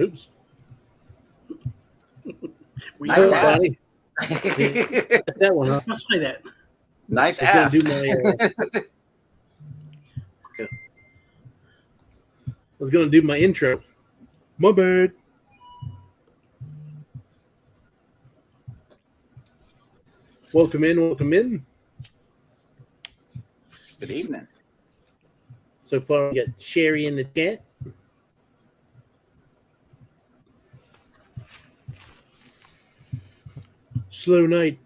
Oops. Nice app. That's that one, huh? Let's play that. Nice I app. was gonna do my. I was gonna do my intro. My bad. Welcome in. Welcome in. Good evening. So far, we got Sherry in the chat. Slow night.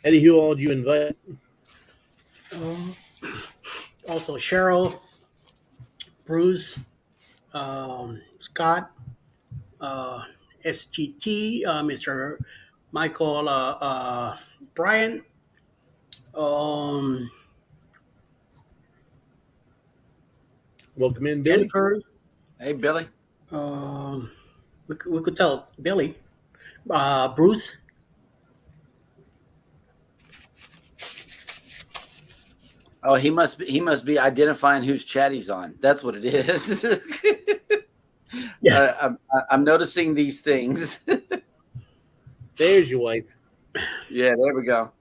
Eddie, who all did you invite? Also, Cheryl, Bruce, Scott, SGT, Mr. Michael, Brian, Welcome in, Billy. Jennifer. Hey, Billy. We could tell Billy, Bruce. Oh, he must be identifying whose chat he's on. That's what it is. Yeah. I'm noticing these things. There's your wife. Yeah, there we go.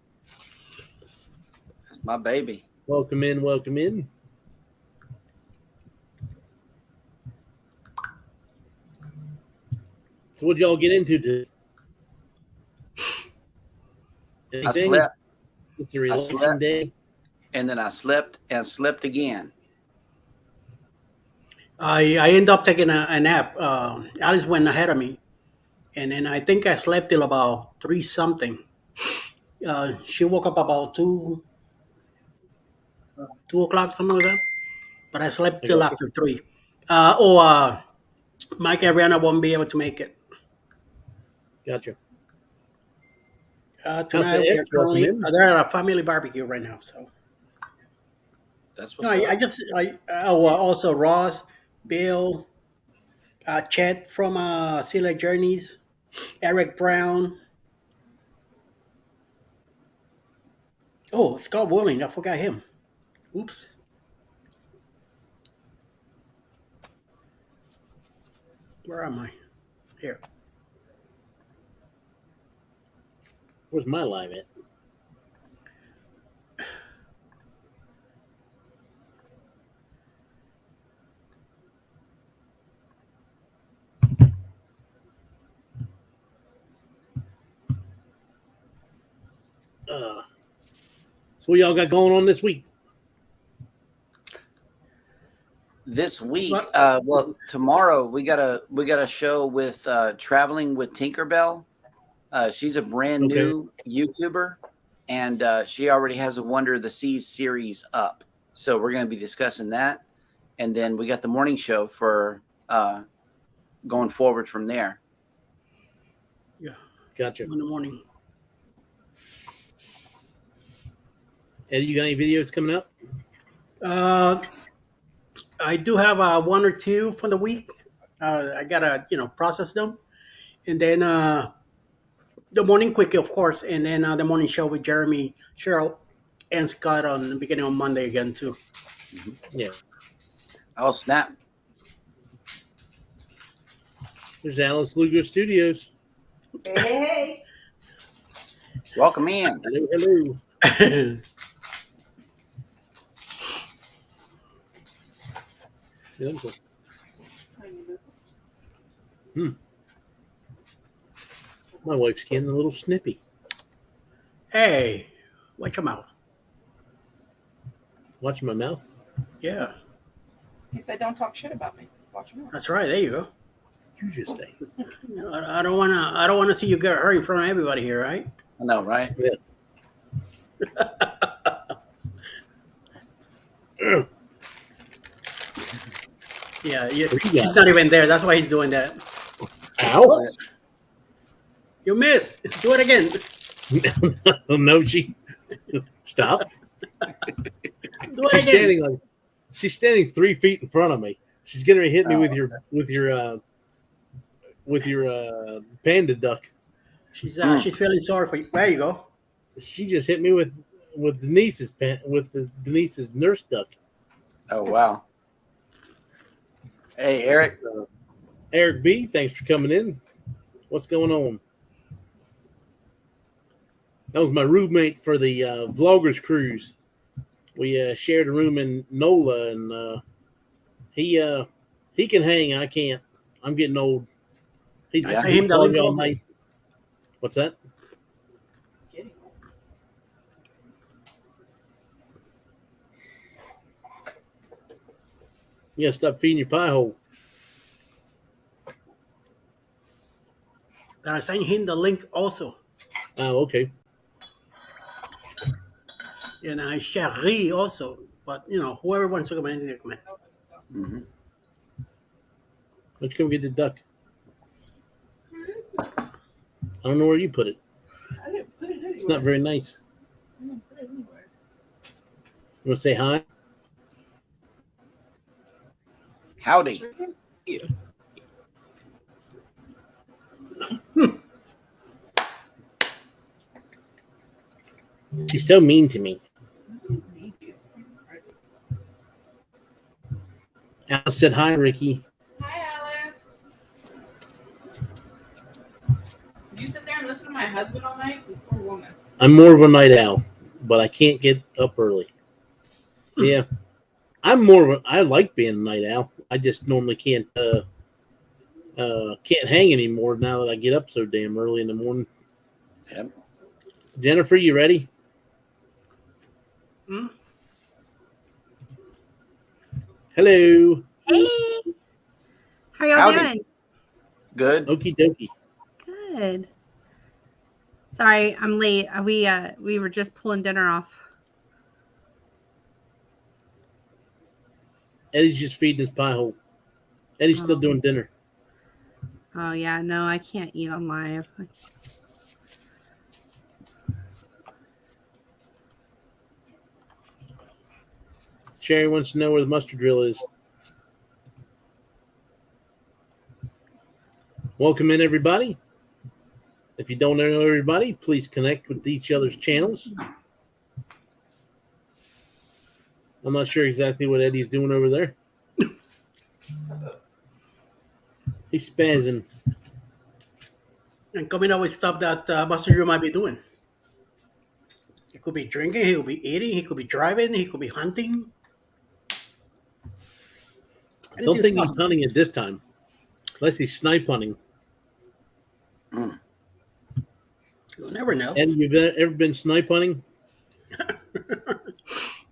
That's my baby. Welcome in. Welcome in. So, what'd y'all get into today? Anything? I slept. It's a relaxing day. And then I slept and slept again. I end up taking a nap. Alice went ahead of me, and then I think I slept till about 3 something. She woke up about 2 o'clock, something like that. But I slept till after 3. Mike and Rihanna won't be able to make it. Gotcha. Tonight we are currently they're at a family barbecue right now. So that's no, also Ross, Bill, Chet from Select Journeys, Eric Brown. Oh, Scott Willing, I forgot him. Oops. Where am I? Here. Where's my live at? So what y'all got going on this week? This week, well, tomorrow we got a show with Traveling with Tinkerbell. She's a brand new YouTuber, and she already has a Wonder of the Seas series up. So we're going to be discussing that, and then we got the morning show for going forward from there. Yeah, gotcha. In the morning. Eddie, you got any videos coming up? I do have 1 or 2 for the week. I gotta process them, and then the morning quickie, of course, and then the morning show with Jeremy, Cheryl, and Scott on the beginning of Monday again too. Mm-hmm. Yeah. Oh snap! There's Alice Luger Studios. Hey. Welcome in. Hello. My wife's getting a little snippy. Hey, watch your mouth. Watch my mouth? Yeah. He said, "Don't talk shit about me. Watch your mouth." That's right. There you go. You just say. I don't wanna see you get hurt in front of everybody here, right? I know, right? Yeah. Yeah, he's not even there. That's why he's doing that. Ow! You missed. Do it again. No, she stop. Do it again. She's standing 3 feet in front of me. She's getting ready to hit me with your panda duck. She's feeling sorry for you. There you go. She just hit me with Denise's Denise's nurse duck. Oh wow. Hey Eric, Eric B, thanks for coming in. What's going on? That was my roommate for the Vloggers Cruise. We shared a room in NOLA, and he can hang. I can't. I'm getting old. He I sent him the called link me all also. night. What's that? You gotta stop feeding your pie hole. And I sent him the link also. Oh, okay. And I Cherie also. But, whoever wants to come in, they come in. Mm-hmm. Why don't you come get the duck? Where is it? I don't know where you put it. I didn't put it anywhere. It's not very nice. I didn't put it anywhere. You want to say hi? Howdy. Yeah. She's so mean to me. Alice said hi, Ricky. Hi, Alice. You sit there and listen to my husband all night? You poor woman. I'm more of a night owl, but I can't get up early. Yeah, I like being a night owl. I just normally can't hang anymore now that I get up so damn early in the morning. Yep. Jennifer, you ready? Hmm? Hello. Hey, how y'all Howdy. doing? Good. Okie dokie. Good. Sorry, I'm late. We were just pulling dinner off. Eddie's just feeding his pie hole. Eddie's still doing dinner. Oh yeah, no, I can't eat on live. Sherry wants to know where the mustard drill is. Welcome in, everybody. If you don't know everybody, please connect with each other's channels. I'm not sure exactly what Eddie's doing over there. He's spazzing. And coming up with stuff that Buster you might be doing. He could be drinking, he could be eating, he could be driving, he could be hunting. I don't think he's hunting at this time, unless he's snipe hunting. Mm. You'll never know. Eddie, you ever been snipe hunting?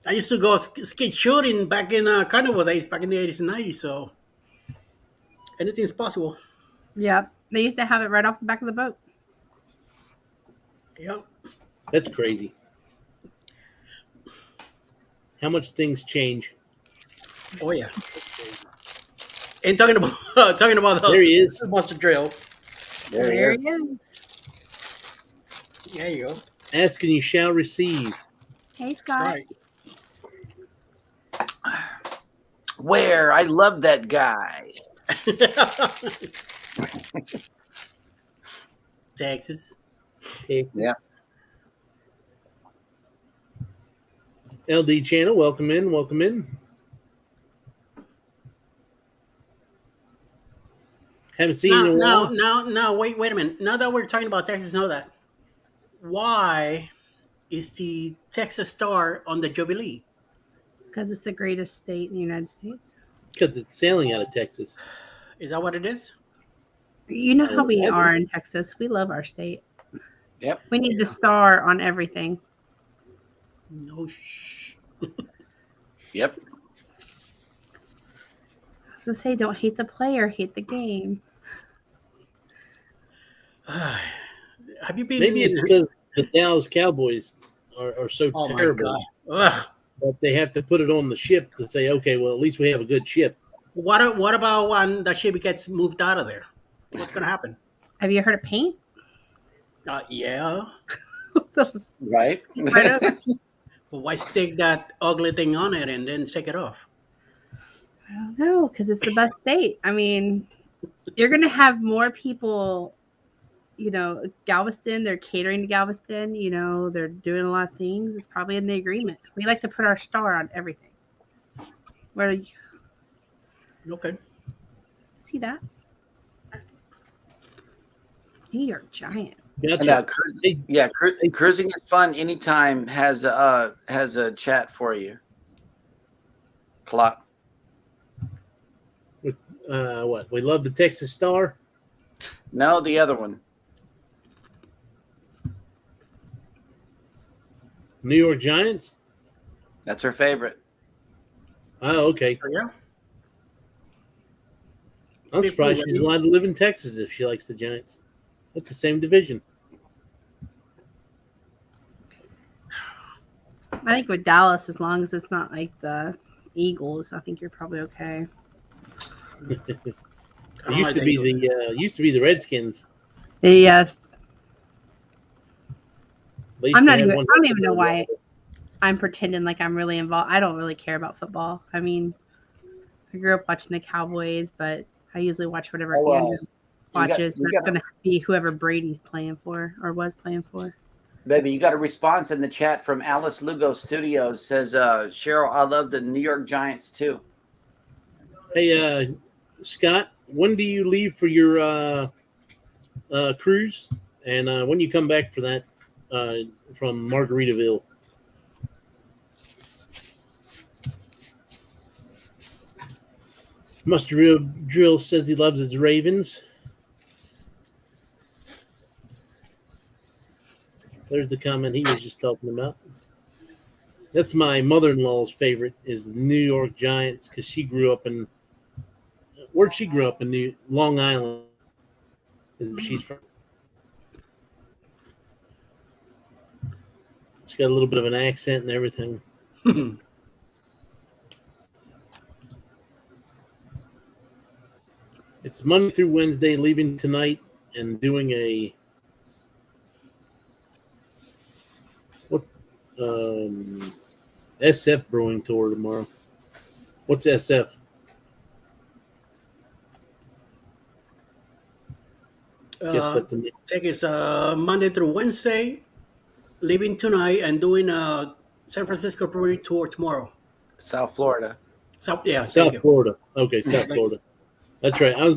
I used to go skate shooting back in carnival days, back in the 80s and 90s, so anything's possible. Yep, they used to have it right off the back of the boat. Yep. That's crazy. How much things change. Oh yeah. And talking about There he is. the Buster drill. There he is. he is. There you go. Ask and you shall receive. Hey, Scott. Right. Where? I love that guy. Texas. Yeah. LD channel, welcome in, welcome in. Haven't seen you in a while. Now, wait a minute. Now that we're talking about Texas, know that. Why is the Texas Star on the Jubilee? Because it's the greatest state in the United States. Because it's sailing out of Texas. Is that what it is? You know how we I are in Texas. We love our state. Yep. We need the star on everything. No. Yep. I was gonna say, don't hate the player, hate the game. Have you been? Maybe it's because the Dallas Cowboys are so Oh my terrible God. that they have to put it on the ship to say, okay, well, at least we have a good ship. What about when that ship gets moved out of there? What's gonna happen? Have you heard of paint? Yeah. Those- Right. right up. But why stick that ugly thing on it and then take it off? I don't know, because it's the best state. I mean, you're going to have more people, Galveston, they're catering to Galveston, they're doing a lot of things. It's probably in the agreement. We like to put our star on everything. Where do you Okay. see that? New York Giants. And, Gotcha. cruising is fun. Anytime has a chat for you. Klock. What? We love the Texas Star. No, the other one. New York Giants. That's her favorite. Oh, okay. Yeah. I'm surprised she's allowed to live in Texas if she likes the Giants. That's the same division. I think with Dallas, as long as it's not like the Eagles, I think you're probably okay. It used to be the Redskins. Yes. They used I'm to not have even. I one- don't even know why I'm pretending like I'm really involved. I don't really care about football. I mean, I grew up watching the Cowboys, but I usually watch whatever Andrew watches. That's going to be whoever Brady's playing for or was playing for. Baby, you got a response in the chat from Alice Lugo Studios. Says, Cheryl, I love the New York Giants too. Hey, Scott, when do you leave for your cruise? And when you come back for that from Margaritaville? Mustard Drill says he loves his Ravens. There's the comment he was just talking about. That's my mother-in-law's favorite is the New York Giants because she grew up in where'd she grew up in Long Island. She's from. She's got a little bit of an accent and everything. It's Monday through Wednesday, leaving tonight and doing a what's SF Brewing Tour tomorrow. What's SF? Guess that's a I think it's Monday through Wednesday, leaving tonight and doing a San Francisco Brewery tour tomorrow. South Florida. South South Florida. Okay, South Florida. That's right. I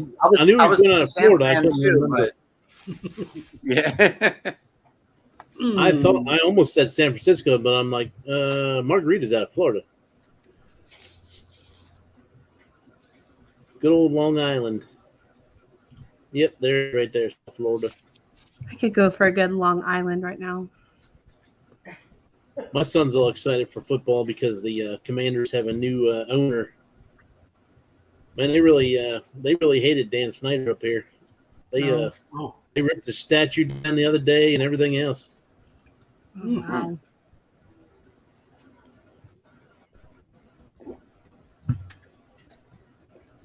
knew he was going out of San Florida. I Fran couldn't too, remember. but yeah. I thought I almost said San Francisco, but I'm like, Margarita's out of Florida. Good old Long Island. Yep, there, right there, Florida. I could go for a good Long Island right now. My son's all excited for football because the Commanders have a new owner. Man, they really hated Dan Snyder up here. They they ripped the statue down the other day and everything else. Wow.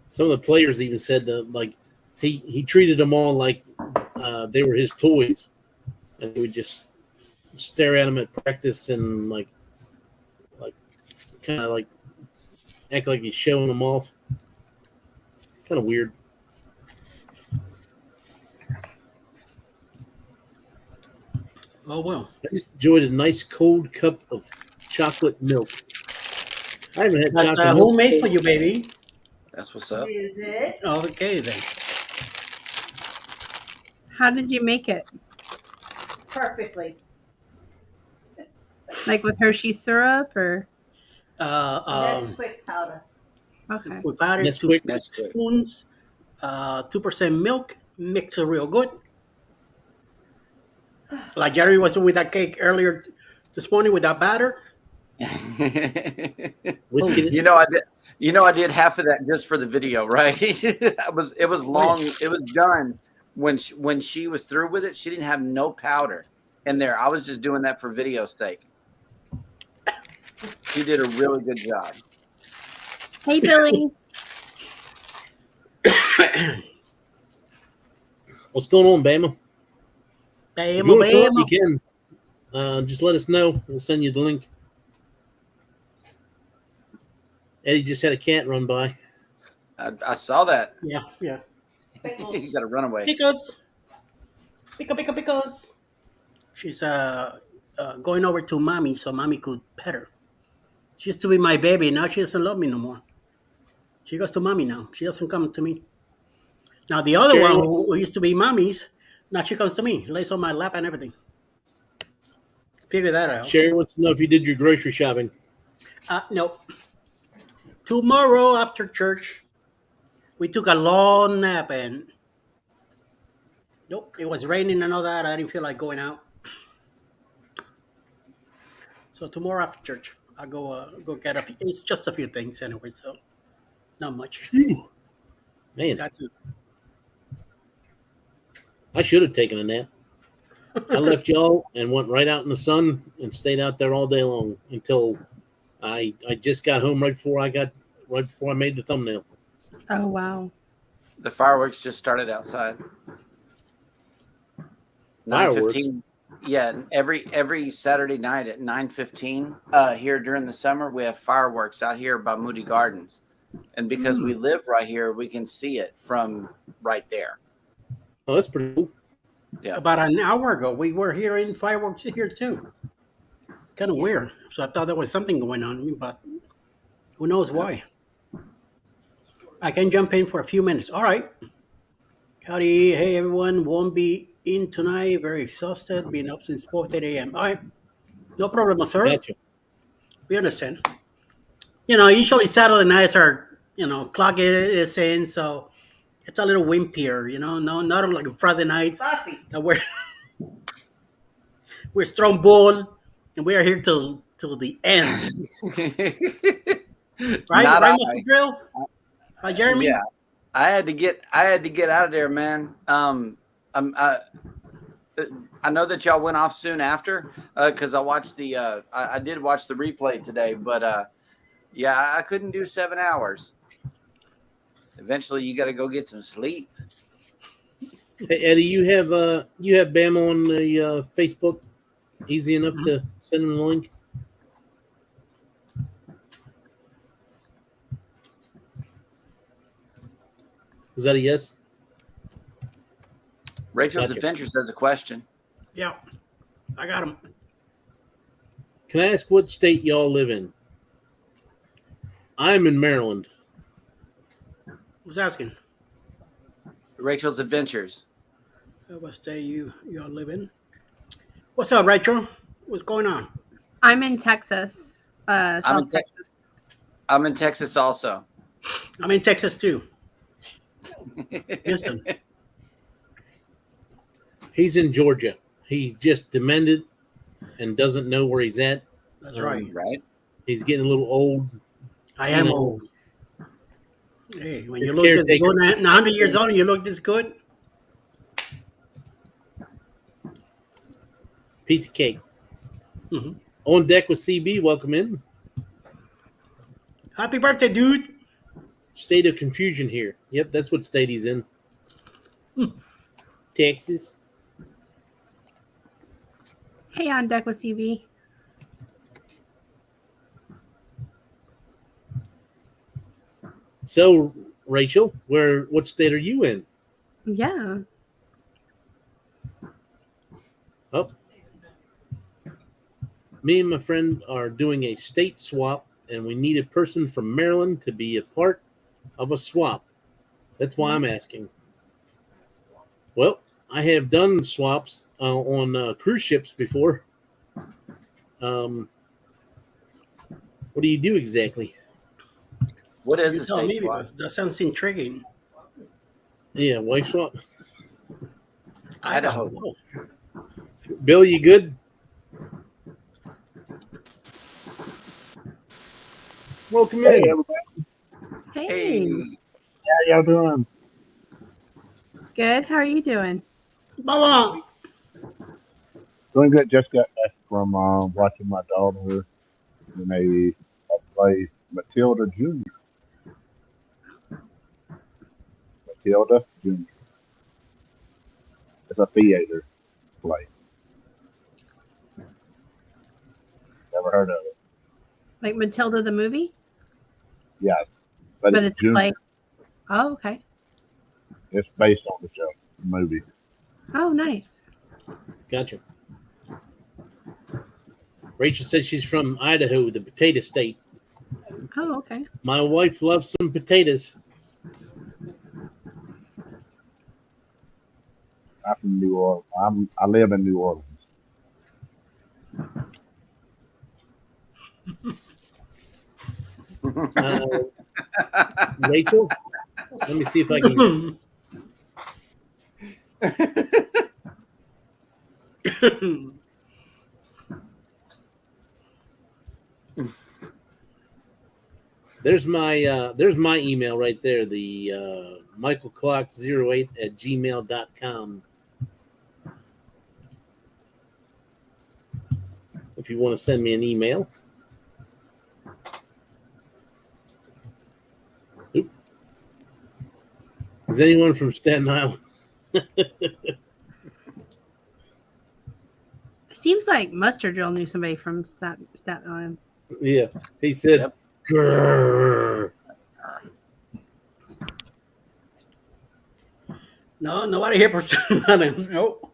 Some of the players even said that like he treated them all like they were his toys, and he would just stare at them at practice and like kind of like act like he's showing them off. Kind of weird. Oh, well. I just enjoyed a nice cold cup of chocolate milk. I haven't had That's chocolate milk. homemade for you, baby. That's what's up. You did? Okay, then. How did you make it? Perfectly. Like with Hershey syrup or? Nesquik powder. Okay. We powdered Nesquik. 2 spoons, 2% milk, mix it real good. Like Jerry was with that cake earlier this morning with that batter. Whiskey. You know, I did half of that just for the video, right? It was long. It was done when she was through with it. She didn't have no powder in there. I was just doing that for video's sake. She did a really good job. Hey, Billy. What's going on, Bama? If you want to talk, you can. Just let us know. We'll send you the link. Eddie just had a cat run by. I saw that. Yeah. You got to run away. Because. She's going over to mommy so mommy could pet her. She used to be my baby. Now she doesn't love me no more. She goes to mommy now. She doesn't come to me. Now the other one who used to be mommy's Now she comes to me, lays on my lap and everything. Figure that out. Sherry wants to know if you did your grocery shopping. Nope. Tomorrow after church, we took a long nap and nope, it was raining and all that. I didn't feel like going out. So tomorrow after church, I'll go get a. It's just a few things anyway, so not much. Phew. Man, That's it. I should have taken a nap. I left y'all and went right out in the sun and stayed out there all day long until I just got home right before I made the thumbnail. Oh wow. The fireworks just started outside. Fireworks? 9:15. Yeah, every Saturday night at 9:15 here during the summer, we have fireworks out here by Moody Gardens. And because we live right here, we can see it from right there. Oh, that's pretty cool. Yeah. About an hour ago, we were hearing fireworks here too. Kind of weird. So I thought there was something going on, but who knows why? I can jump in for a few minutes. All right. Howdy. Hey, everyone. Won't be in tonight. Very exhausted. Been up since 4:30 a.m. All right. No problem, sir. Gotcha. We understand. Usually Saturday nights are, Klock is in, so it's a little wimpier, no, not like Friday nights Coffee. that we're strong bull and we are here till the end. Right, Not right, I. Mr. Drill? Right, Jeremy? Yeah, I had to get out of there, man. I know that y'all went off soon after because I watched I did watch the replay today, but yeah, I couldn't do 7 hours. Eventually, you got to go get some sleep. Hey, Eddie, you have Bam on the Facebook. Easy enough to send him the link. Is that a yes? Rachel's Gotcha. Adventures has a question. Yeah, I got him. Can I ask what state y'all live in? I'm in Maryland. Who's asking? Rachel's Adventures. What state y'all live in? What's up, Rachel? What's going on? I'm in Texas. South Texas. I'm in Texas also. I'm in Texas too. Houston. He's in Georgia. He's just demented and doesn't know where he's at. That's right. Right. He's getting a little old. I am know. old. Hey, when you It's look this caretaker. good, 100 years old and you look this good, Piece of cake. Mhm. On deck with CB. Welcome in. Happy birthday, dude. State of confusion here. Yep, that's what state he's in. Texas. Hey, on deck with TV. So, Rachel, what state are you in? Yeah. Oh. Me and my friend are doing a state swap, and we need a person from Maryland to be a part of a swap. That's why I'm asking. Well, I have done swaps on cruise ships before. What do you do exactly? What is You a tell state me swap? because that sounds intriguing. Yeah, wife swap. Idaho. don't know. Bill, you good? Welcome in. Hey. Hey, How y'all doing? Good. How are you doing? Baba. Doing good. Just got back from watching my daughter in a play Matilda Jr. Matilda Jr. It's a theater play. Never heard of it. Like Matilda the movie? Yeah, But it's it's Junior. like, oh, okay. It's based on the show, the movie. Oh, nice. Gotcha. Rachel says she's from Idaho, the potato state. Oh, okay. My wife loves some potatoes. I'm from New Orleans. I live in New Orleans. Rachel, let me see if I can. There's my email right there. The michaelclock08@gmail.com. If you want to send me an email. Oop. Is anyone from Staten Island? Seems like Mustard Drill knew somebody from Staten Island. Yeah, he said. Yep. Grrr. No, nobody here for Staten Island. Nope.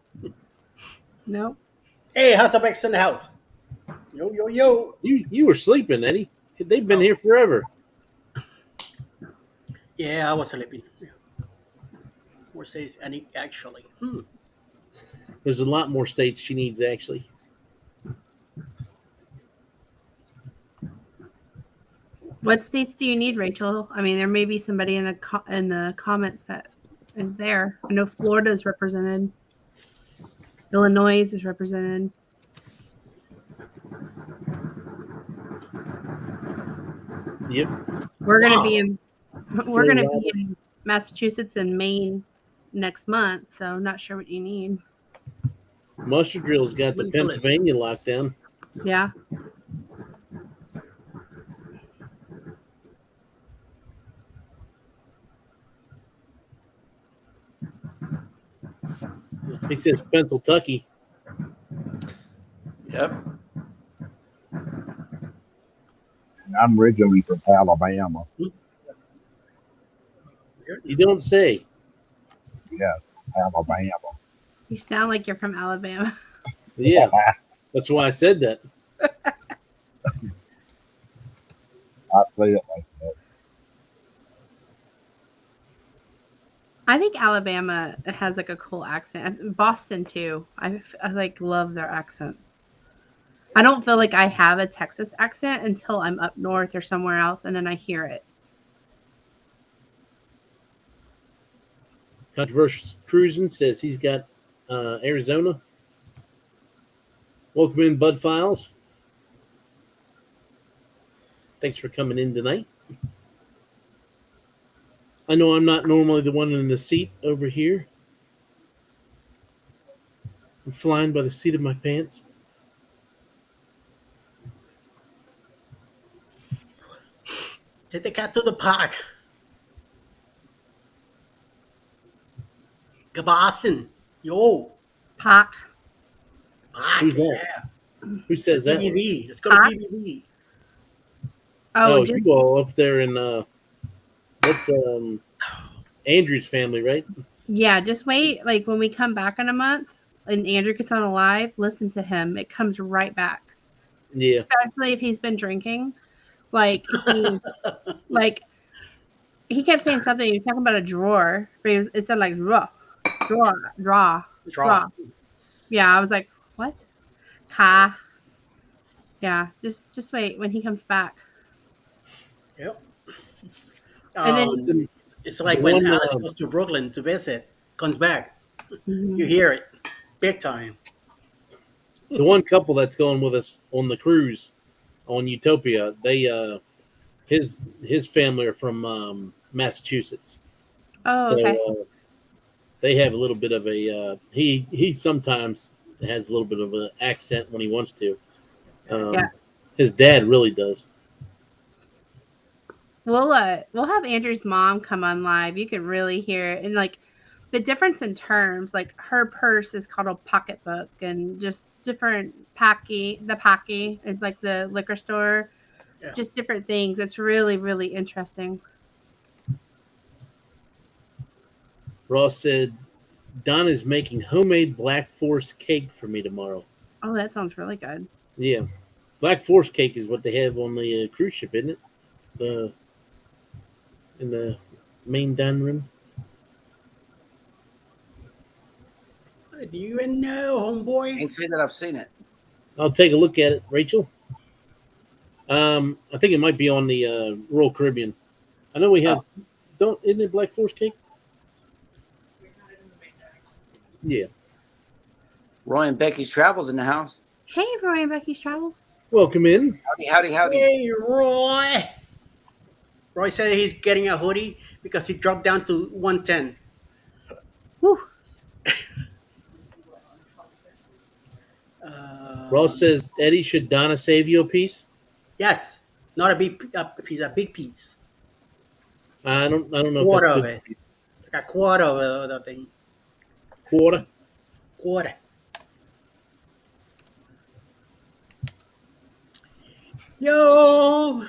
Nope. Hey, how's the Bex in the house? Yo, yo, yo. You were sleeping, Eddie. They've been here forever. Yeah, I was sleeping. Where says Annie actually? There's a lot more states she needs, actually. What states do you need, Rachel? I mean, there may be somebody in the comments that is there. I know Florida is represented. Illinois is represented. Yep. We're gonna be in Massachusetts and Maine next month, so I'm not sure what you need. Mustard Drill's got the Pennsylvania lockdown. Yeah. He says Pennsylvania. Yep. I'm originally from Alabama. You don't say. Yes, Alabama. You sound like you're from Alabama. Yeah, that's why I said that. I say it like that. I think Alabama has like a cool accent. Boston too. I like love their accents. I don't feel like I have a Texas accent until I'm up north or somewhere else, and then I hear it. Controversial Cruising says he's got Arizona. Welcome in, Bud Files. Thanks for coming in tonight. I know I'm not normally the one in the seat over here. I'm flying by the seat of my pants. Take the cat to the park. Gabasin. Yo. Park. Park. Who's that? Yeah. Who says that? PBV. Let's go to Park? PBV. Oh, You all up there in that's Andrew's family, right? yeah, just wait. Like when we come back in a month and Andrew gets on a live, listen to him. It comes right back. Yeah. Especially if he's been drinking. Like he kept saying something. He was talking about a drawer, but it said like draw. Yeah, I was like, what? Ka. Yeah, just wait when he comes back. Yep. And then It's like the when one, Alex goes to Brooklyn to visit, comes back, you hear it big time. The one couple that's going with us on the cruise on Utopia, they his family are from Massachusetts. oh, So okay. they have a little bit of a he sometimes has a little bit of an accent when he wants to. Yeah. His dad really does. We'll have Andrew's mom come on live. You can really hear it, and like the difference in terms. Like her purse is called a pocketbook, and just different packy. The packy is like the liquor store. Yeah. Just different things. It's really, really interesting. Ross said, Don is making homemade Black Forest cake for me tomorrow. Oh, that sounds really good. Yeah. Black Forest cake is what they have on the cruise ship, isn't it? In the main dining room. Do you even know, homeboy? Can't say that I've seen it. I'll take a look at it, Rachel. I think it might be on the Royal Caribbean. I know we have. Isn't it Black Forest cake? Yeah. Roy and Becky's Travels in the house. Hey, Roy and Becky's Travels. Welcome in. Howdy. Hey, Roy. Roy said he's getting a hoodie because he dropped down to 110. Whew. Ross says, Eddie, should Donna save you a piece? Yes, not a big piece, a big piece. I don't know. Quarter if of that's it, like a quarter of the thing. Quarter. Yo,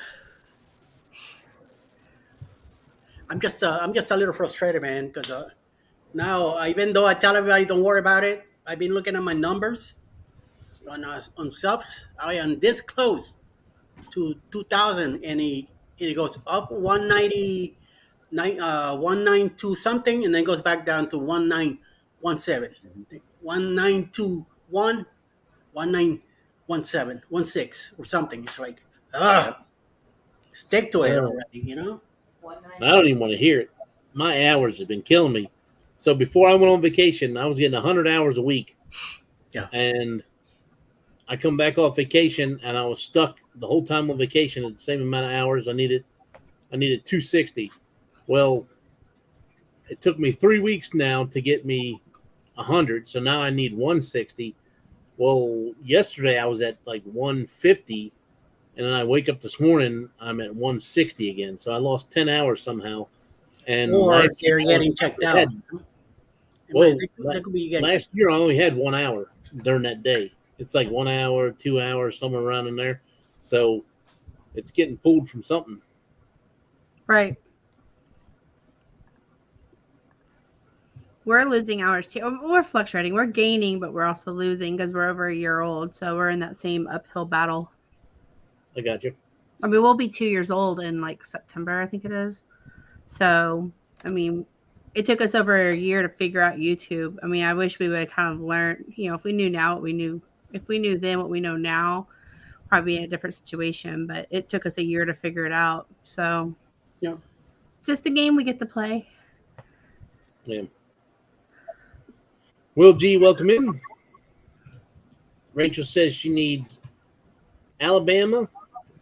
I'm just a little frustrated, man, because now even though I tell everybody don't worry about it, I've been looking at my numbers on subs. I am this close to 2,000, and it goes up 192 something, and then goes back down to 1917, 1921, 1917, 16 or something. It's like, stick to it already, I don't even want to hear it. My hours have been killing me. So before I went on vacation, I was getting 100 hours a week. Yeah. And I come back off vacation, and I was stuck the whole time on vacation at the same amount of hours. I needed 260. Well, it took me 3 weeks now to get me 100. So now I need 160. Well, yesterday I was at like 150, and then I wake up this morning, I'm at 160 again. So I lost 10 hours somehow. And or they're getting checked out. Well, they could be getting last year I only had 1 hour during that day. It's like 1 hour, 2 hours, somewhere around in there. So it's getting pulled from something. Right. We're losing hours too. We're fluctuating. We're gaining, but we're also losing because we're over a year old. So we're in that same uphill battle. I got you. I mean, we'll be 2 years old in like September, I think it is. So, I mean, it took us over a year to figure out YouTube. I mean, I wish we would have kind of learned, if we knew now what we knew, if we knew then what we know now, probably in a different situation. But it took us a year to figure it out. So, yeah, it's just the game we get to play. Yeah. Will G, welcome in. Rachel says she needs Alabama,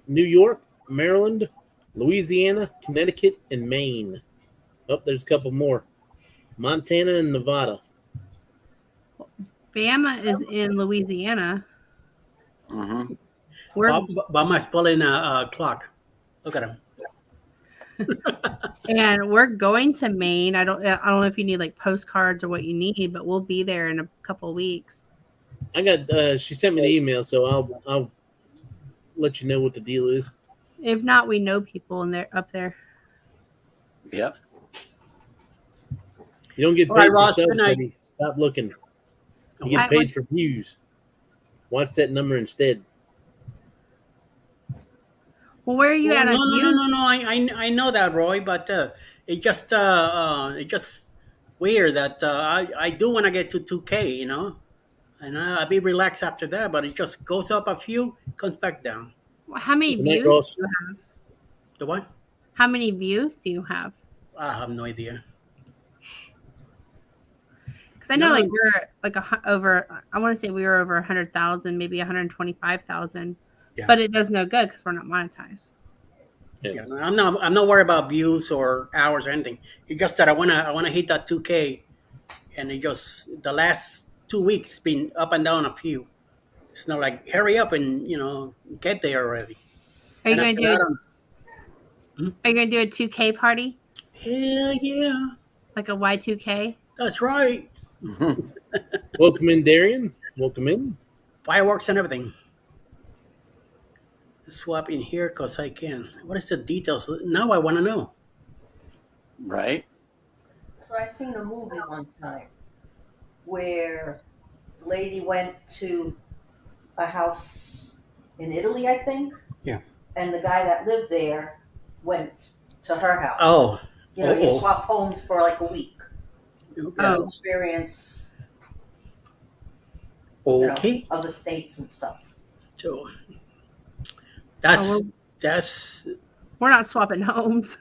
New York, Maryland, Louisiana, Connecticut, and Maine. Oh, there's a couple more. Montana and Nevada. Bama is in Louisiana. Mm-hmm. Bama's pulling a clock. Look at him. And we're going to Maine. I don't know if you need like postcards or what you need, but we'll be there in a couple of weeks. I got. She sent me the email, so I'll let you know what the deal is. If not, we know people in there up there. Yep. You don't get paid right, for Ross, sales, good night. buddy. Stop looking. You get paid for views. Watch that number instead. Well, where are you at? No. I know that, Roy, but it just weird that I do want to get to 2K, and I'll be relaxed after that. But it just goes up a few, comes back down. Well, how many Good night, views do Ross. you have? The what? How many views do you have? I have no idea. Because I know like we're like over. I want to say we were over 100,000, maybe 125,000. Yeah. But it does no good because we're not monetized. Yeah, I'm not worried about views or hours or anything. It's just that I wanna hit that 2K, and it just the last 2 weeks been up and down a few. It's not like hurry up and get there already. Are you And going to I- Are you going to do a 2K party? Hell yeah, Like a Y2K? that's right. Welcome in, Darian. Welcome in. Fireworks and everything. Swap in here because I can. What is the details? Now I want to know. Right. So I seen a movie one time where the lady went to a house in Italy, I think. Yeah. And the guy that lived there went to her house. Oh. You swap homes for like a week. Okay. Oh. To experience Okay. Other states and stuff. So Oh, that's we're not swapping homes.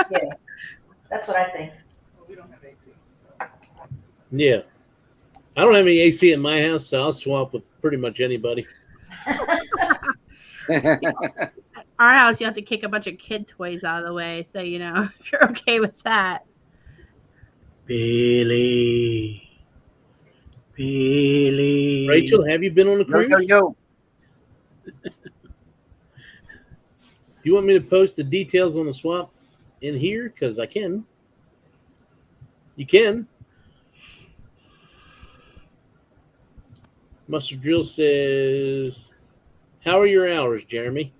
Yeah, that's what I think. Well, we don't have AC. Yeah. I don't have any AC in my house, so I'll swap with pretty much anybody. Our house, you have to kick a bunch of kid toys out of the way. So, if you're okay with that. Billy. Rachel, have you been on a cruise? Yo. Do you want me to post the details on the swap in here? Because I can. You can. Mustard Drill says, how are your hours, Jeremy?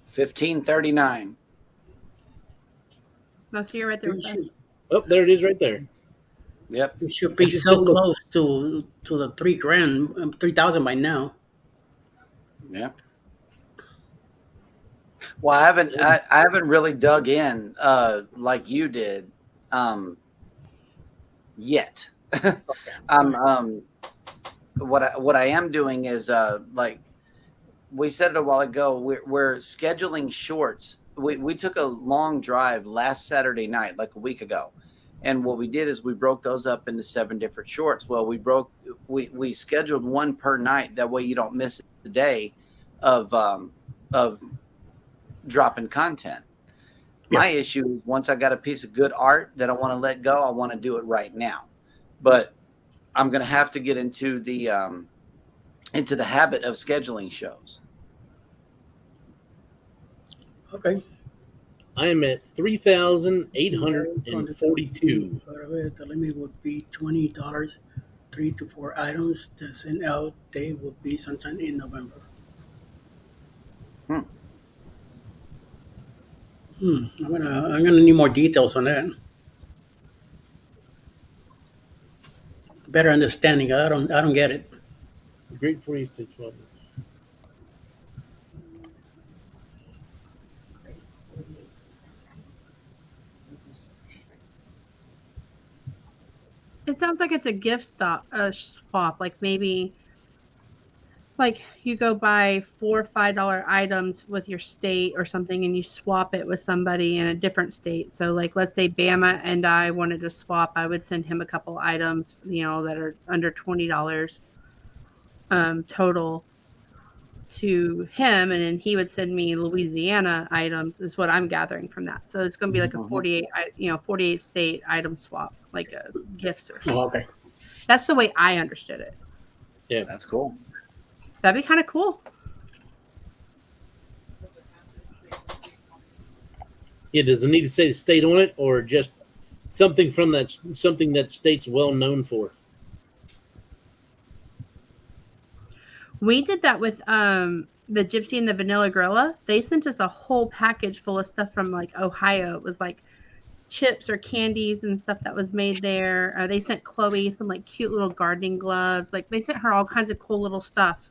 1539. No, so you're right there with us. Oh, there it is right there. Yep. You should be so close to the $3,000, 3,000 by now. Yeah. Well, I haven't really dug in like you did yet. What I am doing is like we said it a while ago, we're scheduling shorts. We took a long drive last Saturday night, like a week ago. And what we did is we broke those up into 7 different shorts. Well, we scheduled one per night. That way you don't miss the day of dropping content. Yeah. My issue is once I got a piece of good art that I want to let go, I want to do it right now. But I'm going to have to get into the habit of scheduling shows. Okay. I am at 3,842. The limit would be $20, 3 to 4 items. The send out date would be sometime in November. I'm gonna need more details on that. Better understanding. I don't get it. Great for you, says what? It sounds like it's a gift swap. Like maybe, like you go buy $4 or $5 items with your state or something, and you swap it with somebody in a different state. So, like, let's say Bama and I wanted to swap. I would send him a couple items, that are under $20 total to him, and then he would send me Louisiana items. Is what I'm gathering from that. So it's going to be like a 48 state item swap, like a gifts or something. Oh, okay. That's the way I understood it. Yeah, That's cool. That'd be kind of cool. Yeah, does it need to say the state on it, or just something that state's well known for? We did that with the Gypsy and the Vanilla Gorilla. They sent us a whole package full of stuff from like Ohio. It was like chips or candies and stuff that was made there. They sent Chloe some like cute little gardening gloves. Like they sent her all kinds of cool little stuff.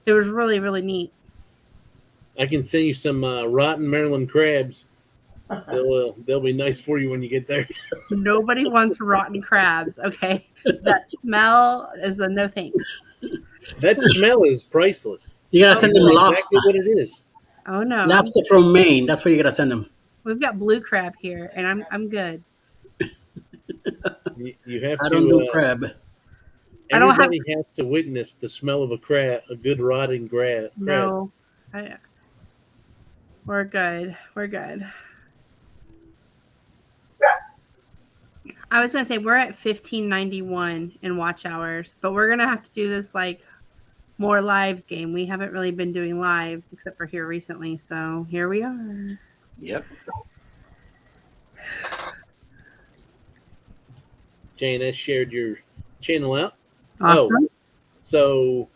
It was really, really neat. I can send you some rotten Maryland crabs. They'll be nice for you when you get there. Nobody wants rotten crabs. Okay, that smell is a no thanks. That smell is priceless. You gotta send them lobster. Exactly what it is. Oh no, Lobster from Maine. That's where you gotta send them. We've got blue crab here, and I'm good. You have I to. don't do crab. I don't have- Everybody has to witness the smell of a good rotting crab. No, we're good. We're good. I was gonna say we're at 1591 in watch hours, but we're gonna have to do this like more lives game. We haven't really been doing lives except for here recently, so here we are. Yep. JNS shared your channel out. Awesome. Oh, so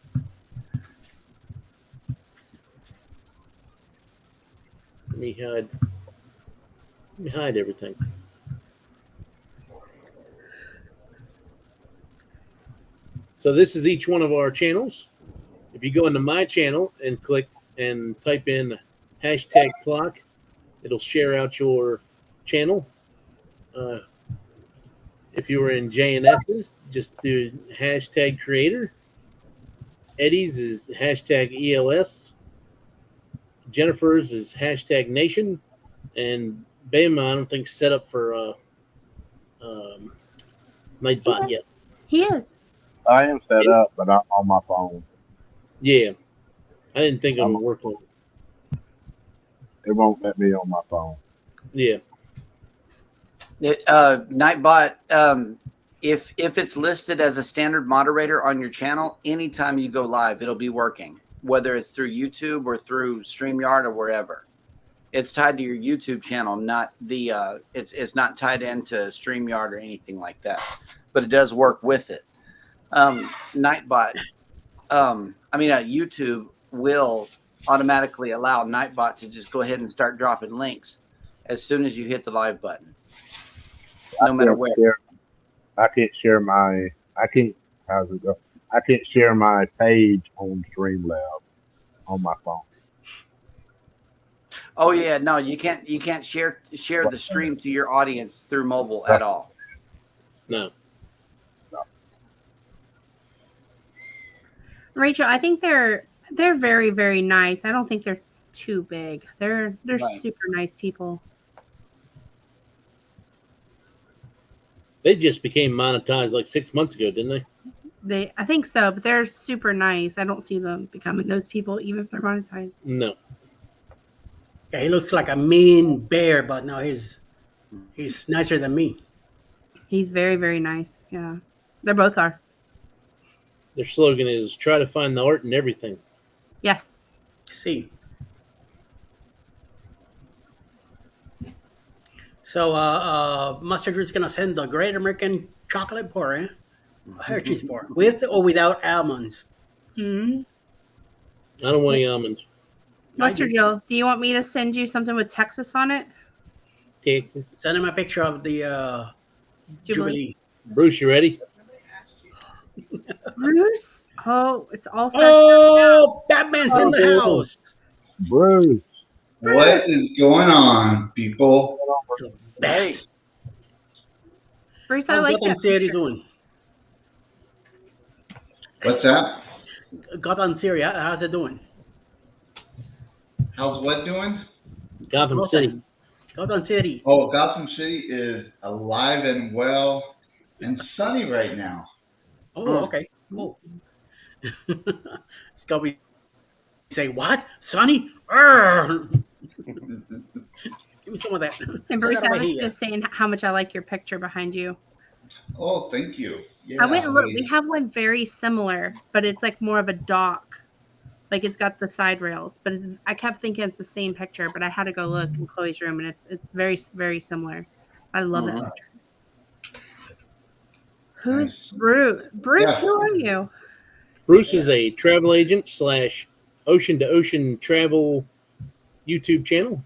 let me hide everything. So this is each one of our channels. If you go into my channel and click and type in #Klock, it'll share out your channel. If you were in JNS's, just do #creator. Eddie's is hashtag ELS. Jennifer's is hashtag Nation. And Bama, I don't think set up for Nightbot yet. He is. I am set up, but not on my phone. Yeah. I didn't think it would work on it. It won't let me on my phone. Yeah. Nightbot, if it's listed as a standard moderator on your channel, anytime you go live, it'll be working, whether it's through YouTube or through StreamYard or wherever. It's tied to your YouTube channel, not the it's not tied into StreamYard or anything like that, but it does work with it. Nightbot, YouTube will automatically allow Nightbot to just go ahead and start dropping links as soon as you hit the live button, no matter where. I can't share my. How's it go? I can't share my page on Streamlabs on my phone. Oh yeah, no, you can't share the stream to your audience through mobile at all. No. Rachel, I think they're very, very nice. I don't think they're too big. They're Right. super nice people. They just became monetized like 6 months ago, didn't they? I think so, but they're super nice. I don't see them becoming those people, even if they're monetized. No. Yeah, he looks like a mean bear, but no, he's nicer than me. He's very, very nice. Yeah, they both are. Their slogan is try to find the art in everything. Yes. See. So, Mustard is gonna send the Great American Chocolate Bar, Hershey's bar, with or without almonds. Mm-hmm. I don't want any almonds. Mustard Joe, do you want me to send you something with Texas on it? Texas. Send him a picture of the Jubilee. Bruce, you ready? Bruce? Oh, it's all set. Oh, Batman's in the house. Bruce. What is going on, people? Hey, Bruce, I How's like Gotham that. City picture. doing? What's that? Gotham City, how's it doing? How's what doing? Gotham City. Gotham City. Oh, Gotham City is alive and well and sunny right now. Oh, okay, cool. Scubby say, what? Sonny? Arr! Give me some of that. And Bruce, Send that I over was here. just saying how much I like your picture behind you. Oh, thank you. Yeah, I went and looked. We have one very similar, but it's like more of a dock. Like it's got the side rails, but I kept thinking it's the same picture, but I had to go look in Chloe's room, and it's very, very similar. I love that picture. Who's Nice. Bruce? Bruce, Yeah. who are you? Bruce is a travel agent / ocean to ocean travel YouTube channel.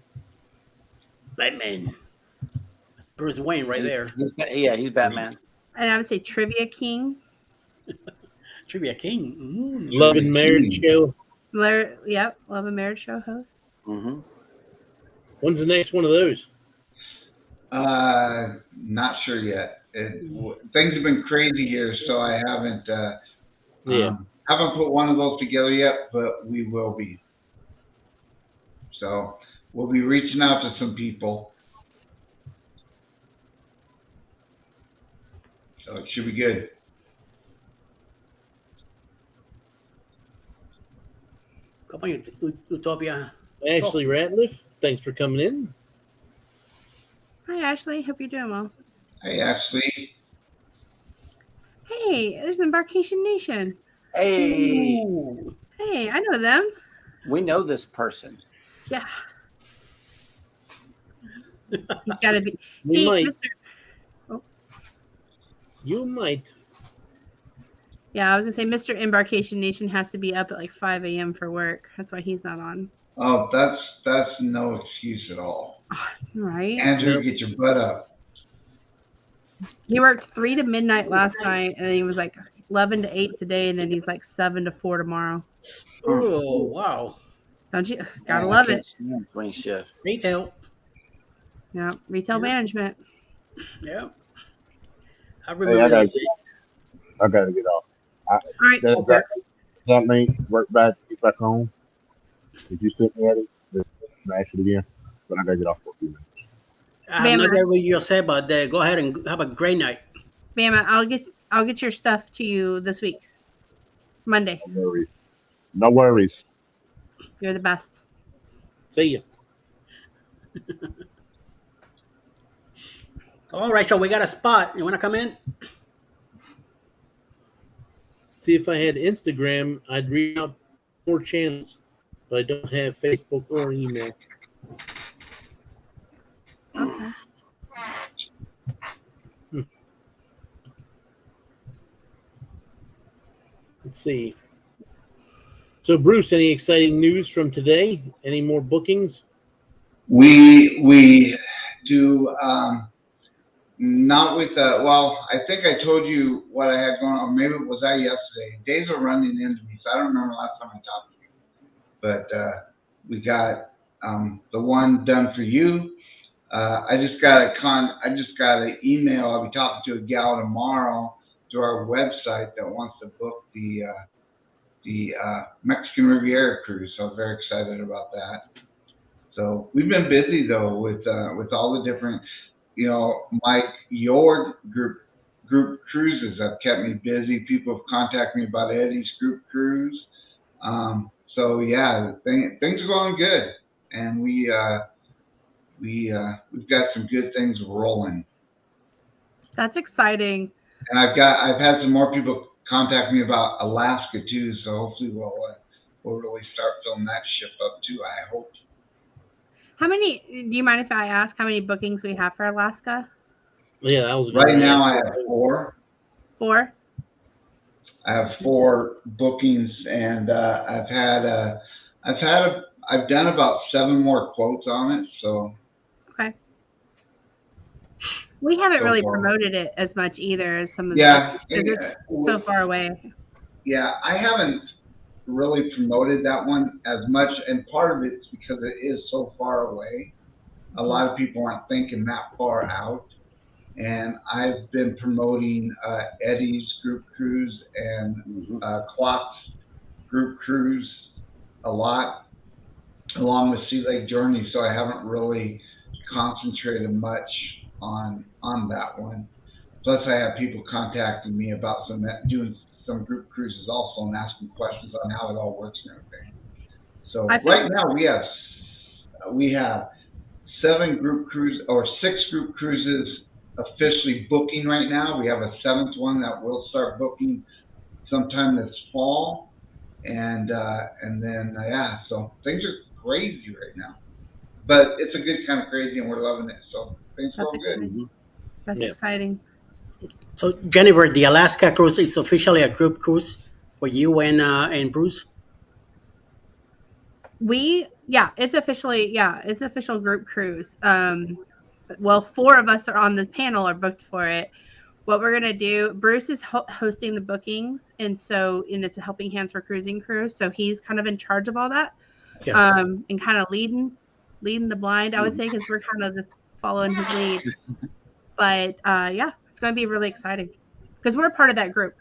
Batman. That's Bruce Wayne right there. he's Batman. And I would say Trivia King. Trivia King. Love and Marriage show. Yep, Love and Marriage Show host. Mm-hmm. When's the next one of those? Not sure yet. Things have been crazy here, so I haven't haven't put one of those together yet, but we will be. So we'll be reaching out to some people. So it should be good. Come on, Utopia. Ashley Ratliff, thanks for coming in. Hi, Ashley. Hope you're doing well. Hey, Ashley. Hey, there's Embarkation Nation. Hey, Ooh. Hey, I know them. we know this person. Yeah. He's got to be. We Hey, might. Mr. You might. Yeah, I was going to say Mr. Embarkation Nation has to be up at like 5 a.m. for work. That's why he's not on. Oh, that's no excuse at all. Right? Andrew, get your butt up. He worked 3 to midnight last night, and he was like 11 to 8 today, and then he's like 7 to 4 tomorrow. Oh, wow. Don't you? Man, Gotta I love can't it. stand swing shift. Retail. Yeah, retail management. Yeah. I Hey, remember this. I gotta get off. All right. that link, work back, get back home. If you sent me at it, just smash it again. But I gotta get off for a few minutes. I have no idea what you said, but go ahead and have a great night. Bama, I'll get your stuff to you this week, Monday. No worries. No worries. You're the best. See ya. All right, so we got a spot. You want to come in? See, if I had Instagram, I'd read out more channels, but I don't have Facebook or email. Okay. Let's see. So, Bruce, any exciting news from today? Any more bookings? We do not with well, I think I told you what I had going on. Maybe it was that yesterday. Days are running into me, so I don't remember last time I talked to you. But we got the one done for you. I just got an email. I'll be talking to a gal tomorrow through our website that wants to book the Mexican Riviera cruise. So I'm very excited about that. So we've been busy though with all the different, Mike, your group cruises have kept me busy. People have contacted me about Eddie's group cruise. So yeah, things are going good, and we've got some good things rolling. That's exciting. And I've had some more people contact me about Alaska too. So hopefully we'll really start filling that ship up too. I hope. How many? Do you mind if I ask how many bookings we have for Alaska? Yeah, that was right now. I have 4. 4. I have 4 bookings, and I've done about 7 more quotes on it. So okay. We haven't really promoted it as much either as some of it's so far away. Yeah, I haven't really promoted that one as much, and part of it's because it is so far away. A lot of people aren't thinking that far out, and I've been promoting Eddie's group cruise and Klock's group cruise a lot, along with Sea Lake Journey. So I haven't really concentrated much on that one. Plus, I have people contacting me about doing some group cruises also and asking questions on how it all works and everything. So right now we have 7 group cruises or 6 group cruises officially booking right now. We have a 7th one that will start booking sometime this fall, and then so things are crazy right now, but it's a good kind of crazy, and we're loving it. So things are going good. That's exciting. So, Jennifer, the Alaska cruise is officially a group cruise for you and Bruce? It's official group cruise. Well, 4 of us are on this panel are booked for it. What we're going to do, Bruce is hosting the bookings, and it's a Helping Hands for Cruising Crew. So he's kind of in charge of all that, and kind of leading the blind, I would say, because we're kind of just following his lead. But it's going to be really exciting because we're a part of that group.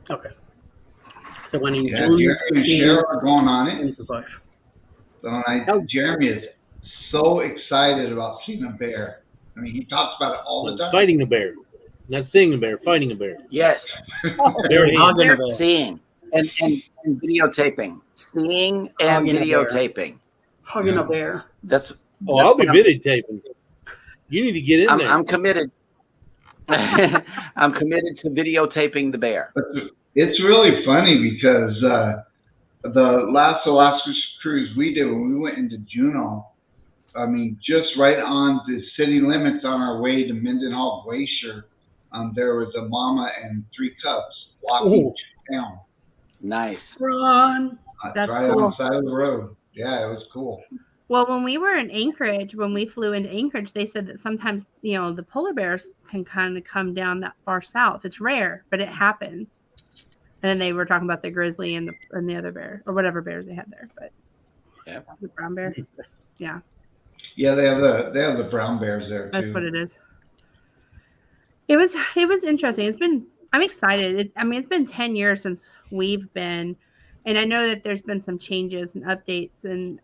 Okay. So when in June, Cheryl are going on it. 25. So Jeremy is so excited about seeing a bear. I mean, he talks about it all the time. Fighting a bear, not seeing a bear, fighting a bear. Yes. Seeing and videotaping. Seeing and videotaping. Hugging a bear. I'll be videotaping. You need to get in there. I'm committed. I'm committed to videotaping the bear. It's really funny because the last Alaska cruise we did when we went into Juneau, I mean, just right on the city limits on our way to Mendenhall Glacier, there was a mama and 3 cubs walking to town. Nice. Run. That's right cool. on the side of the road. Yeah, it was cool. Well, when we were in Anchorage, when we flew into Anchorage, they said that sometimes, the polar bears can kind of come down that far south. It's rare, but it happens. And then they were talking about the grizzly and the other bear, or whatever bears they had there. But the brown bear, yeah. Yeah, they have the brown bears there too. That's what it is. It was interesting. It's been I'm excited. It's been 10 years since we've been, and I know that there's been some changes and updates, and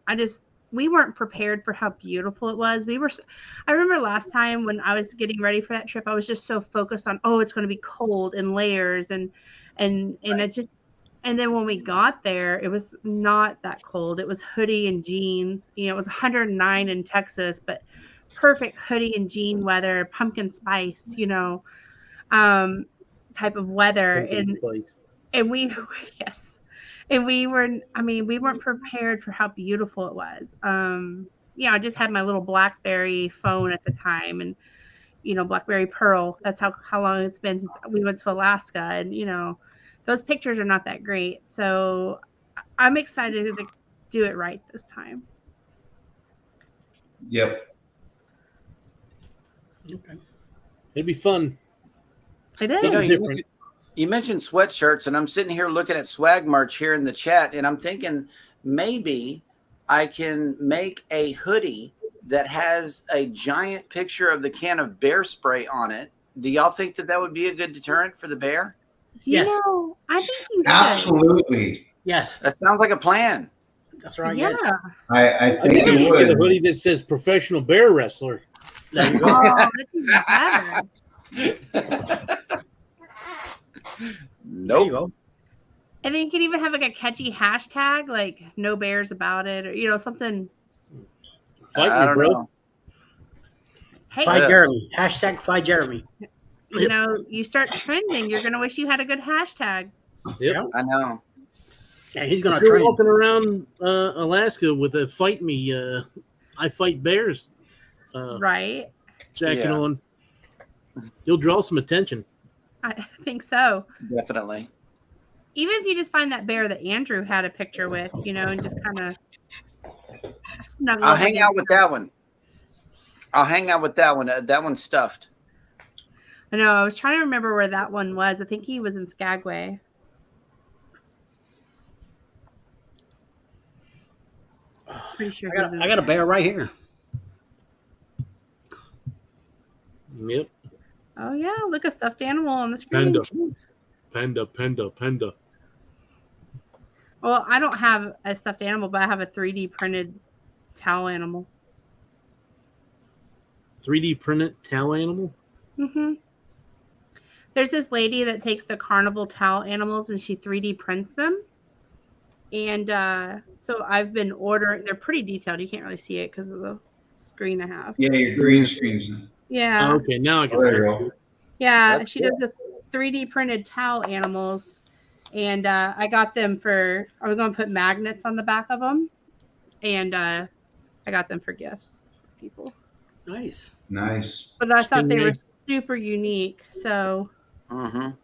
we weren't prepared for how beautiful it was. I remember last time when I was getting ready for that trip, I was just so focused on, oh, it's going to be cold and layers and it just, and then when we got there, it was not that cold. It was hoodie and jeans. It was 109 in Texas, but perfect hoodie and jean weather, pumpkin spice, type of weather. And we, yes. And we weren't prepared for how beautiful it was. I just had my little BlackBerry phone at the time, and BlackBerry Pearl. That's how long it's been since we went to Alaska, and those pictures are not that great. So I'm excited to do it right this time. Yep. Okay. It'd be fun. It is. You mentioned sweatshirts, and I'm sitting here looking at swag merch here in the chat, and I'm thinking maybe I can make a hoodie that has a giant picture of the can of bear spray on it. Do y'all think that would be a good deterrent for the bear? Yes. I think you should. Absolutely. Yes. That sounds like a plan. That's right. Yeah. Yes. I think you it should would. get a hoodie that says professional bear wrestler. There you go. Oh, that's even better. There you go. And then you can even have like a catchy hashtag, like no bears about it, or something. I don't know. Hey, Fight Jeremy. Hashtag fight Jeremy. You start trending, you're gonna wish you had a good hashtag. Yep. I know. Yeah, he's gonna You're train. walking around Alaska with a "Fight Me, I Fight Bears" Right. jacket on. You'll draw some attention. I think so. Definitely. Even if you just find that bear that Andrew had a picture with, and just kind of snuggle. I'll hang out with that one. That one's stuffed. I know. I was trying to remember where that one was. I think he was in Skagway. Pretty sure. I got a bear right here. Yep. Oh yeah, look, a stuffed animal on the screen. Panda. Well, I don't have a stuffed animal, but I have a 3D printed towel animal. 3D printed towel animal? Mm-hmm. There's this lady that takes the carnival towel animals and she 3D prints them. And so I've been ordering. They're pretty detailed. You can't really see it because of the screen I have. Yeah, your green screens. Yeah. Oh, okay, now I can see it. Yeah, That's she does the 3D printed towel animals. And I got them I was going to put magnets on the back of them. And I got them for gifts for people. Nice. But I thought they were super unique. So, here's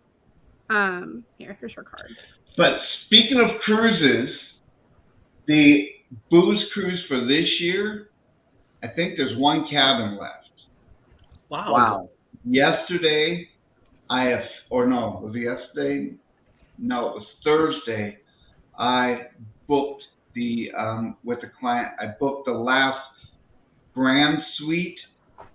her card. But speaking of cruises, the booze cruise for this year, I think there's one cabin left. Wow. Yesterday, was it yesterday? No, it was Thursday. I booked with the client, I booked the last grand suite.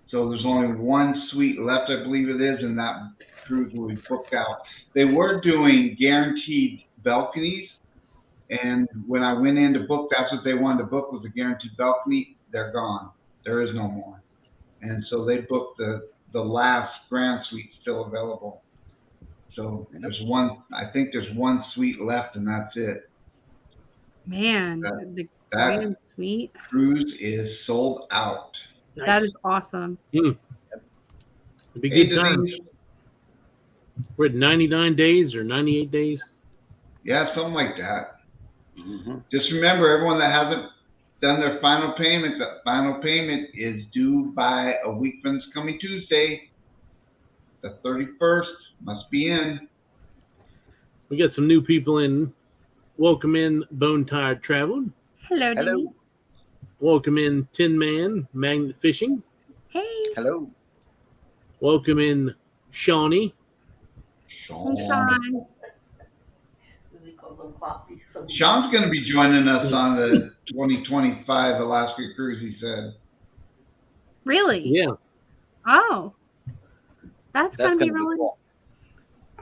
So there's only one suite left, I believe it is, and that cruise will be booked out. They were doing guaranteed balconies, and when I went in to book, that's what they wanted to book, was a guaranteed balcony. They're gone. There is no more. And so they booked the last grand suite still available. So there's I think there's one suite left, and that's it. Man, the grand suite Cruise is sold out. Nice. That is awesome. It'd be good time. We're at 99 days or 98 days. Yeah, something like that. Just remember, everyone that hasn't done their final payment, the final payment is due by a week from this coming Tuesday. The 31st must be in. We got some new people in. Welcome in Bone Tired Traveling. Hello. Denise. Welcome in Tin Man Magnet Fishing. Hey. Hello. Welcome in Shawnee. Sean. Sean's going to be joining us on the 2025 Alaska cruise, he said. Really? Yeah. Oh. That's going to be really cool.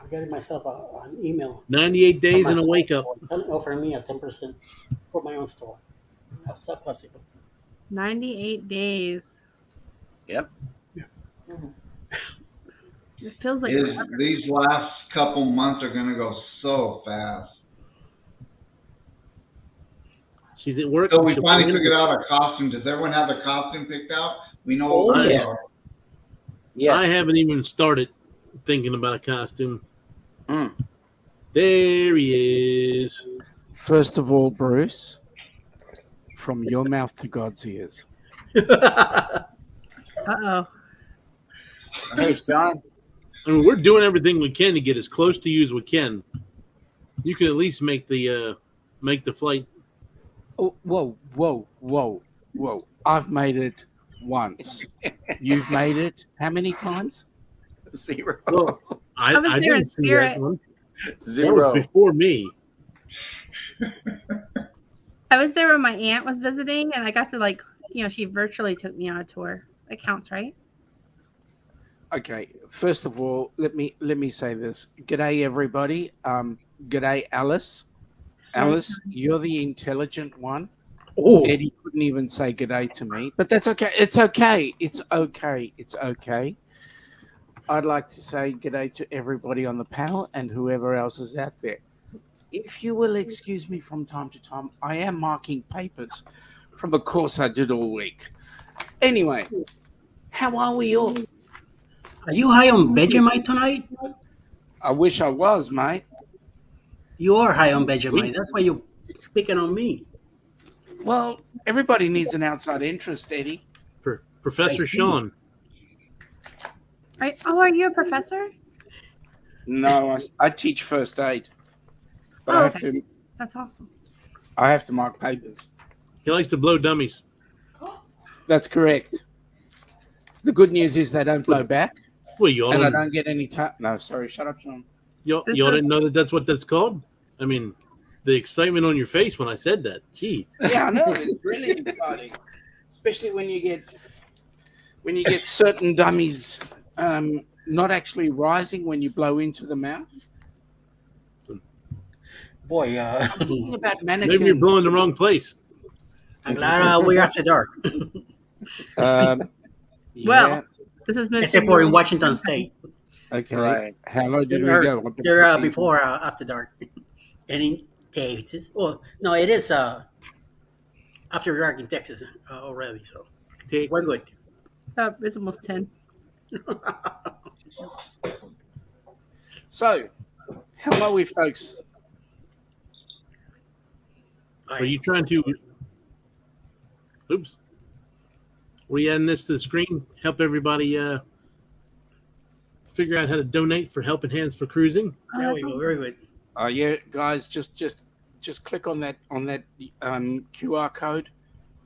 I'm getting myself an email 98 from days my and a store wake up. offering me a 10% for my own store. How's that possible? 98 days. Yep. It feels like These last couple months are going to go so fast. She's at work. So we She'll finally be in. figured out a costume. Does everyone have a costume picked out? We know Oh, what we're yes. doing. Yes. I haven't even started thinking about a costume. Mm. There he is. First of all, Bruce, from your mouth to God's ears. uh-oh. Hey, Sean. I mean, we're doing everything we can to get as close to you as we can. You can at least make the flight. Oh, whoa. I've made it once. You've made it how many times? 0. Well, I was I there in didn't see that spirit. one. That 0. was before me. I was there when my aunt was visiting, and I got to she virtually took me on a tour. It counts, right? Okay. First of all, let me say this. G'day, everybody. G'day, Alice. Alice, you're the intelligent one. Oh, Eddie couldn't even say g'day to me, but that's okay. It's okay. It's okay. It's okay. I'd like to say g'day to everybody on the panel and whoever else is out there. If you will excuse me from time to time, I am marking papers from a course I did all week. Anyway, how are we all? are you high on Vegemite tonight? I wish I was, mate. You are high on Vegemite. That's why you're picking on me. Well, everybody needs an outside interest, Eddie. Professor I see. Sean. Are you a professor? No, I teach first aid, but Oh, okay. That's awesome. I have to mark papers. He likes to blow dummies. That's correct. The good news is they don't blow back, Well, you all and I don't, don't get any time. No, sorry, shut up, John. you all didn't know that that's what that's called? I mean, the excitement on your face when I said that. Jeez. Yeah, I know. It's really exciting, especially when you get certain dummies not actually rising when you blow into the mouth. Boy, Talking about mannequins. Maybe you're blowing the wrong place. I'm glad we're after dark. Yeah. Well, this is Except for in Washington State. Okay. Right. How low did we They're, go? they're before after dark. And in Texas. Well, no, it is after dark in Texas already. So we're good. it's almost 10. So, how are we, folks? Are you trying to? Oops. Were you adding this to the screen? Help everybody figure out how to donate for Helping Hands for Cruising. There we go. Very good. Yeah, guys, just click on that QR code,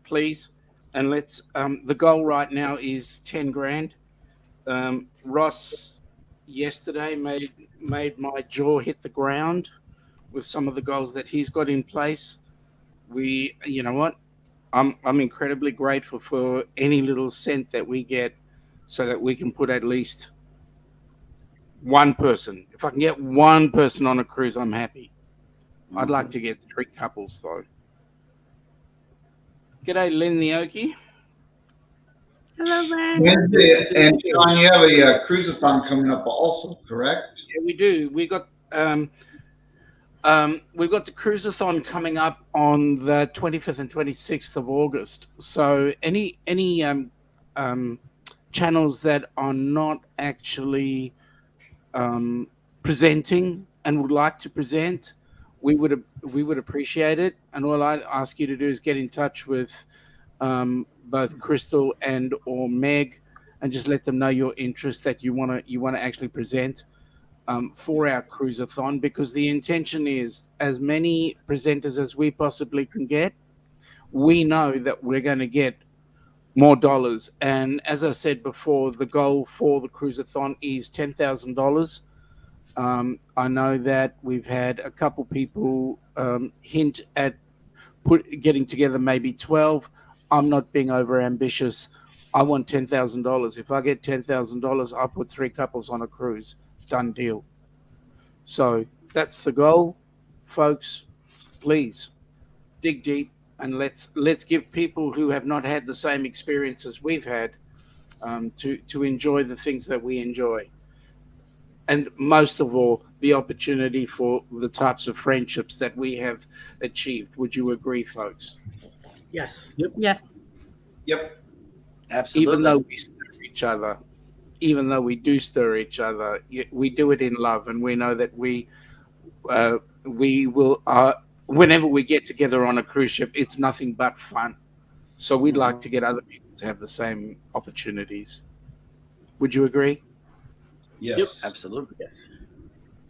please, and let's. The goal right now is 10 grand. Ross yesterday made my jaw hit the ground with some of the goals that he's got in place. You know what? I'm incredibly grateful for any little cent that we get, so that we can put at least one person. If I can get one person on a cruise, I'm happy. I'd like to get 3 couples though. G'day, Lynn the Okie. Hello, Len. Wednesday, and Sean, you have a cruisathon coming up also, correct? Yeah, we do. We've got the cruisathon coming up on the 25th and 26th of August. So any channels that are not actually presenting and would like to present, we would appreciate it. And all I'd ask you to do is get in touch with both Crystal and or Meg, and just let them know your interest, that you want to actually present for our cruisathon, because the intention is as many presenters as we possibly can get. We know that we're going to get more dollars, and as I said before, the goal for the cruisathon is $10,000. I know that we've had a couple people hint at getting together maybe 12. I'm not being over ambitious. I want $10,000. If I get $10,000, I'll put 3 couples on a cruise. Done deal. So that's the goal, folks. Please dig deep and let's give people who have not had the same experience as we've had to enjoy the things that we enjoy, and most of all, the opportunity for the types of friendships that we have achieved. Would you agree, folks? Yes. Yes. Yep. Absolutely. Even though we stir each other, even though we do stir each other, we do it in love, and we know that we will. Whenever we get together on a cruise ship, it's nothing but fun. So we'd like to get other people to have the same opportunities. Would you agree? Yes. Yep. Absolutely. Yes.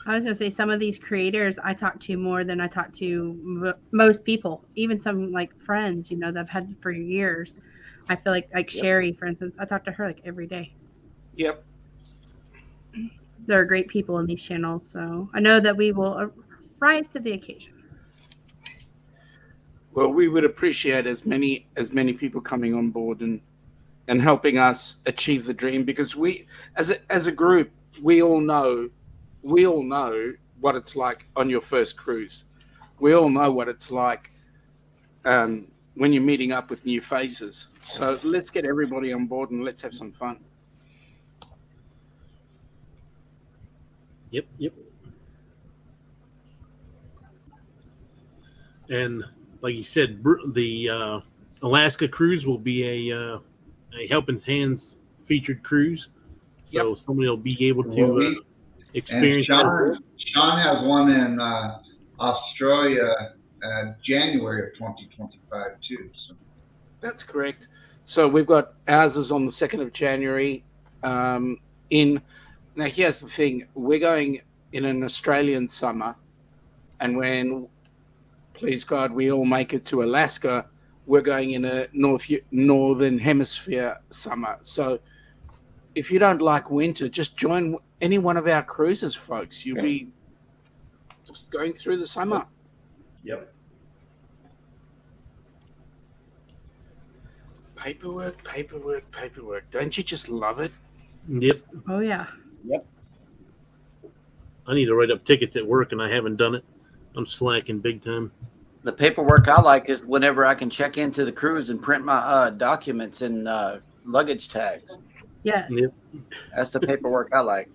I was gonna say some of these creators I talk to more than I talk to most people, even some like friends, that I've had for years. I feel like Sherry, for instance, I talk to her like every day. Yep. There are great people in these channels, so I know that we will rise to the occasion. Well, we would appreciate as many people coming on board and helping us achieve the dream, because we, as a group, we all know what it's like on your first cruise. We all know what it's like when you're meeting up with new faces. So let's get everybody on board and let's have some fun. Yep. And like you said, the Alaska cruise will be a Helping Hands featured cruise. So somebody will be able to experience that. Sean has one in Australia January of 2025 too. So. That's correct. So we've got ours is on the 2nd of January. Now here's the thing: we're going in an Australian summer, and when, please God, we all make it to Alaska, we're going in a northern hemisphere summer. So if you don't like winter, just join any one of our cruises, folks. You'll be just going through the summer. Yep. Paperwork. Don't you just love it? Yep. Oh yeah. Yep. I need to write up tickets at work, and I haven't done it. I'm slacking big time. The paperwork I like is whenever I can check into the cruise and print my documents and luggage tags. Yes. Yep. That's the paperwork I like.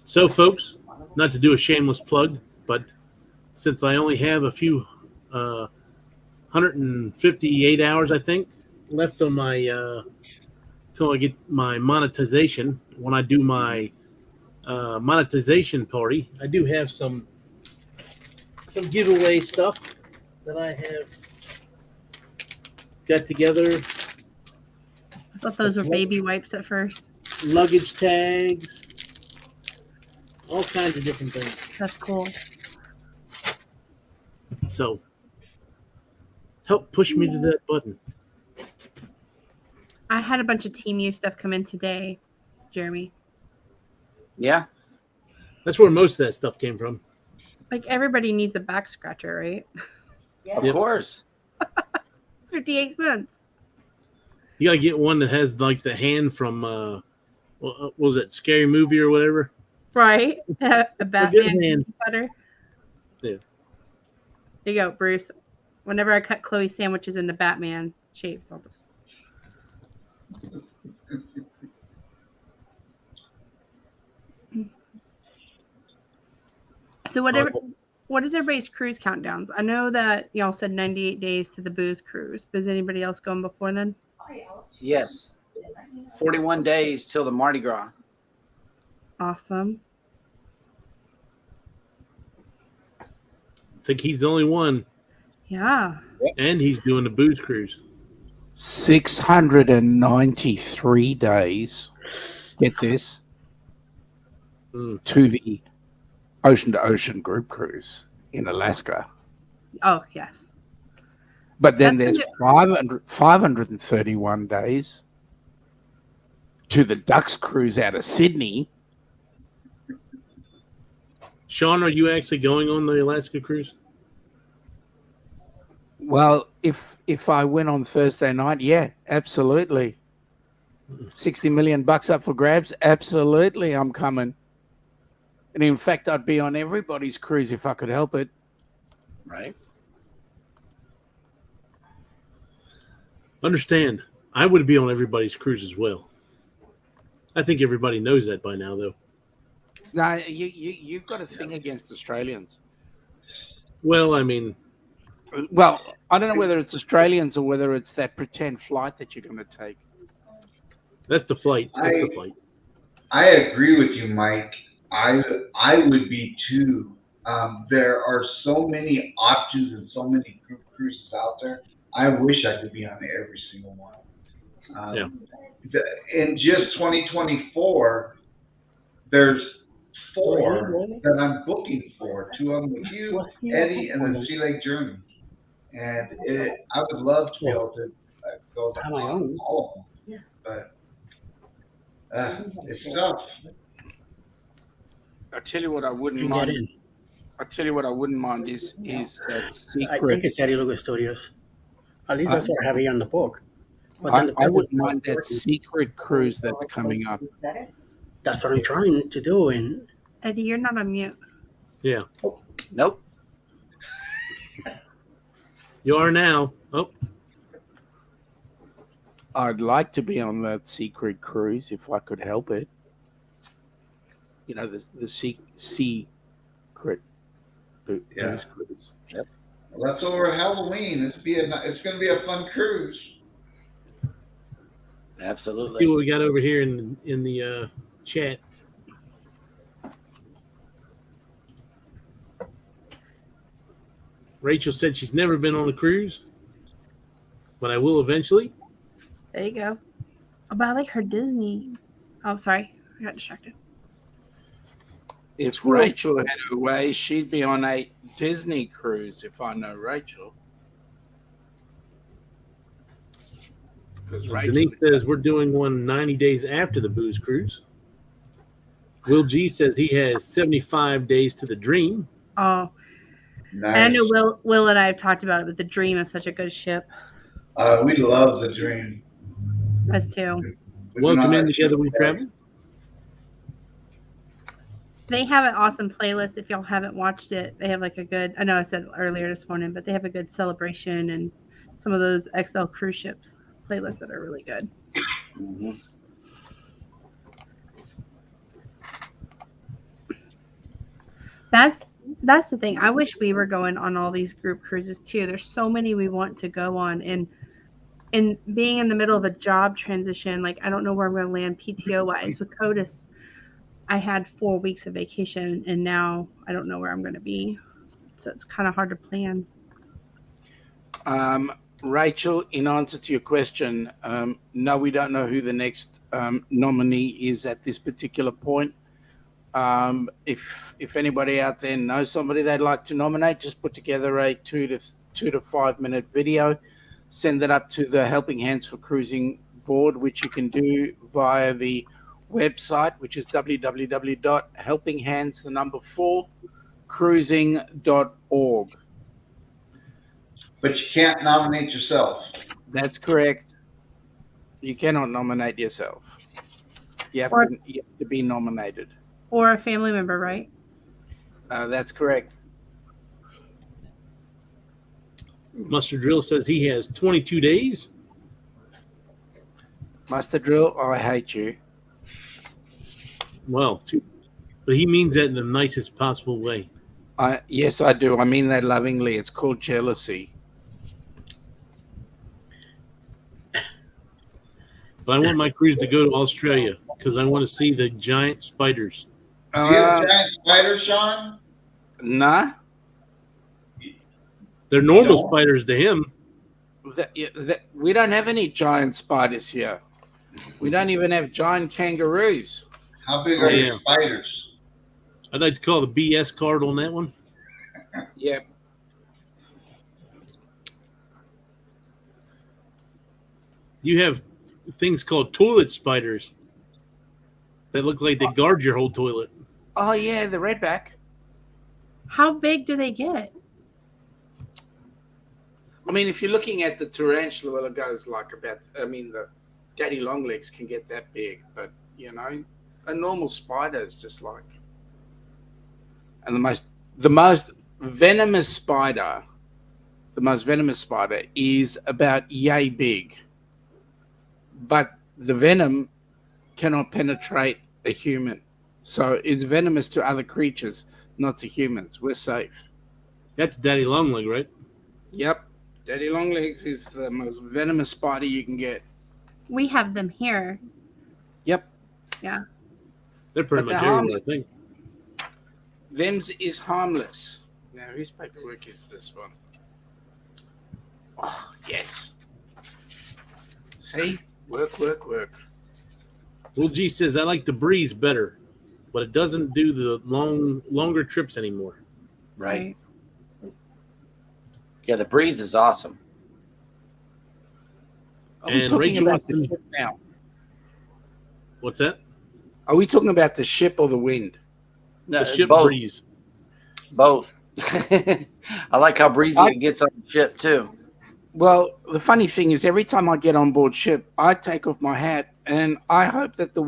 So, folks, not to do a shameless plug, but since I only have a few 158 hours, I think, left on my till I get my monetization. When I do my monetization party, I do have some giveaway stuff that I have got together. I thought those were baby wipes at first. Luggage tags, all kinds of different things. That's cool. So help push me to that button. I had a bunch of Team U stuff come in today, Jeremy. Yeah. That's where most of that stuff came from. Like everybody needs a back scratcher, right? Of course. 58 cents. You got to get one that has like the hand from what was it, Scary Movie or whatever? Right. A Batman hand. cutter. Yeah. There you go, Bruce. Whenever I cut Chloe sandwiches into Batman shapes, I'll just... So what is everybody's cruise countdowns? I know that y'all said 98 days to the booze cruise, but is anybody else going before then? Yes. 41 days till the Mardi Gras. Awesome. I think he's the only one. Yeah. And he's doing the booze cruise. 693 days. Get this. To the ocean to ocean group cruise in Alaska. Oh, yes. But then there's 531 days to the Ducks cruise out of Sydney. Sean, are you actually going on the Alaska cruise? Well, if I win on Thursday night, yeah, absolutely. 60 million bucks up for grabs, absolutely, I'm coming. And in fact, I'd be on everybody's cruise if I could help it. Right. Understand, I would be on everybody's cruise as well. I think everybody knows that by now, though. No, you've got a thing against Australians. Well, I mean, Well, I don't know whether it's Australians or whether it's that pretend flight that you're going to take. that's the flight. That's the flight. I agree with you, Mike. I would be too. There are so many options and so many group cruises out there. I wish I could be on every single one. Yeah. In just 2024, there's 4 that I'm booking for. 2 of them with you, Eddie, and the Sea Lake Journey. And I would love to be able to go to all of them. But it's tough. I tell you what, I wouldn't mind. I tell you what, I wouldn't mind is that I secret. think it's Eddie Lucas Studios. At least that's what I have here on the book. But then I wouldn't mind that secret cruise that's coming up. That's what I'm trying to do. And Eddie, you're not on mute. Yeah. Nope. You are now. Oh, I'd like to be on that secret cruise if I could help it. You know, the secret booze cruise. Yep. Well, that's over Halloween. It's going to be a fun cruise. Absolutely. let's see what we got over here in the chat. Rachel said she's never been on a cruise, but I will eventually. There you go. Oh, but I like her Disney. Oh, sorry. I got distracted. If Rachel had her way, she'd be on a Disney cruise, if I know Rachel. Denise says we're doing one 90 days after the booze cruise. Will G says he has 75 days to the dream. Oh, Nice. and I know Will and I have talked about it, but the Dream is such a good ship. We love the Dream. Us too. Welcome in Together We Travel. They have an awesome playlist. If y'all haven't watched it, they have like a good, I know I said earlier this morning, but they have a good celebration and some of those XL cruise ships playlists that are really good. Mm-hmm. That's the thing. I wish we were going on all these group cruises too. There's so many we want to go on, and being in the middle of a job transition, like I don't know where I'm going to land PTO wise. With CODIS, I had 4 weeks of vacation, and now I don't know where I'm going to be, so it's kind of hard to plan. Rachel, in answer to your question, no, we don't know who the next nominee is at this particular point. If anybody out there knows somebody they'd like to nominate, just put together a 2 to 5 minute video, send that up to the Helping Hands for Cruising board, which you can do via the website, which is www.helpinghands4cruising.org. But you can't nominate yourself. That's correct. You cannot nominate yourself. You have to be nominated. Or a family member, right? That's correct. Mustard Drill says he has 22 days. Mustard Drill, I hate you. Well, but he means that in the nicest possible way. Yes, I do. I mean that lovingly. It's called jealousy. But I want my cruise to go to Australia because I want to see the giant spiders. Do you have giant spiders, Sean? Nah. They're normal spiders to him. We don't have any giant spiders here. We don't even have giant kangaroos. How big are your spiders? I'd like to call the BS card on that one. Yep. You have things called toilet spiders that look like they guard your whole toilet. Oh, yeah, the redback. How big do they get? I mean, if you're looking at the tarantula, well, it goes like the daddy longlegs can get that big, but, a normal spider is just like and the most venomous spider is about yay big, but the venom cannot penetrate a human, so it's venomous to other creatures, not to humans. We're safe. That's Daddy Longleg, right? Yep, daddy longlegs is the most venomous spider you can get. We have them here. Yep. Yeah. They're pretty But much they're everywhere, I think. Them's is harmless. Now, whose paperwork is this one? Oh, yes. See? Work. Well, G says, I like the Breeze better, but it doesn't do the longer trips anymore. Right. Yeah, the Breeze is awesome. Are we And talking Rachel about the wants to- ship now? What's that? Are we talking about the ship or the wind? No, The ship both. Breeze. Both. I like how breezy it gets on the ship too. Well, the funny thing is, every time I get on board ship, I take off my hat, and I hope that the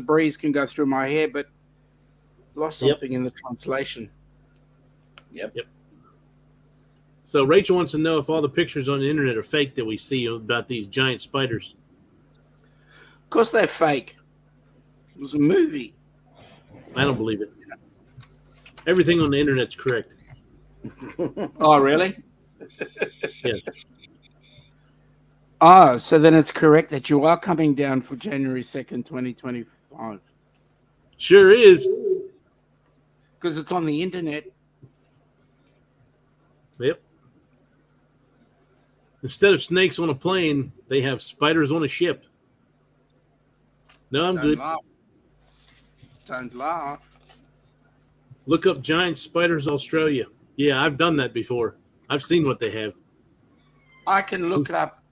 breeze can go through my hair, but lost Yep. something in the translation. Yep. So Rachel wants to know if all the pictures on the internet are fake that we see about these giant spiders. Of course, they're fake. It was a movie. I don't believe it. Everything on the internet's correct. Oh, really? Yes. Oh, so then it's correct that you are coming down for January 2nd, 2025. Sure is. Because it's on the internet. Yep. Instead of snakes on a plane, they have spiders on a ship. No, I'm good. Don't laugh. Look up Giant Spiders Australia. Yeah, I've done that before. I've seen what they have. I can look up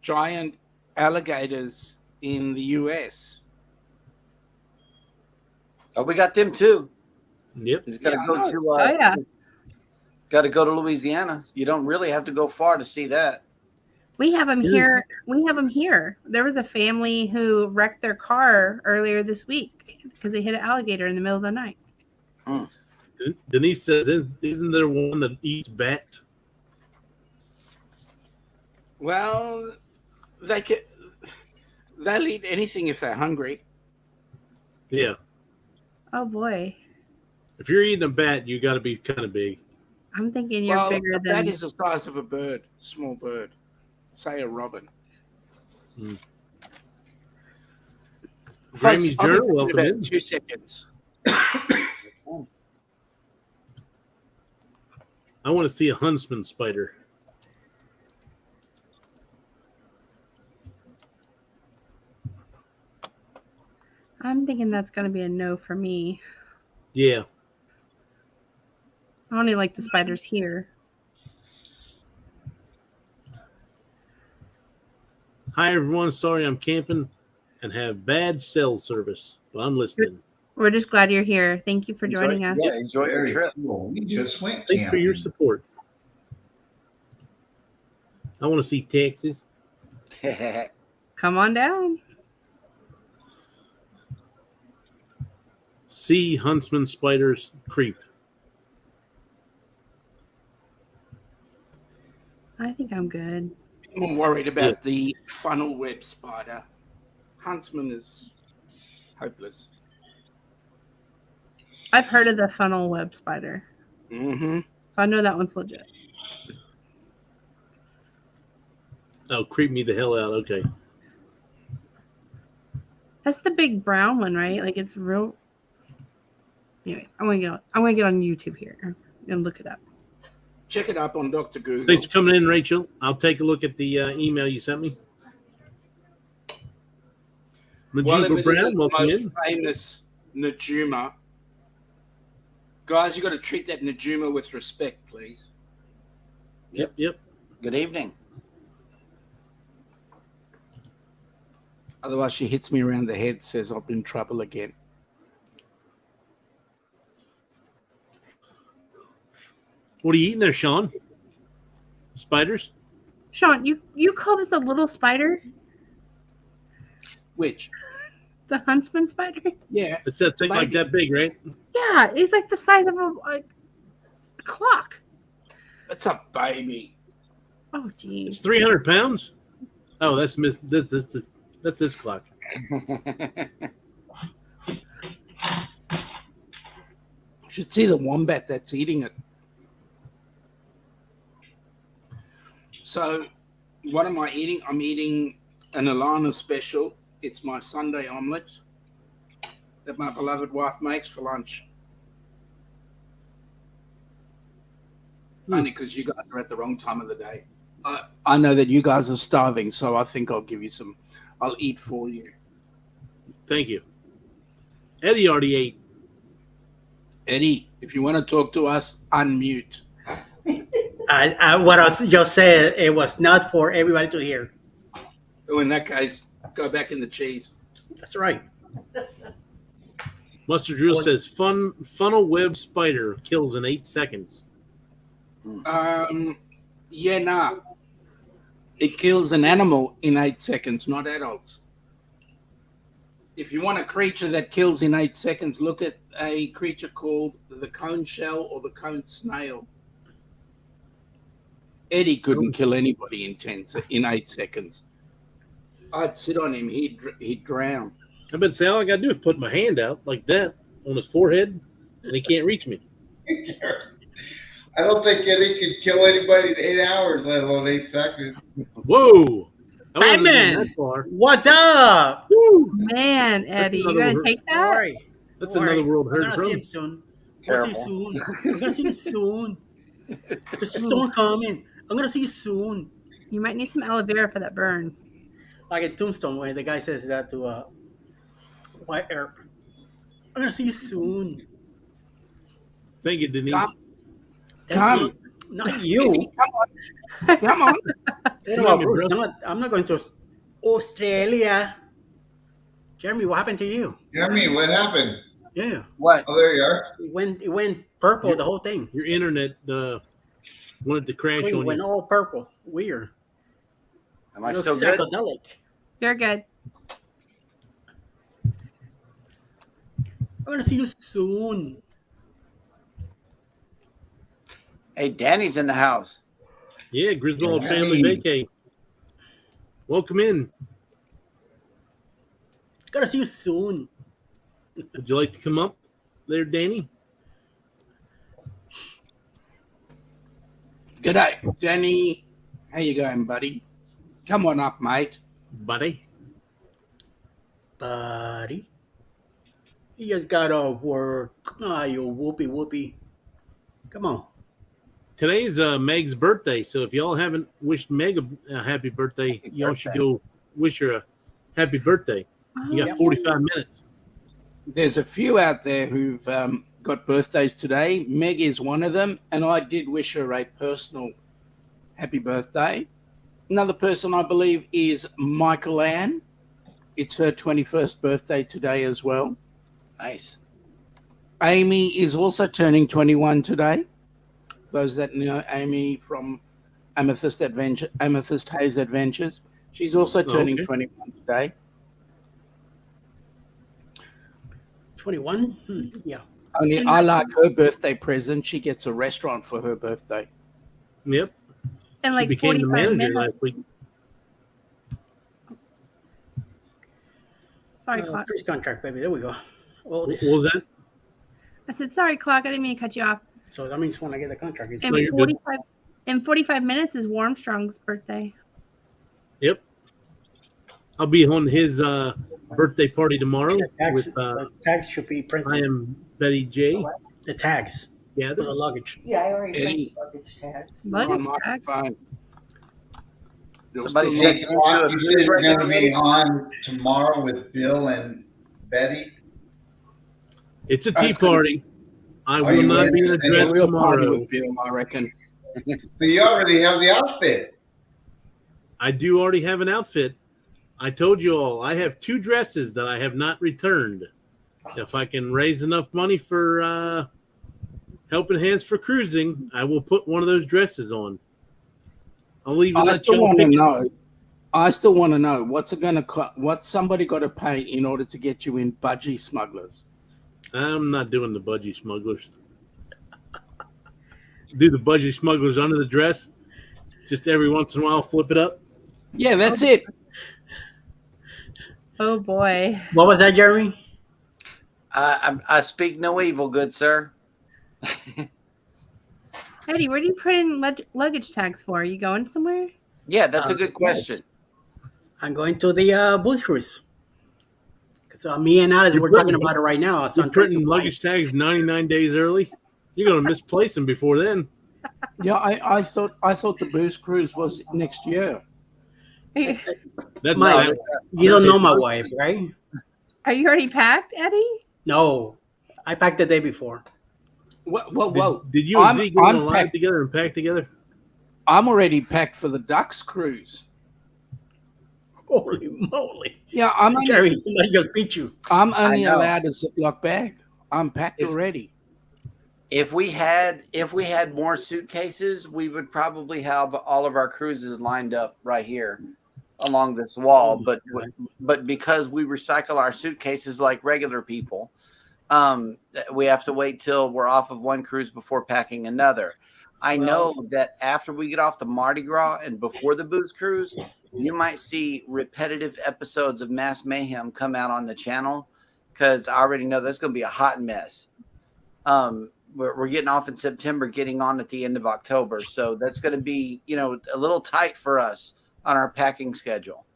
giant alligators in the US. Oh, we got them too. Yep. You got to Yeah, go I know. to. Oh yeah. Got to go to Louisiana. You don't really have to go far to see that. We have them here. We have them here. There was a family who wrecked their car earlier this week because they hit an alligator in the middle of the night. Denise says, isn't there one that eats bat? Well, they'll eat anything if they're hungry. Yeah. Oh boy. If you're eating a bat, you got to be kind of big. I'm thinking you're Well, bigger a bat than. is the size of a bird, small bird. Say a robin. Folks, Grammy's I'll be Journal, back in welcome about in. 2 seconds. I want to see a huntsman spider. I'm thinking that's going to be a no for me. Yeah. I only like the spiders here. Hi, everyone. Sorry I'm camping and have bad cell service, but I'm listening. We're just glad you're here. Thank you for joining us. Yeah, enjoy your Very trip. cool. We just went. Thanks for your camping. support. I want to see Texas. Come on down. See huntsman spiders creep. I think I'm good. I'm more worried about the funnel web spider. Huntsman is hopeless. I've heard of the funnel web spider, Mm-hmm. so I know that one's legit. Oh, creep me the hell out. Okay. That's the big brown one, right? Like it's real. Anyway, I'm gonna get on YouTube here and look it up. Check it up on Dr. Google. Thanks for coming in, Rachel. I'll take a look at the email you sent me. Well, if Majuba it Brown, isn't the welcome most in. famous Najuma, guys, you got to treat that Najuma with respect, please. Yep. Good evening. Otherwise, she hits me around the head, says I'm in trouble again. What are you eating there, Sean? Spiders? Sean, you call this a little spider? Which? The huntsman spider? Yeah. It's that thing like that big, right? Yeah, it's like the size of a clock. It's a baby. Oh, geez. It's 300 pounds. Oh, that's this clock. You should see the wombat that's eating it. So, what am I eating? I'm eating an Alana special. It's my Sunday omelette that my beloved wife makes for lunch. Only because you guys are at the wrong time of the day. I know that you guys are starving, so I think I'll give you some. I'll eat for you. Thank you. Eddie already ate. Eddie, if you want to talk to us, unmute. What I just said, it was not for everybody to hear. So in that case, go back in the cheese. That's right. Mustard Drill says funnel web spider kills in 8 seconds. Yeah, nah. It kills an animal in 8 seconds, not adults. If you want a creature that kills in 8 seconds, look at a creature called the cone shell or the cone snail. Eddie couldn't kill anybody in 8 seconds. I'd sit on him, he'd drown. I bet say all I gotta do is put my hand out like that on his forehead, and he can't reach me. I don't think Eddie could kill anybody in 8 hours, let alone 8 seconds. Whoa! Batman, what's up? Woo. Man, Eddie, you gonna take that? All right. That's another world I'm heard gonna see from. him soon. I'll see you soon. I'm gonna see you soon. There's a storm coming. I'm gonna see you soon. You might need some aloe vera for that burn. Like a tombstone when the guy says that to White Earp. I'm gonna see you soon. Thank you, Denise. Come. Not you. Come on. Bruce, I'm not going to Australia. Jeremy, what happened to you? Jeremy, what happened? Yeah. What? Oh, there you are. It went purple, the whole thing. Your internet wanted to crash It on went you. all purple. Weird. Am I It still looks good? psychedelic. You're good. I'm gonna see you soon. Hey, Danny's in the house. Yeah, Griswold family vacay. Welcome in. Gonna see you soon. Would you like to come up there, Danny? G'day, Danny. How you going, buddy? Come on up, mate. Buddy. Buddy. You just got off work. Ah, you whoopee. Come on. Today's Meg's birthday, so if y'all haven't wished Meg a happy birthday, y'all should go wish her a happy birthday. You got 45 minutes. There's a few out there who've got birthdays today. Meg is one of them, and I did wish her a personal happy birthday. Another person I believe is Michael Ann. It's her 21st birthday today as well. Nice. Amy is also turning 21 today. Those that know Amy from Amethyst Haze Adventures. She's also turning 21 today. 21? Yeah. Only I like her birthday present. She gets a restaurant for her birthday. Yep. And She like became the 45 manager minutes. last week. Sorry, Clock. First contract, baby. There we go. All What this. was that? I said, sorry, Clock. I didn't mean to cut you off. So that means when I get the contract, it's In No, you're good. 45 minutes is Warmstrong's birthday. Yep. I'll be on his birthday party tomorrow with the tags should be printed. I am Betty J. The tags Yeah, for the luggage. Yeah, I already Eddie. printed luggage tags. Luggage On my tag. phone. Somebody You checking said into a you're news right going now, to be maybe? on tomorrow with Bill and Betty. It's a Oh, tea it's gonna party. I Are will you not be in a wearing dress A real party tomorrow. with Bill, I reckon. So you already have the outfit. I do already have an outfit. I told you all, I have 2 dresses that I have not returned. If I can raise enough money for Helping Hands for Cruising, I will put one of those dresses on. I'll leave it I let still y'all want to pick it. know. I still want to know what's it going to what somebody got to pay in order to get you in budgie smugglers. I'm not doing the budgie smugglers. Do the budgie smugglers under the dress. Just every once in a while, flip it up. Yeah, that's it. Oh boy. What was that, Jeremy? I speak no evil, good sir. Eddie, where do you put in luggage tags for? Are you going somewhere? Yeah, that's a good question. Yes. I'm going to the booze cruise. So me and Alice, we're talking about it right now. So You're printing luggage tags 99 days early. You're going to misplace them before then. Yeah, I thought the booze cruise was next year. That's Mike, you don't know my wife, right? Are you already packed, Eddie? No, I packed the day before. Whoa. Did you and Zeke go on a live together and pack together? I'm already packed for the Ducks cruise. Holy moly! Yeah, I'm Jerry. Somebody just beat you. I'm only allowed a Ziploc bag. I'm packed already. If we had more suitcases, we would probably have all of our cruises lined up right here along this wall. But because we recycle our suitcases like regular people, we have to wait till we're off of one cruise before packing another. I know that after we get off the Mardi Gras and before the booze cruise, you might see repetitive episodes of Mass Mayhem come out on the channel because I already know that's going to be a hot mess. We're getting off in September, getting on at the end of October. So that's going to be, a little tight for us on our packing schedule.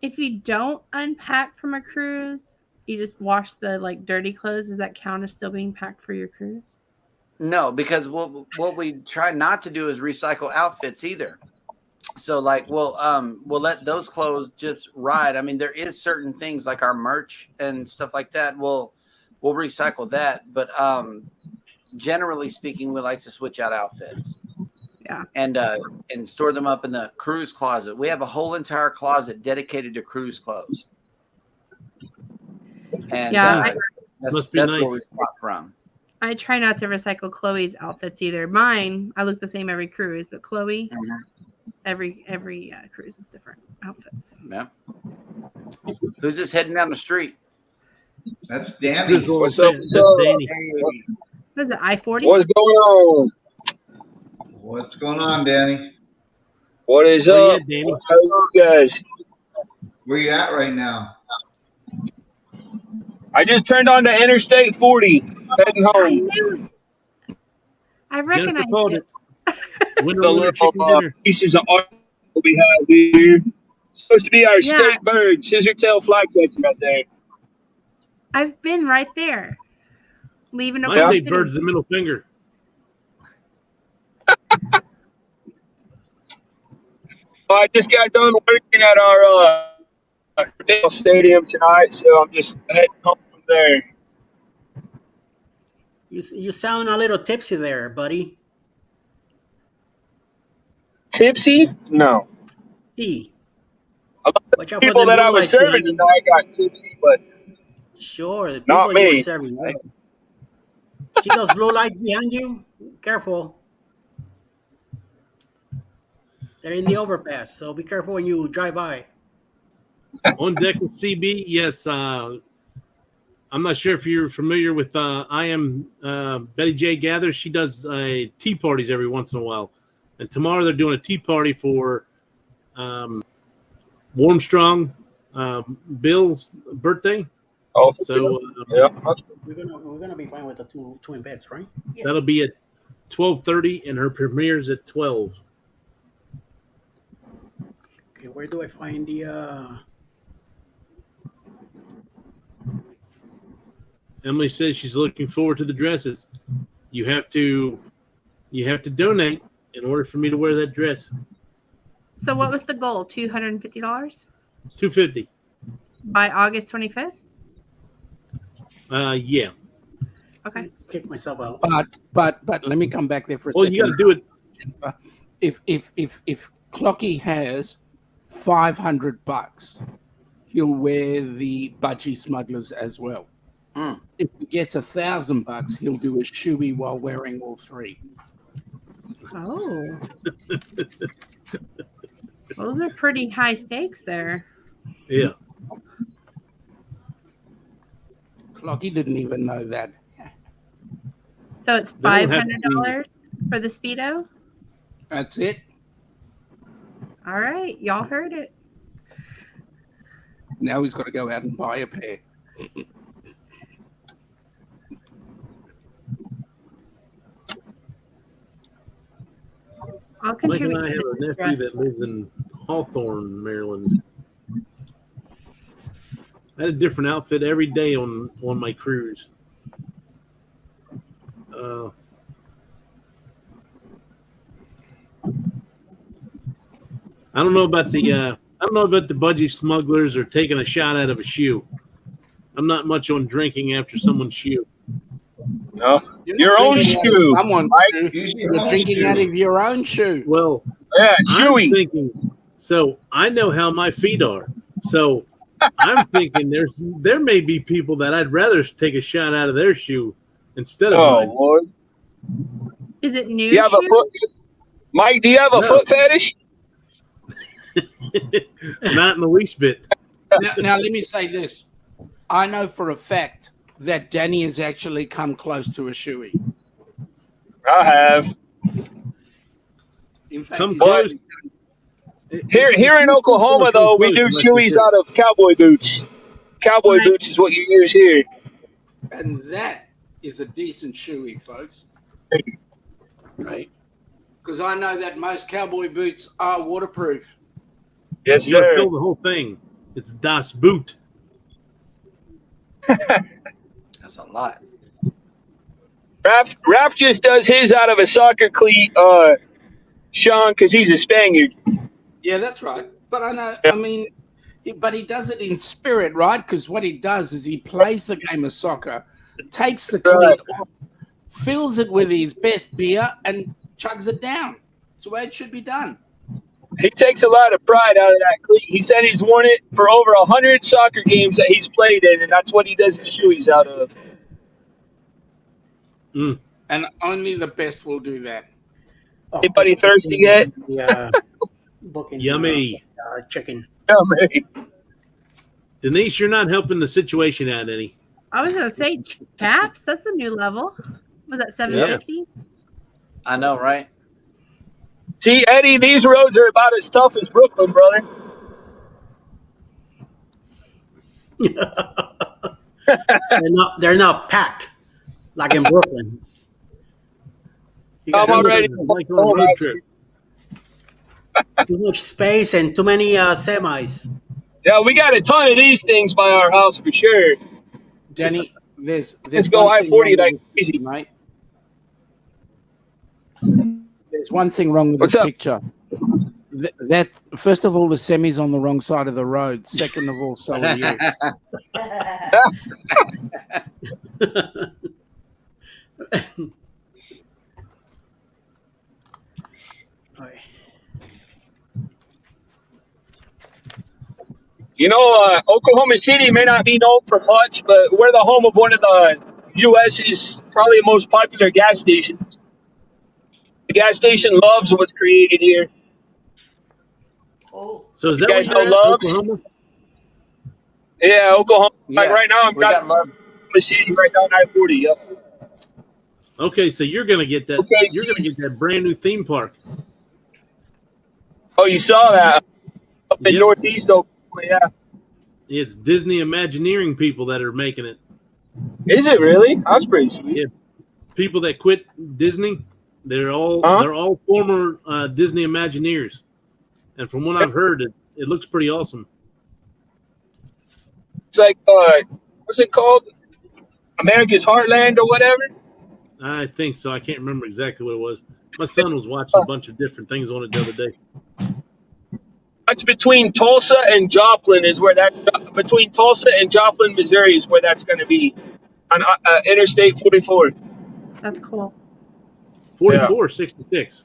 If you don't unpack from a cruise, you just wash the dirty clothes. Does that count as still being packed for your cruise? No, because what we try not to do is recycle outfits either. So we'll let those clothes just ride. I mean, there is certain things like our merch and stuff like that. We'll recycle that, but generally speaking, we like to switch out outfits. Yeah. And store them up in the cruise closet. We have a whole entire closet dedicated to cruise clothes. And that's nice. where we start from. I try not to recycle Chloe's outfits either. Mine, I look the same every cruise, but Chloe, every cruise is different outfits. Yeah. Who's just heading down the street? That's Danny. What's up? That's Danny. What is it, I-40? What's going on? What's going on, Danny? What is Where you up? at, Danny? How are you guys? Where you at right now? I just turned on to Interstate 40, heading I home. knew it. I Jennifer recognize called it. Winter The Wonder little chicken dinner. pieces of art we have here. Supposed to be our state bird, scissortail flycatcher right there. I've been right there. Leaving My Oklahoma state City. bird's the middle finger. Well, I just got done working at our stadium tonight, so I'm just heading home from there. You sound a little tipsy there, buddy. Tipsy? No. See. A lot Watch of out for people the that I blue was lights serving behind tonight got tipsy, but Sure, the people not you were me. serving. Right? See those blue lights behind you? Careful. They're in the overpass, so be careful when you drive by. On deck with CB, yes. I'm not sure if you're familiar with I am Betty J Gathers. She does tea parties every once in a while. And tomorrow they're doing a tea party for Warmstrong Bill's birthday. Oh, So yeah. We're gonna be fine with the two twin beds, right? that'll be at 12:30, and her premiere's at 12. Okay, where do I find the Emily says she's looking forward to the dresses. You have to donate in order for me to wear that dress. So what was the goal? $250 $250. by August 25th? Yeah. Okay. kick myself out? But let me come back there for a Well, second. you got to do it. If Klocky has $500, he'll wear the budgie smugglers as well. If he gets $1,000, he'll do a shoey while wearing all three. Oh. Those are pretty high stakes there. Yeah. Clocky didn't even know that. So it's They don't have $500 for the Speedo? That's it. All right. Y'all heard it. Now he's got to go out and buy a pair. I'll Mike contribute and I to have the a nephew dress. that lives in Hawthorne, Maryland. I had a different outfit every day on my cruise. I don't know about the budgie smugglers or taking a shot out of a shoe. I'm not much on drinking after someone's shoe. No, You're your own drinking out of shoe. someone's Mike. shoe. You're drinking out of your own shoe. Well, Yeah, I'm Chewy. thinking. So I know how my feet are. So I'm thinking there may be people that I'd rather take a shot out of their shoe instead of Oh mine. Lord. Is it new You have a shoe? foot, Mike? Do you have a No. foot fetish? Not in the least bit. Now, let me say this. I know for a fact that Danny has actually come close to a shoey. I have. In fact, Come he's close. actually- Here in Oklahoma, though, we do shoeys out of cowboy boots. Cowboy Right. boots is what you use here. and that is a decent shoey, folks. Right? Because I know that most cowboy boots are waterproof. Yes, You gotta sir. fill the whole thing. It's Das Boot. That's a lot. Raph just does his out of a soccer cleat, Sean, because he's a Spaniard. Yeah, that's right. But I know, Yeah. I mean, but he does it in spirit, right? Because what he does is he plays the game of soccer, takes the cleat off, fills it with his best beer, and chugs it down. It's the way it should be done. He takes a lot of pride out of that cleat. He said he's worn it for over 100 soccer games that he's played in, and that's what he does his shoeys out of. Mm. And only the best will do that. Oh, Anybody thirsty yet? Yeah. Booking. Yummy. Chicken. No, man. Denise, you're not helping the situation out any. I was gonna say chaps. That's a new level. Was that $7.50? I know, right? See, Eddie, these roads are about as tough as Brooklyn, brother. They're not packed like in Brooklyn. You got I'm already. Like on a road trip. too much space and too many semis. Yeah, we got a ton of these things by our house for sure. Danny, there's Let's go one thing I-40 wrong with like this crazy. picture, mate. There's one thing wrong with What's this up? picture. That first of all, the semi's on the wrong side of the road. Second of all, so are you. You know, Oklahoma City may not be known for much, but we're the home of one of the U.S.'s probably most popular gas stations. The gas station Love's was created here. Oh, So is You that guys what you're know at, Love? Oklahoma? Yeah, Oklahoma. Like Yeah, right now, I'm we got driving love. Oklahoma City right down I-40. Yep. Okay, so you're gonna get that. Okay. You're gonna get that brand new theme park. Oh, you saw that up in Yep. Northeast Oklahoma? Yeah. It's Disney Imagineering people that are making it. Is it really? That's pretty sweet. Yeah. People that quit Disney, they're all former Disney Imagineers, and from what I've heard, it looks pretty awesome. It's like what's it called? America's Heartland or whatever. I think so. I can't remember exactly what it was. My son was watching a bunch of different things on it the other day. That's between Tulsa and Joplin is where that between Tulsa and Joplin, Missouri is where that's going to be on Interstate 44. That's cool. 44, 66.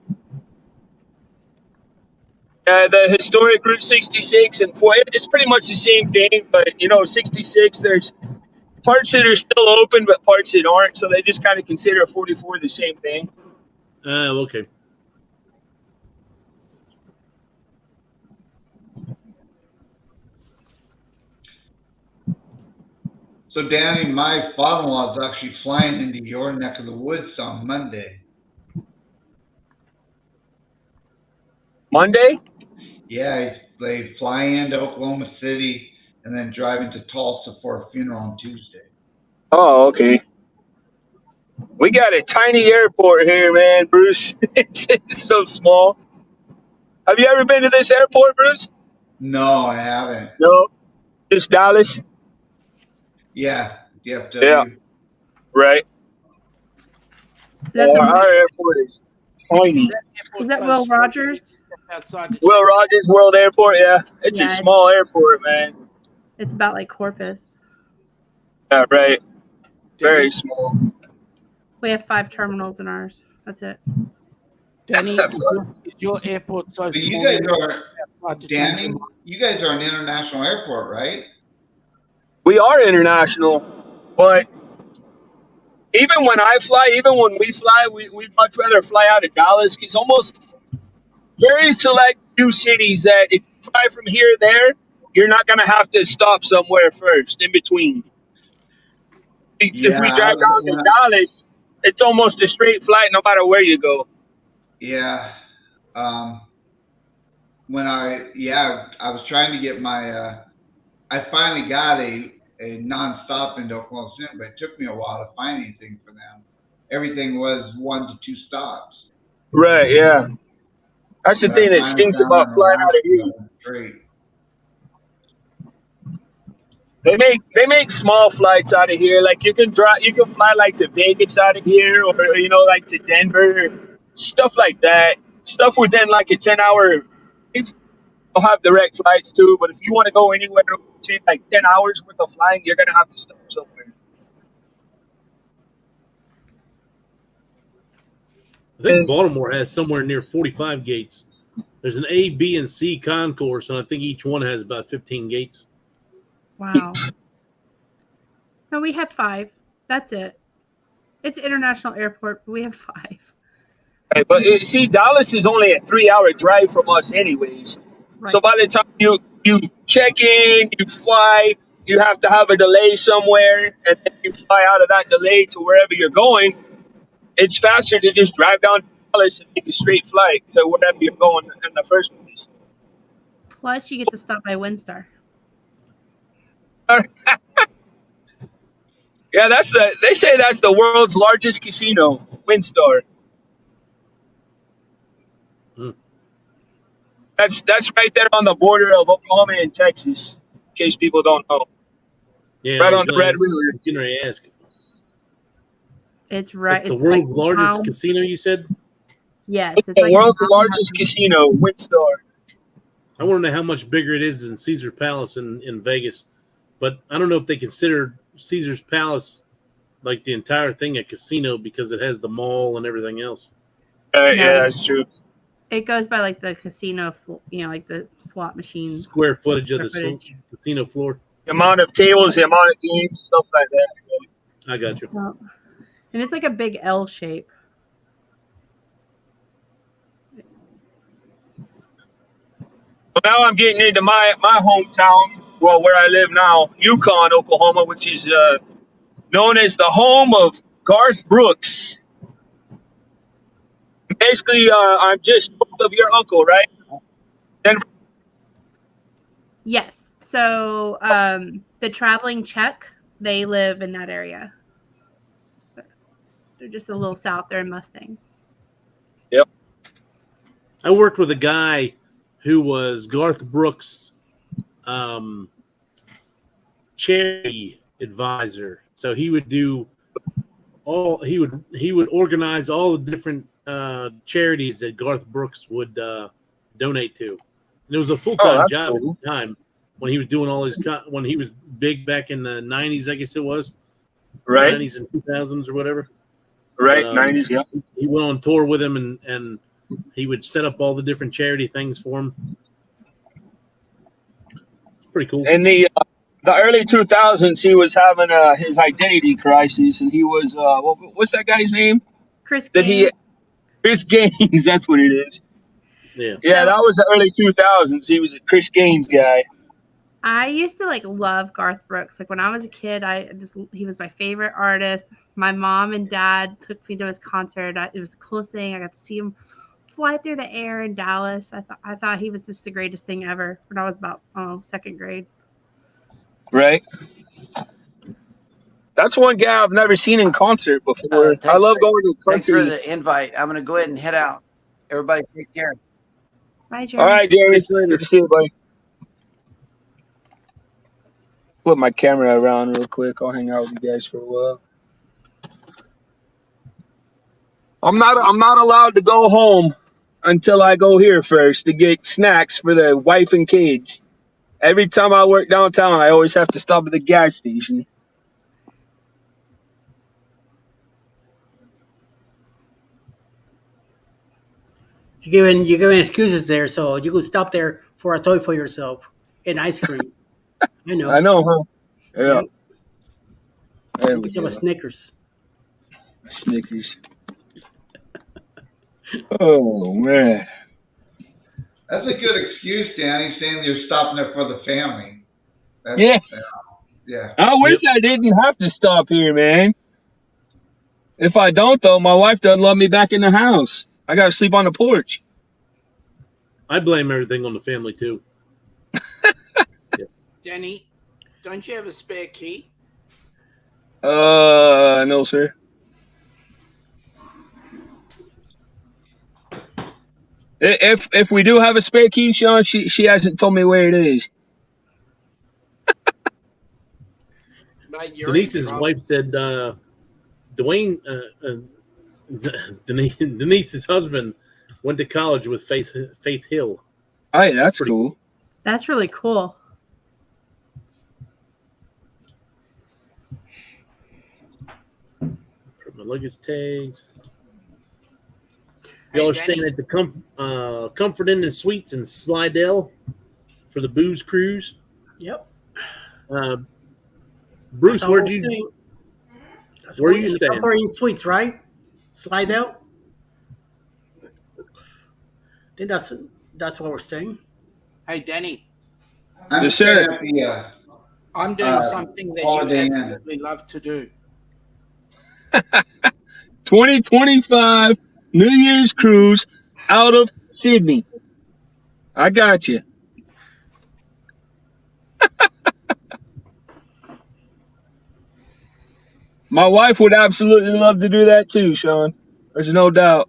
The historic Route 66 and 4, it's pretty much the same thing, but 66, there's parts that are still open, but parts that aren't, so they just kind of consider 44 the same thing. Okay. So, Danny, my father-in-law is actually flying into your neck of the woods on Monday. Monday? Yeah, they fly into Oklahoma City and then drive into Tulsa for a funeral on Tuesday. Oh, okay. We got a tiny airport here, man, Bruce. It's so small. Have you ever been to this airport, Bruce? No, I haven't. No. Just Dallas? Yeah, Yeah, DFW. right. Is that the Our airport is tiny. is that Will Rogers? Outside the Will Rogers World Airport, yeah. It's a Yeah, small airport, man. it's about like Corpus. Yeah, right. Very Danny, small. We have 5 terminals in ours. That's it. Danny, is your airport so But you small? guys are, Outside to change your Danny, mind? you guys are an international airport, right? We are international, but even when I fly, even when we fly, we'd much rather fly out of Dallas. It's almost very select few cities that if you fly from here there, you're not going to have to stop somewhere first in between. If Yeah, we drive down to Dallas, it's almost a straight flight no matter where you go. yeah. I was trying to get my, I finally got a non-stop into Oklahoma City, but it took me a while to find anything for them. Everything was 1 to 2 stops. Right, yeah. That's the But thing I that finally stinks found about an flying out of here. Alaska straight. They make small flights out of here. Like you can fly like to Vegas out of here, or like to Denver, stuff like that. Stuff within like a 10-hour. They'll have direct flights too, but if you want to go anywhere within like 10 hours worth of flying, you're gonna have to stop somewhere. I think Baltimore has somewhere near 45 gates. There's an A, B, and C concourse, and I think each one has about 15 gates. Wow. No, we have 5. That's it. It's an international airport, but we have 5. Right, but see, Dallas is only a 3-hour drive from us, anyways. Right. So by the time you check in, you fly, you have to have a delay somewhere, and then you fly out of that delay to wherever you're going. It's faster to just drive down to Dallas and make a straight flight to wherever you're going in the first place. Plus, you get to stop by Windstar. Yeah, they say that's the world's largest casino, WinStar. Hmm. That's right there on the border of Oklahoma and Texas, in case people don't know. Yeah, Right on the Red River. River. Ask. It's right. It's the it's world's like largest casino, you said? Yes, It's it's the like world's largest casino, WinStar. I want to know how much bigger it is than Caesar's Palace in Vegas. But I don't know if they consider Caesar's Palace, like the entire thing, a casino because it has the mall and everything else. Yeah, that's true. It goes by like the casino, like the slot machine. Square footage of the casino floor. The amount of tables, the amount of games, stuff like that. I got you. Well, and it's like a big L shape. Well, now I'm getting into my hometown, well, where I live now, Yukon, Oklahoma, which is known as the home of Garth Brooks. Basically, I'm just north of your uncle, right? Denver. Yes. So the traveling Czech, they live in that area. They're just a little south. They're in Mustang. Yep. I worked with a guy who was Garth Brooks' charity advisor. So he would do he would organize all the different charities that Garth Brooks would donate to. And it was a full-time job cool. at the time when he was doing all his when he was big back in the 90s, I guess it was. Right. 90s and 2000s or whatever. Right, But, 90s, yeah. He went on tour with him and he would set up all the different charity things for him. Pretty cool. In the early 2000s, he was having his identity crisis, and he was what's that guy's name? Chris Gaines. Chris Gaines, that's what it is. Yeah. Yeah, that was the early 2000s. He was a Chris Gaines guy. I used to like love Garth Brooks. Like when I was a kid, he was my favorite artist. My mom and dad took me to his concert. It was the coolest thing. I got to see him fly through the air in Dallas. I thought he was just the greatest thing ever when I was about second grade. Right. That's one guy I've never seen in concert before. I love going to Thanks for country. the invite. I'm going to go ahead and head out. Everybody take care. Bye, All Jeremy. right, Jerry. Catch you later. Good to see you, buddy. Put my camera around real quick. I'll hang out with you guys for a while. I'm not allowed to go home until I go here first to get snacks for the wife and kids. Every time I work downtown, I always have to stop at the gas station. You're giving excuses there, so you could stop there for a toy for yourself and ice cream. I know. I know, huh? Yeah. Yeah. There You we could have a go. Snickers. Snickers. Oh man. That's a good excuse, Danny, saying you're stopping there for the family. Yeah. Yeah. I wish I didn't have to stop here, man. If I don't, though, my wife doesn't love me back in the house. I gotta sleep on the porch. I blame everything on the family too. Danny, don't you have a spare key? No, sir. If we do have a spare key, Sean, she hasn't told me where it is. Mate, you're in Denise's trouble. wife said Dwayne Denise's husband went to college with Faith Hill. Hey, that's cool. That's really cool. Put my luggage tags. Hey, Y'all are Danny. staying at the Comfort Inn and Suites in Slidell for the booze cruise. Yep. Bruce, That's all where'd we're you? saying. That's Where are where you in the staying? Comfort Inn Suites, right? Slide out. I think that's what we're saying. Hey, Danny, I'm Yes, staying sir. at the I'm doing something that you Holiday Inn. absolutely love to do. 2025 New Year's cruise out of Sydney. I got you. My wife would absolutely love to do that too, Sean. There's no doubt.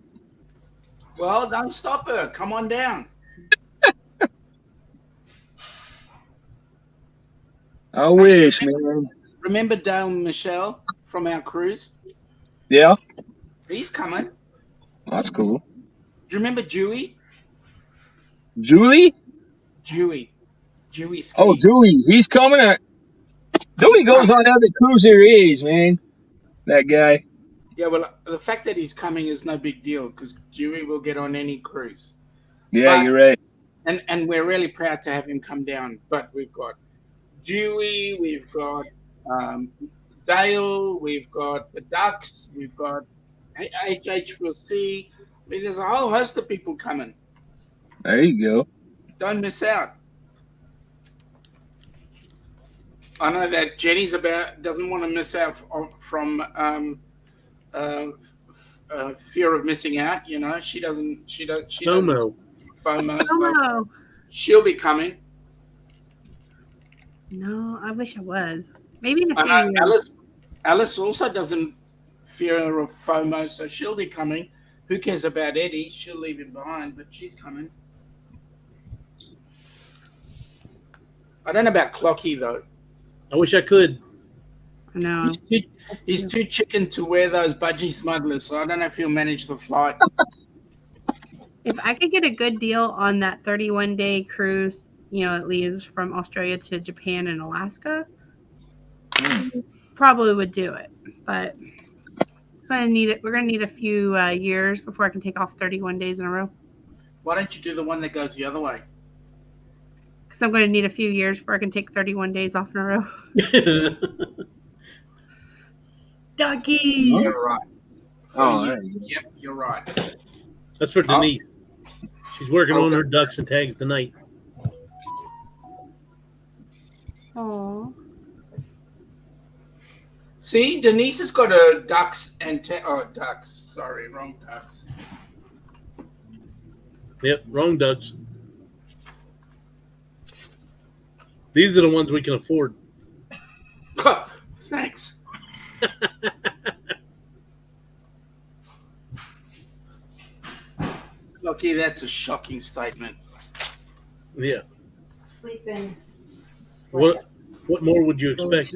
Well, don't stop her. Come on down. I wish, man. Remember Dale Michelle from our cruise? Yeah, He's coming. that's cool. Do you remember Dewey? Julie? Dewey Ski. Oh, Dewey. He's coming. Dewey goes on every cruise there is, man. That guy. Yeah, well, the fact that he's coming is no big deal because Dewey will get on any cruise. Yeah, But- you're right. And we're really proud to have him come down. But we've got Dewey, we've got Dale, we've got the Ducks, we've got HH4C. I mean, there's a whole host of people coming. There you go. Don't miss out. I know that Jenny's doesn't want to miss out from fear of missing out. You know, she doesn't. FOMO. FOMO. So FOMO. she'll be coming. No, I wish I was. Maybe in a few years. Alice also doesn't fear of FOMO, so she'll be coming. Who cares about Eddie? She'll leave him behind, but she's coming. I don't know about Clocky though. I wish I could. I know. He's too chicken to wear those budgie smugglers, so I don't know if he'll manage the flight. If I could get a good deal on that 31-day cruise, you know, it leaves from Australia to Japan and Alaska, probably would do it. But we're gonna need a few years before I can take off 31 days in a row. Why don't you do the one that goes the other way? Because I'm going to need a few years before I can take 31 days off in a row. Ducky. You're right. Oh, there you go. Yep, you're right. That's for Denise. She's working on her ducks and tags tonight. Oh. See, Denise has got a ducks and ducks. Sorry, wrong ducks. Yep, wrong ducks. These are the ones we can afford. Thanks. Lucky, that's a shocking statement. Yeah. Sleep in. What more would you expect?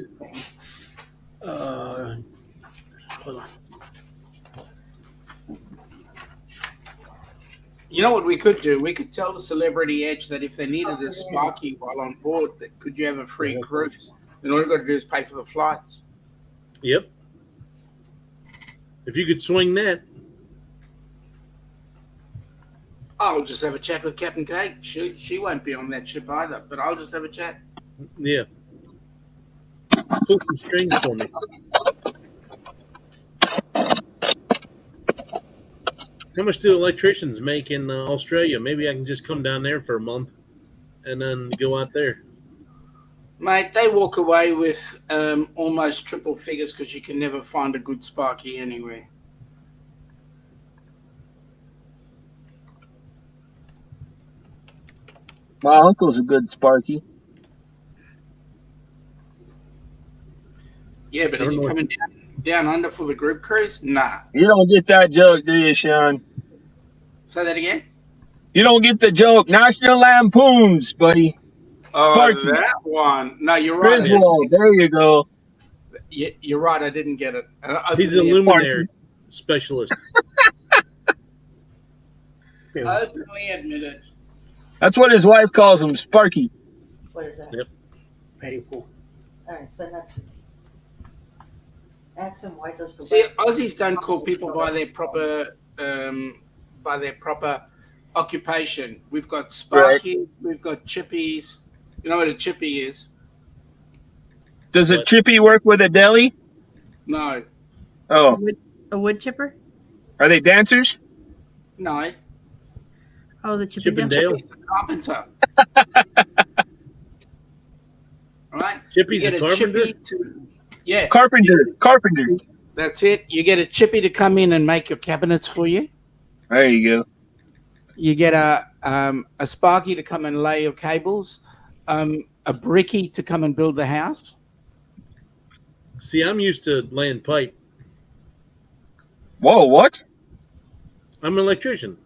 Hold on. You know what we could do? We could tell the Celebrity Edge that if they needed a Sparky while on board, that could you have a free cruise? And all you got to do is pay for the flights. Yep. If you could swing that. I'll just have a chat with Captain Kate. She won't be on that ship either, but I'll just have a chat. Yeah. Pull some strings for me. How much do electricians make in Australia? Maybe I can just come down there for a month and then go out there. Mate, they walk away with almost triple figures because you can never find a good Sparky anywhere. My uncle's a good Sparky. Yeah, but is he coming down under for the group cruise? Nah. You don't get that joke, do you, Sean? Say that again? You don't get the joke. National Lampoons, buddy. Oh, Sparky. that one. No, you're right. Griswold, there you go. You're right. I didn't get it. He's a luminary specialist. Openly admitted. That's what his wife calls him, Sparky. What is that? Yep. Very cool. All right, send that to me. Ask him why does the See, Aussies don't call people by their proper occupation. We've got Sparky, right. We've got chippies. You know what a chippy is? Does a chippy work with a deli? No. Oh. A wood chipper? Are they dancers? No. Oh, the Chip and Dale? Carpenter. All right. Chippy's a carpenter? Yeah. Carpenter. That's it. You get a chippy to come in and make your cabinets for you. There you go. You get a Sparky to come and lay your cables, a brickie to come and build the house. See, I'm used to laying pipe. Whoa, what? I'm an electrician.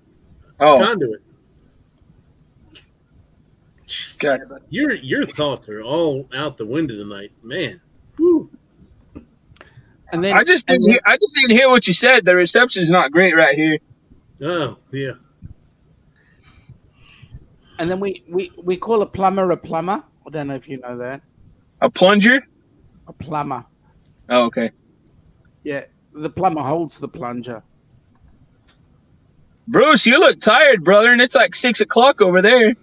Oh. Conduit. God. Your thoughts are all out the window tonight, man. Whew. And then I just didn't hear what you said. The reception's not great right here. Oh, yeah. And then we call a plumber a plumber. I don't know if you know that. A plunger? A plumber. Oh, okay. Yeah, the plumber holds the plunger. Bruce, you look tired, brother, and it's like 6 o'clock over there.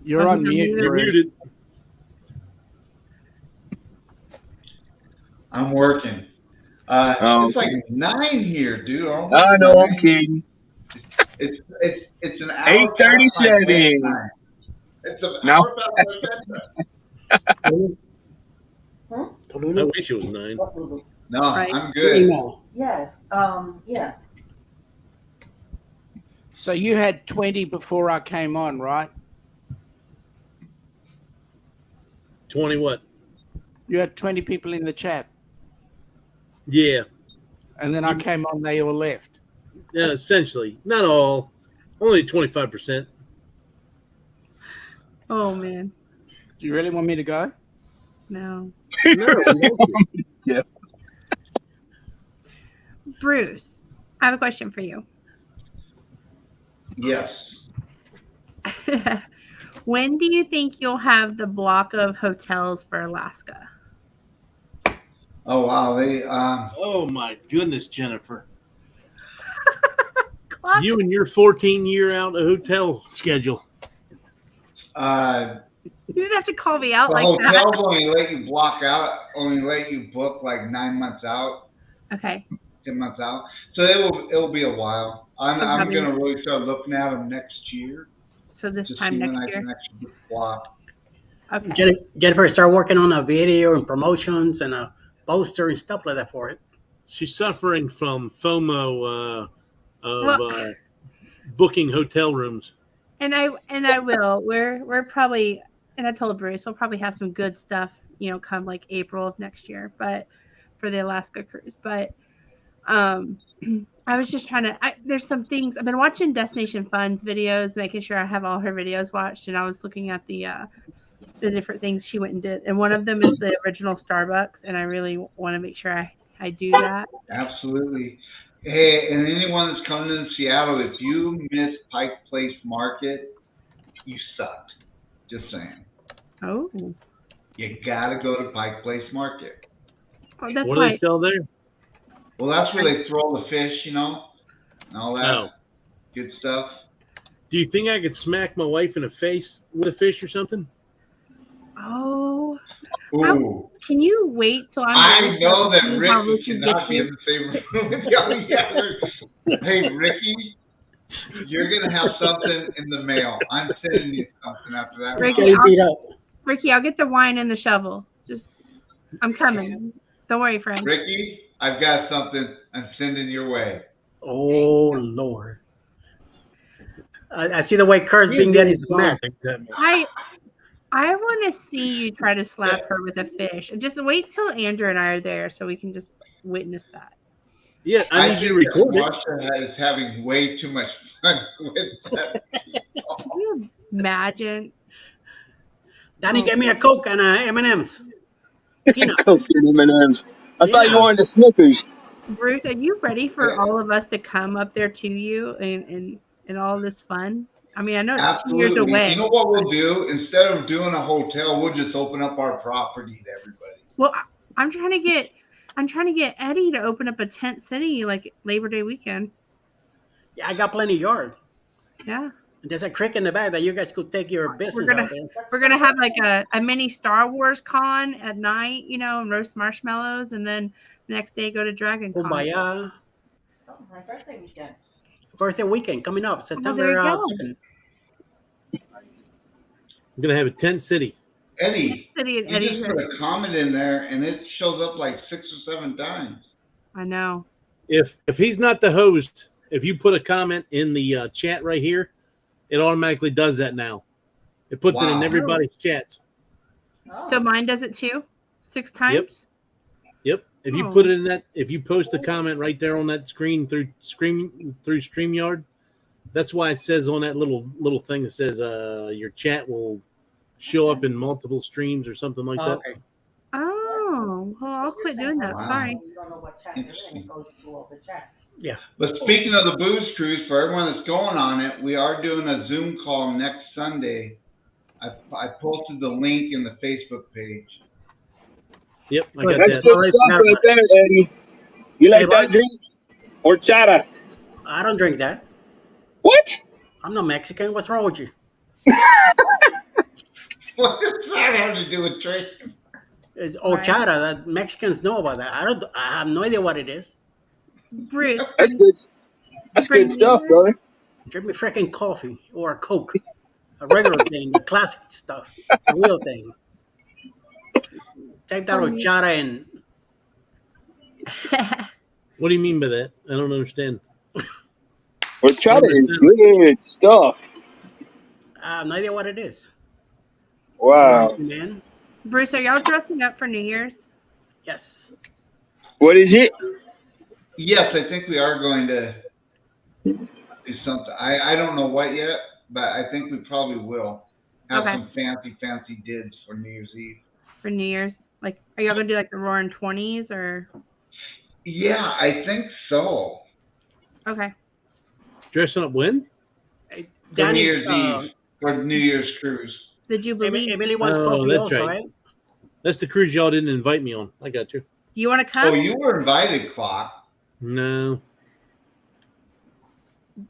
You're on mute. You're muted. I'm working. It's like 9 here, dude. I know, I'm kidding. It's an hour. 8:37. It's an No. hour past my bedtime. I wish it was 9. No, Right. I'm good. Yes. Yeah. So you had 20 before I came on, right? 20 what? You had 20 people in the chat. Yeah. And then I came on, they all left. Yeah, essentially. Not all. Only 25%. Oh, man. Do you really want me to go? No. No. Yeah. Bruce, I have a question for you. Yes. When do you think you'll have the block of hotels for Alaska? Oh wow, Oh my goodness, Jennifer. Klock? You and your 14-year out hotel schedule. the You didn't have to call me out like that. hotels only let you block out, only let you book like 9 months out, Okay. 10 months out. So it'll be a while. I'm So gonna really start looking at them next year. So So this Just time you next and I year. can actually book Klock. Okay. Jennifer start working on a video and promotions and a poster and stuff like that for it. She's suffering from FOMO of Well, booking hotel rooms. and I will. We're probably, and I told Bruce we'll probably have some good stuff, come like April of next year, but for the Alaska cruise. But I was just trying to. There's some things I've been watching Destination Fun's videos, making sure I have all her videos watched, and I was looking at the different things she went and did, and one of them is the original Starbucks, and I really want to make sure I do that. Absolutely. Hey, and anyone that's coming to Seattle, if you miss Pike Place Market, you sucked. Just saying. Oh, You gotta go to Pike Place Market. that's What do why. they sell there? Well, that's where they throw all the fish, and all that Oh. good stuff. Do you think I could smack my wife in the face with a fish or something? Oh, Ooh. can you wait till I know that see how Ricky cannot be in the same room with y'all together. Hey, Ricky, you're going to have something in the mail. I'm sending you something after that. Ricky, I'll get the wine and the shovel. I'm coming. Don't worry, friend. Ricky, I've got something I'm sending your way. Oh, Lord. I see the way Kurt's being getting smacked. I want to see you try to slap her with a fish. Just wait till Andrew and I are there so we can just witness that. Yeah, I need you to record it. Marsha is having way too much fun with that. Can you imagine? Danny, get me a Coke and M&M's. Coke and M&M's. I thought you wanted the Snickers. Bruce, are you ready for all of us to come up there to you and all this fun? I mean, I know it's 2 years away. You know what we'll do? Instead of doing a hotel, we'll just open up our property to everybody. Well, I'm trying to get Eddie to open up a tent city like Labor Day weekend. Yeah, I got plenty of yard. Yeah. There's a creek in the back that you guys could take your business out there. We're gonna have like a mini Star Wars con at night, and roast marshmallows, and then the next day go to Dragon Con. Kumbaya. Oh, my birthday weekend. Birthday weekend coming up, September there you go. 2nd. I'm gonna have a tent city. Eddie, you just put a comment in there, and it shows up like 6 or 7 times. I know. If he's not the host, if you put a comment in the chat right here, it automatically does that now. It puts it in everybody's chats. Oh. So mine does it too? 6 times? Yep. If you put it in that, if you post a comment right there on that screen through StreamYard, that's why it says on that little thing that says your chat will show up in multiple streams or something like that. Okay. Oh, well, I'll quit doing that. Sorry. You don't know what chat you're in. It goes to all the chats. Yeah. But speaking of the booze cruise, for everyone that's going on it, we are doing a Zoom call next Sunday. I posted the link in the Facebook page. Yep, I got That's that. good stuff right there, Eddie. You like that drink? Horchata. I don't drink that. What? I'm not Mexican. What's wrong with you? What does that have to do with drinking? It's horchata. That Mexicans know about that. I have no idea what it is. Bruce. That's good. That's good stuff, brother. Drink me freaking coffee or a Coke. A regular thing, the classic stuff, the real thing. Take that horchata and. What do you mean by that? I don't understand. Horchata is good stuff. I have no idea what it is. Wow. Sorry, man. Bruce, are y'all dressing up for New Year's? Yes. What is it? Yes, I think we are going to do something. I don't know what yet, but I think we probably will have some fancy dids for New Year's Eve. For New Year's? Like, are y'all going to do like the Roaring 20s or? Yeah, I think so. Okay. Dressing up when? Hey, For Danny, New Year's Eve, for New Year's cruise. The Jubilee. Emily wants Oh, coffee that's also, right. right? That's the cruise y'all didn't invite me on. I got you. You want to come? Oh, you were invited, Klock, No.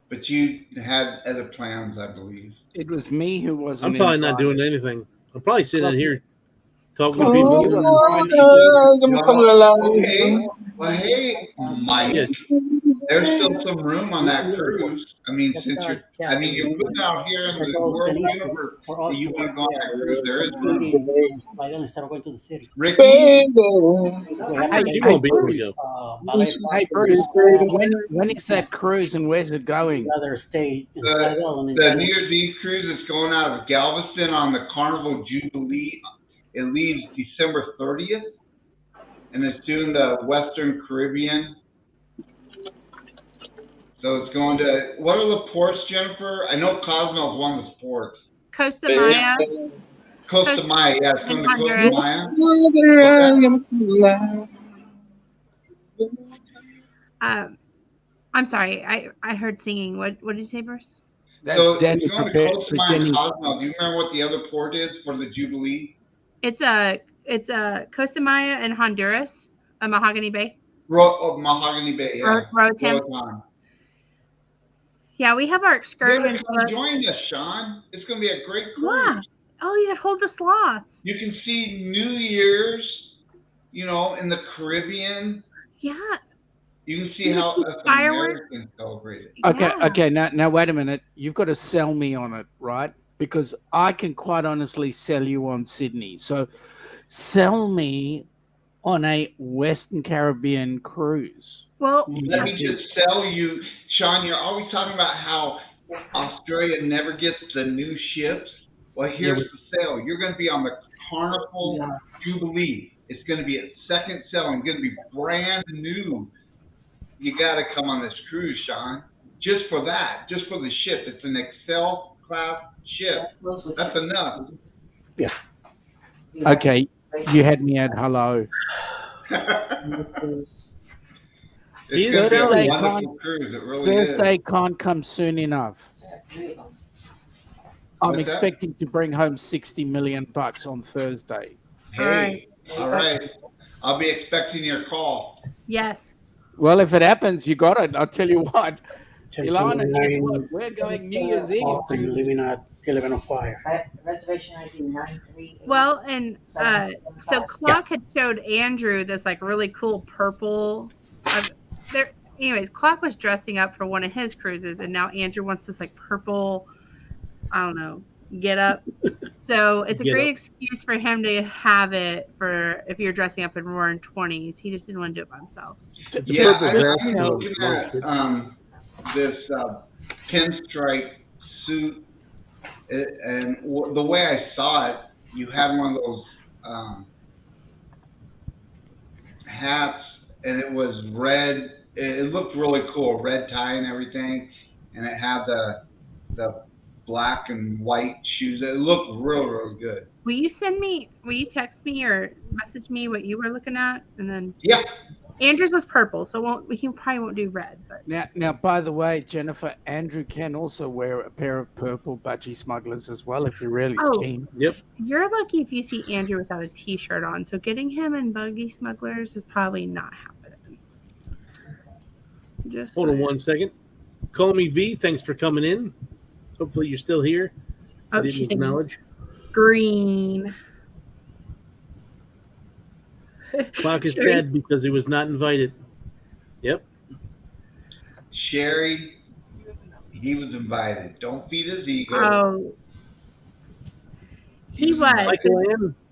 but you had other plans, I believe. It was me who wasn't. I'm probably not invited. doing anything. I'm probably sitting in here Talking to Clark, people. you were fine. Okay. Well, hey, Mike. Yeah. There's still some room on that Yeah. cruise. I mean, since you're, Yeah, I mean, you're putting out here in I the told world Denise universe for that us you to want go to go on that cruise. There is room. eating by then instead of going to the city. Ricky, We have to Hey, get You hey, won't be able to Bruce. go. ballet Hey, parking, Bruce. When is that cruise and where's it going? rather stay in Slidell and the enjoy New Year's Eve cruise is going out of Galveston on the Carnival Jubilee. It leaves December 30th, and it's doing the Western Caribbean. So it's going to, what are the ports, Jennifer? I know Cozumel is one of the ports. Costa Maya. Costa Maya, yeah, it's going to Costa Honduras. Maya. I'm sorry. I heard singing. What did you say, Bruce? That's So Danny it's going to Costa Maya and presenting. Cozumel. Do you remember what the other port is for the Jubilee? It's Costa Maya and Honduras, Mahogany Bay. Mahogany Bay, yeah. Roatan. Roatan. Yeah, we have our excursion. Come join us, Sean. It's going to be a great cruise. Yeah. Oh, you hold the slots. You can see New Year's, in the Caribbean. Yeah. You can see how us Americans celebrate it. Okay. Now wait a minute. You've got to sell me on it, right? Because I can quite honestly sell you on Sydney. So sell me on a Western Caribbean cruise. Well, let me just sell you, Sean. You're always talking about how Australia never gets the new ships. Well, here's the sale. You're going to be on the Carnival Jubilee. It's going to be a second selling. It's going to be brand new. You got to come on this cruise, Sean. Just for that, just for the ship. It's an Excel class ship. That's enough. Yeah. Okay, you had me at hello. It's going to be a wonderful cruise. It really is. Thursday can't come soon enough. I'm expecting to bring home $60 million on Thursday. Hey, all right. I'll be expecting your call. Yes. Well, if it happens, you got it. I'll tell you what. Ilana, guess what? We're going New Year's Eve. Living on 1105. Reservation ID 93. Well, and so Klock had showed Andrew this like really cool purple. Anyways, Klock was dressing up for one of his cruises, and now Andrew wants this like purple, I don't know, get up. So it's a great excuse for him to have it for if you're dressing up in roaring 20s. He just didn't want to do it by himself. Yeah, I'm looking at this pinstripe suit, and the way I saw it, you had one of those hats, and it was red. It looked really cool, red tie and everything, and it had the black and white shoes. It looked real good. Will you text me or message me what you were looking at, and then Andrew's was purple, so he probably won't do red. But now, by the way, Jennifer, Andrew can also wear a pair of purple budgie smugglers as well if you're really keen. Yep. You're lucky if you see Andrew without a T-shirt on. So getting him in buggy smugglers is probably not happening. Just hold on 1 second. Call me V. Thanks for coming in. Hopefully you're still here. Oh, I didn't acknowledge. Green. Klock is sad because he was not invited. Yep. Sherry, he was invited. Don't feed his ego. Oh. He was.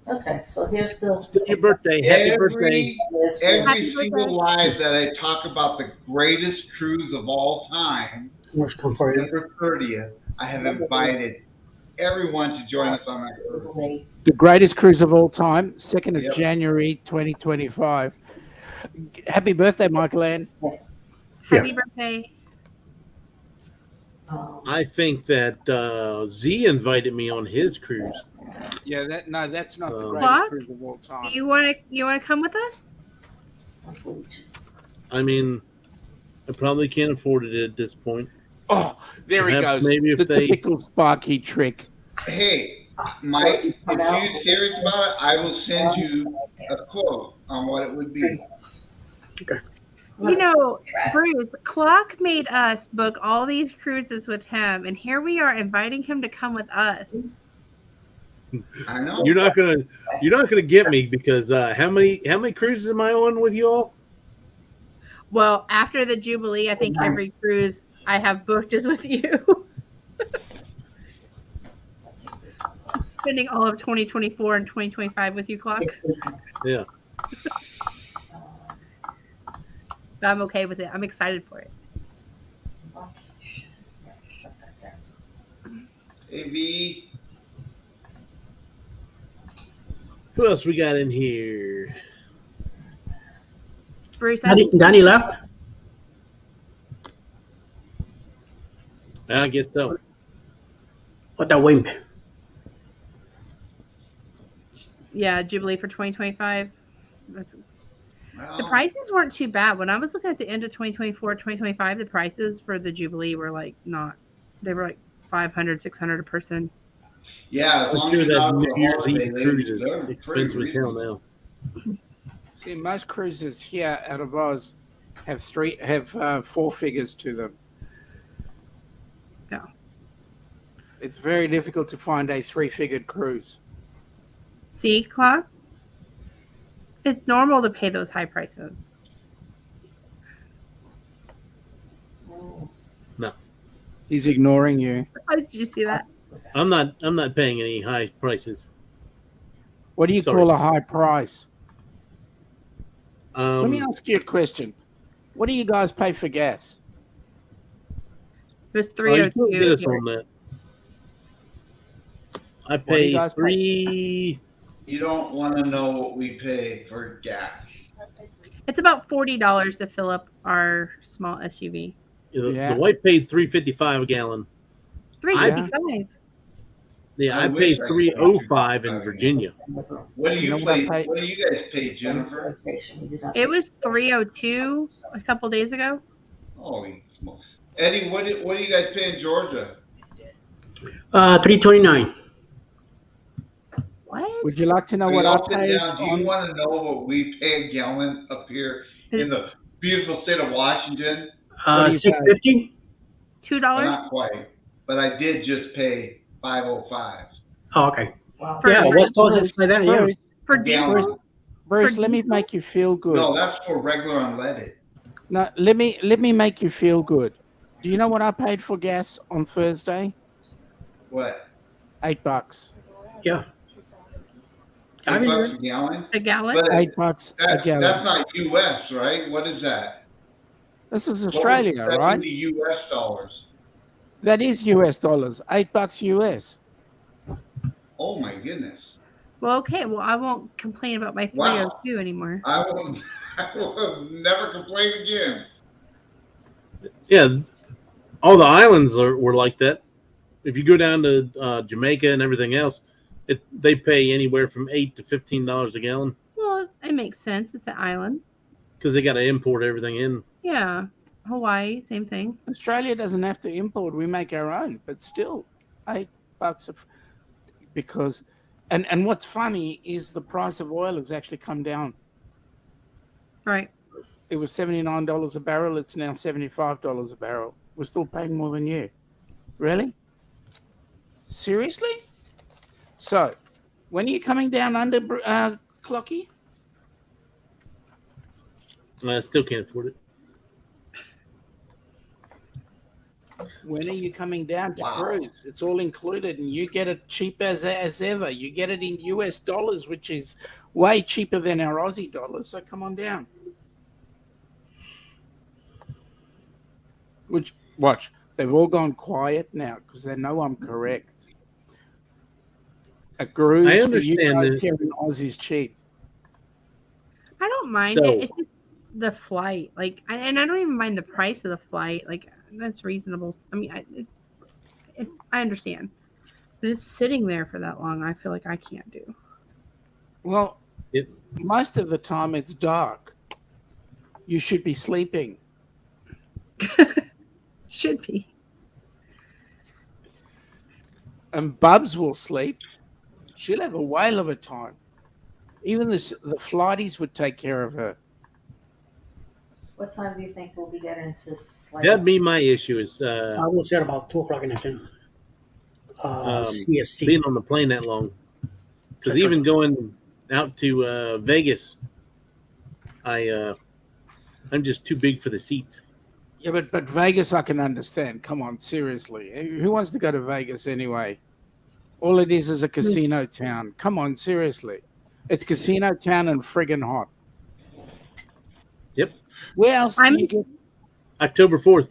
Okay, so here's the. Still your birthday. Happy birthday. Every single live that I talk about the greatest cruise of all time, December 30th, I have invited everyone to join us on that cruise. The greatest cruise of all time, 2nd of January 2025. Happy birthday, Michael Ann. Happy birthday. I think that Z invited me on his cruise. Yeah, that's not the greatest Klock? cruise of all time. You want to come with us? I mean, I probably can't afford it at this point. Oh, there he goes. Maybe if the they typical Sparky trick. Hey, Mike, if you're serious about it, I will send you a quote on what it would be. Okay. You know, Bruce, Klock made us book all these cruises with him, and here we are inviting him to come with us. I know. You're not gonna get me because how many cruises am I on with you all? Well, after the Jubilee, I think every cruise I have booked is with you. Spending all of 2024 and 2025 with you, Klock. Yeah. But I'm okay with it. I'm excited for it. Okay, shut that down. AV. Who else we got in here? Bruce, Danny left. I guess so. What that wimp? yeah, Jubilee for 2025. The Well, prices weren't too bad. When I was looking at the end of 2024, 2025, the prices for the Jubilee were like they were like 500, 600 a person. yeah, as I'm long sure as you're that not New on a Year's holiday, Eve they- cruise is they're pretty expensive as hell reasonable. now. See, most cruises here out of Oz have 4 figures to them. Yeah. It's very difficult to find a 3-figured cruise. See, Klock? It's normal to pay those high prices. No, He's ignoring you. Did you see that? I'm not paying any high prices. What do you Sorry. call a high price? Let me Um, ask you a question. What do you guys pay for gas? It was you 302. can't get us on that. I What do you pay guys pay? 3. You don't want to know what we pay for gas. It's about $40 to fill up our small SUV. Yeah. The white paid $3.55 a gallon. $3.55. Yeah, I I wish paid I could $3.05 in afford Virginia. What do You you know what I pay? pay? What do you guys pay, Jennifer? It was $302 a couple days ago. Holy smokes. Eddie, what do you guys pay in Georgia? 329. What? Would you like to know We what I all sit paid down. Do you on? want to know what we pay a gallon up here in the beautiful state of Washington? What do you 650. Well, $2? not quite, but I did just pay $5.05. Oh, okay. Wow. For Yeah, diesel? West Coast is like that. Yeah. Bruce, For A gallon. diesel? Bruce, For let me diesel? make you feel good. No, that's for regular unleaded. No, let me make you feel good. Do you know what I paid for gas on Thursday? What? $8. Yeah. $8 I mean, a gallon? A gallon? But $8 a that's gallon. not U.S., right? What is that? This is What Australia, would that right? be U.S. dollars? That is US dollars. $8 US. Oh my goodness! Well, okay. Well, I won't complain about my Wow. 302 anymore. I will never complain again. Yeah, all the islands were like that. If you go down to Jamaica and everything else, they pay anywhere from $8 to $15 a gallon Well, it makes sense. It's an island. because they got to import everything in. Yeah. Hawaii, same thing. Australia doesn't have to import. We make our own, but still $8 because and what's funny is the price of oil has actually come down. Right. It was $79 a barrel. It's now $75 a barrel. We're still paying more than you. Really? Seriously? So, when are you coming down under, Clocky? I still can't afford it. When are you coming down to Wow. cruise? It's all included, and you get it cheap as ever. You get it in US dollars, which is way cheaper than our Aussie dollars. So come on down. Which watch, they've all gone quiet now because they know I'm correct. A cruise I for you understand guys this. here in Aussie is cheap. I don't mind So- it. It's just the flight. Like, and I don't even mind the price of the flight. Like, that's reasonable. I mean, I understand. But it's sitting there for that long. I feel like I can't do. Well, It- most of the time it's dark. You should be sleeping. Should be. And Bubs will sleep. She'll have a whale of a time. Even the flighties would take care of her. What time do you think we'll be getting to sleep? That'd be my issue is I will say about 2 o'clock in the afternoon. CST. being on the plane that long. Because even going out to Vegas, I'm just too big for the seats. Yeah, but Vegas, I can understand. Come on, seriously. Who wants to go to Vegas anyway? All it is a casino town. Come on, seriously. It's casino town and friggin' hot. Yep. Where else do you get? October 4th.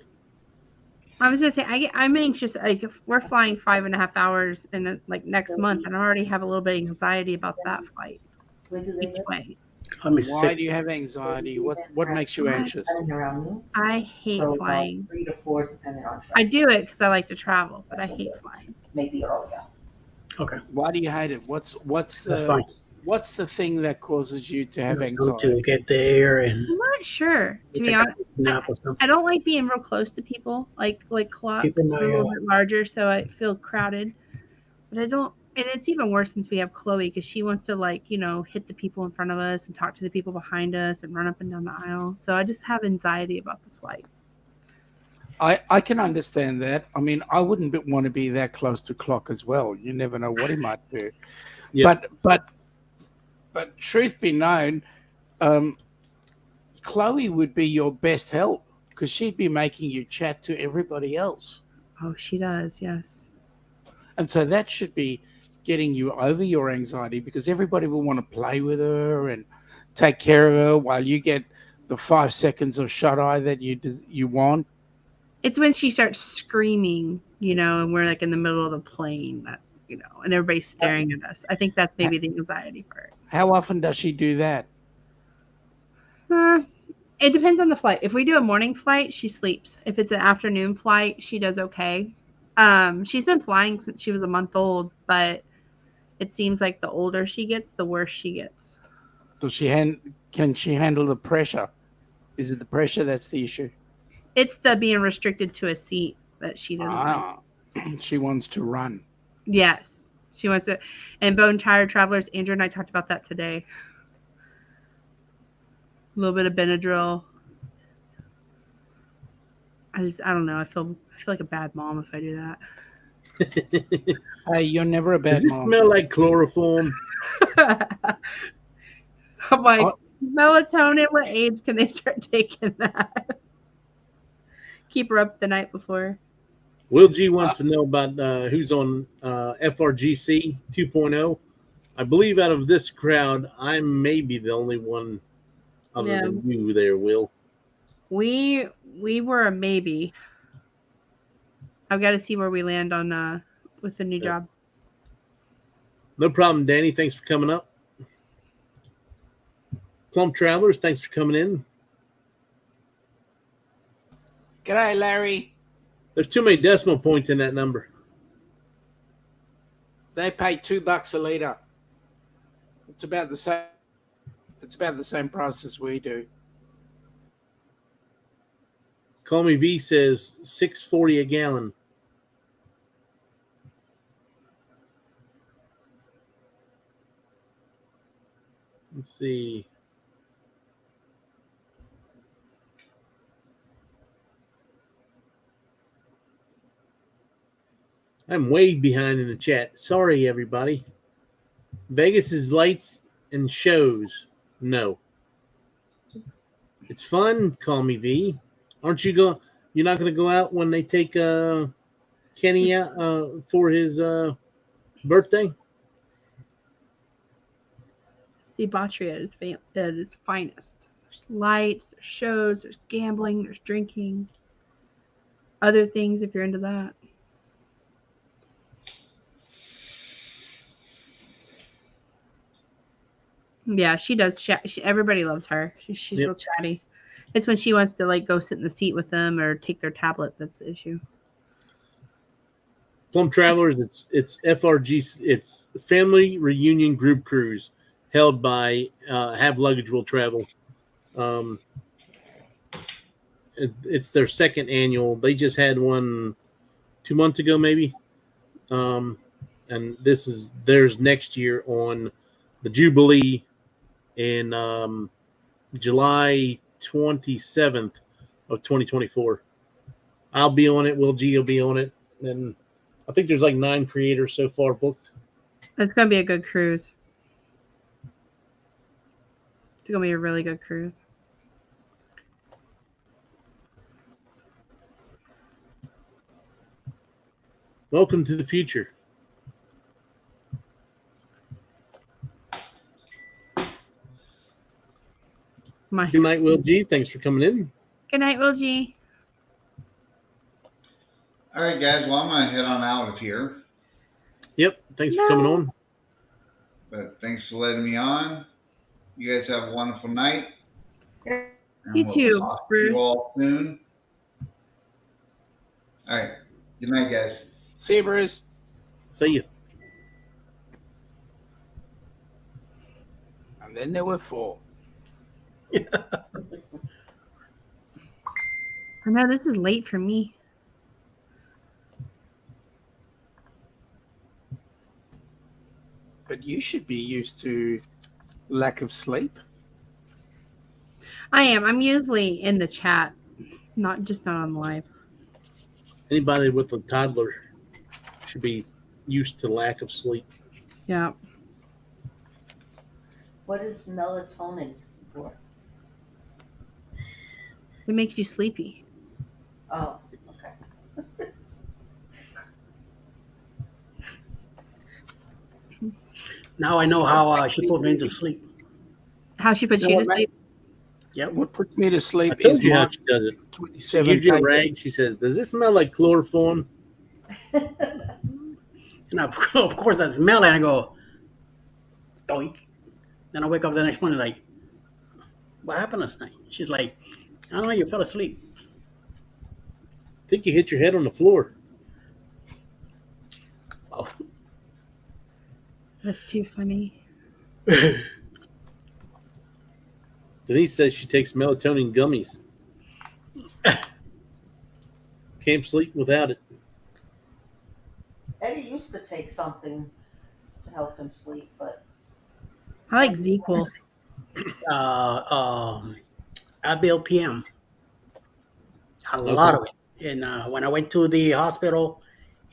I was gonna say I'm anxious. Like if we're flying 5.5 hours in like next month, and I already have a little bit of anxiety about that flight. Where do they Each live? way. Why do you have anxiety? What makes you anxious? Around me. I hate So flying. 3 to 4, depending on traffic. I do it because I like to travel, but I hate flying. Maybe earlier. Okay. Why do you hate it? What's That's fine. what's the thing that causes you to have anxiety? To get there and I'm not sure. To it's be like honest, a nap or something. I don't like being real close to people, like Klock. Keep in They're a mind, little bit larger, so I feel crowded. But I don't, and it's even worse since we have Chloe because she wants to hit the people in front of us and talk to the people behind us and run up and down the aisle. So I just have anxiety about the flight. I can understand that. I mean, I wouldn't want to be that close to Klock as well. You never know what he might do. Yep. But truth be known, Chloe would be your best help because she'd be making you chat to everybody else. Oh, she does, yes. And so that should be getting you over your anxiety because everybody will want to play with her and take care of her while you get the 5 seconds of shut eye that you want. It's when she starts screaming, and we're like in the middle of the plane, and everybody's staring at us. I think that's maybe the anxiety part. How often does she do that? It depends on the flight. If we do a morning flight, she sleeps. If it's an afternoon flight, she does okay. She's been flying since she was a month old, but it seems like the older she gets, the worse she gets. Can she handle the pressure? Is it the pressure that's the issue? It's the being restricted to a seat that she doesn't like. She wants to run. Yes. She wants to. And bone tired travelers, Andrew and I talked about that today. A little bit of Benadryl. I don't know. I feel like a bad mom if I do that. Hey, you're never a bad Does it mom. smell like chloroform? I'm like, melatonin, what age can they start taking that? Keep her up the night before. Will G wants to know about who's on FRGC 2.0. I believe out of this crowd, I may be the only one other than you there, Will. We were a maybe. I've got to see where we land on with the new job. No problem, Danny. Thanks for coming up. Plum Travelers, thanks for coming in. G'day, Larry. There's too many decimal points in that number. They pay $2 a liter. It's about the same. It's about the same price as we do. Call Me V says $6.40 a gallon. Let's see. I'm way behind in the chat. Sorry, everybody. Vegas's lights and shows. No. It's fun. Call Me V. Aren't you going? You're not going to go out when they take Kenny out for his birthday? It's debauchery at its finest. There's lights, there's shows, there's gambling, there's drinking. Other things if you're into that. Yeah, she does chat. Everybody loves her. She's real chatty. It's when she wants to go sit in the seat with them or take their tablet that's the issue. Plum Travelers, it's FRG, it's Family Reunion Group Cruise held by Have Luggage Will Travel. It's their second annual. They just had one 2 months ago, maybe. And this is theirs next year on the Jubilee in July 27th of 2024. I'll be on it. Will G will be on it. And I think there's 9 creators so far booked. It's going to be a good cruise. It's gonna be a really good cruise. Welcome to the future. Good night, Will G. Thanks for coming in. Good night, Will G. All right, guys. Well, I'm going to head on out of here. Yep. Thanks for coming on. But thanks for letting me on. You guys have a wonderful night. You too, talk to Bruce. you all soon. All right. Good night, guys. See you, Bruce. See you. And then there were 4. I know this is late for me. But you should be used to lack of sleep. I am. I'm usually in the chat, not on live. Anybody with a toddler should be used to lack of sleep. Yeah. What is melatonin for? It makes you sleepy. Oh, okay. Now I know how she put me to sleep. How she puts you to sleep? Yep. What puts me to sleep I told is you how Mark she does it. She 27 gives you a pages. rag. She says, "Does this smell like chloroform?" And of course I smell it and I go, doink. Then I wake up the next morning like, what happened last night? She's like, I don't know, you fell asleep. I think you hit your head on the floor. Oh. That's too funny. Denise says she takes melatonin gummies. Can't sleep without it. Eddie used to take something to help him sleep, but I like ZQL. Advil PM. A lot of it. And when I went to the hospital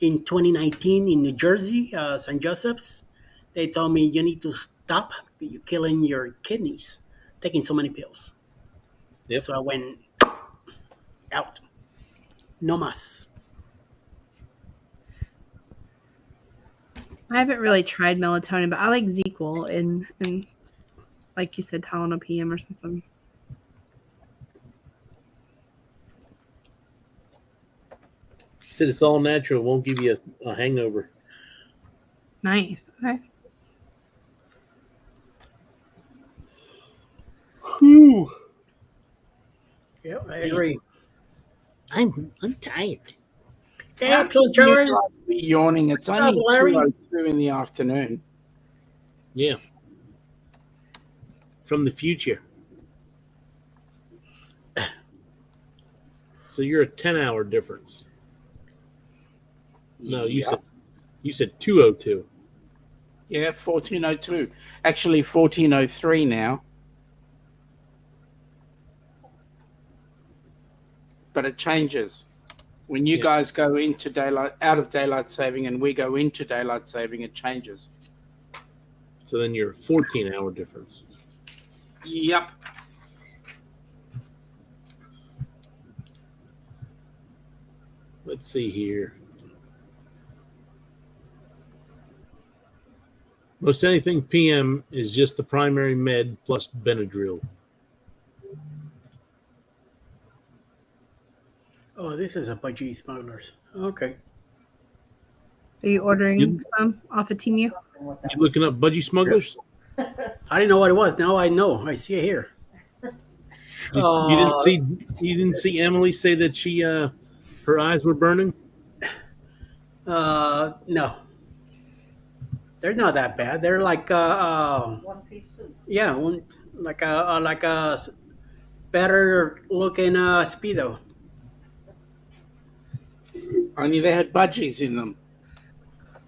in 2019 in New Jersey, St. Joseph's, they told me you need to stop. You're killing your kidneys, taking so many pills. Yep. So I went out. No mas. I haven't really tried melatonin, but I like ZQL and like you said, Tylenol PM or something. She said it's all natural. Won't give you a hangover. Nice. Okay. Whew. Yeah, I agree. I'm tired. Excellent, Charles. Yawning. It's What's only up, Larry? 2:02 in the afternoon. Yeah. From the future. So you're a 10-hour difference. No, you said 2:02. Yeah, 14:02. Actually, 14:03 now. But it changes. When you guys go into out of daylight saving and we go into daylight saving, it changes. So then you're a 14-hour difference. Yep. Let's see here. Most anything PM is just the primary med plus Benadryl. Oh, this is a budgie smugglers. Okay. Are you ordering some off of Temu? You looking up budgie smugglers? I didn't know what it was. Now I know. I see it here. You didn't see Emily say that she her eyes were burning? No. They're not that bad. They're like one-piece suit. yeah, like a better looking Speedo. Only they had budgies in them.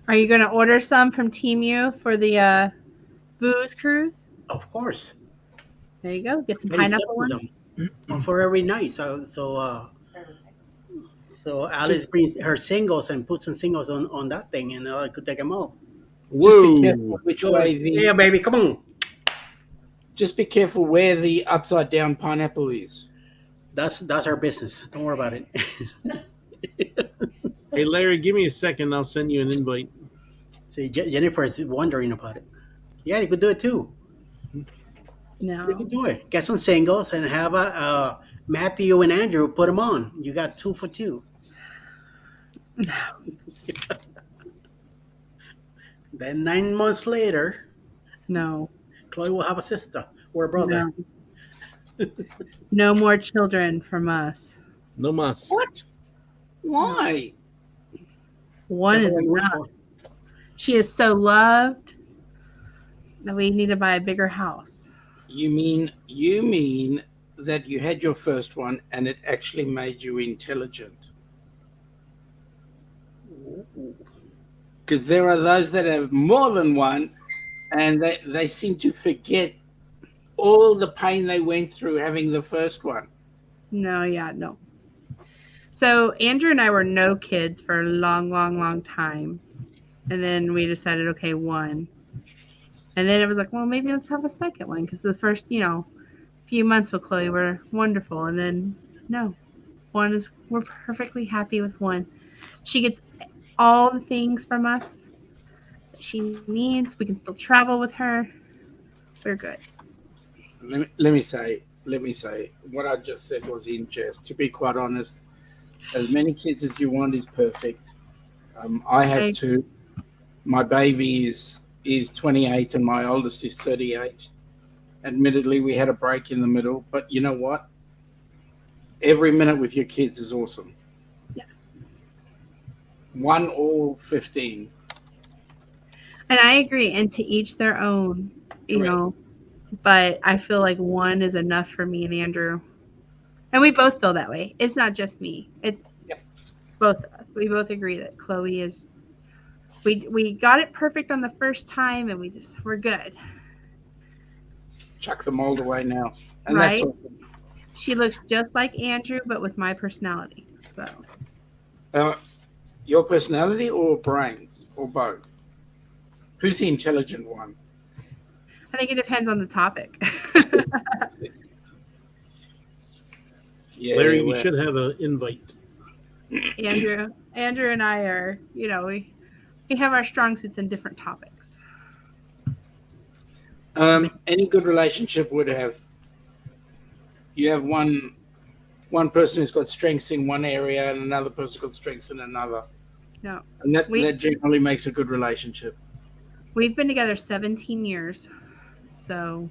Are you going to order some from Temu for the booze cruise? Of course. There you go. Get some Maybe pineapple seven of ones. them for every night. So Alice brings her singles and puts some singles on that thing, and I could take them all. Just be careful which way the Yeah, baby, come on. Just be careful where the upside down pineapple is. That's our business. Don't worry about it. Hey, Larry, give me a second. I'll send you an invite. See, Jennifer is wondering about it. Yeah, you could do it too. No. You could do it. Get some singles and have Matthew and Andrew put them on. You got 2 for 2. Then 9 months later, No. Chloe will have a sister or a brother. No. No more children from us. No mas. What? Why? One is enough. She is so loved that we need to buy a bigger house. You mean that you had your first one and it actually made you intelligent? Because there are those that have more than one and they seem to forget all the pain they went through having the first one. No. So Andrew and I were no kids for a long time. And then we decided, okay, one. And then it was like, well, maybe let's have a second one. Because the first, few months with Chloe were wonderful. And then, no. We're perfectly happy with one. She gets all the things from us that she needs. We can still travel with her. We're good. Let me say, what I just said was in jest. To be quite honest, as many kids as you want is perfect. I have two. My baby is 28 and my oldest is 38. Admittedly, we had a break in the middle, but you know what? Every minute with your kids is awesome. Yes. 1 or 15. And I agree. And to each their own, Correct. But I feel like one is enough for me and Andrew. And we both feel that way. It's not just me. It's both of us. We both agree that Chloe is. We got it perfect on the first time, and we're good. Chuck the mold away now. And right? That's awesome. She looks just like Andrew, but with my personality. So. Your personality or brains or both? Who's the intelligent one? I think it depends on the topic. Yeah, Larry, we should have an invite. Andrew and I are, we have our strong suits in different topics. Any good relationship would have. You have one person who's got strengths in one area and another person got strengths in another. No. And that generally makes a good relationship. We've been together 17 years. So.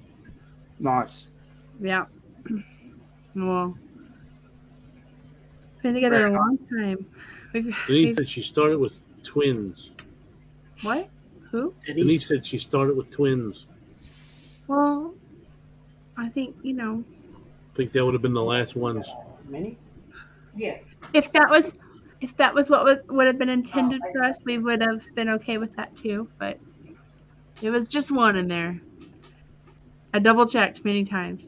Nice. Yeah. Well, been together a long time. Denise said she started with twins. What? Who? Denise said she started with twins. Well, I think, I think that would have been the last ones. Many? Yeah. If that was what would have been intended for us, we would have been okay with that too. But it was just one in there. I double checked many times.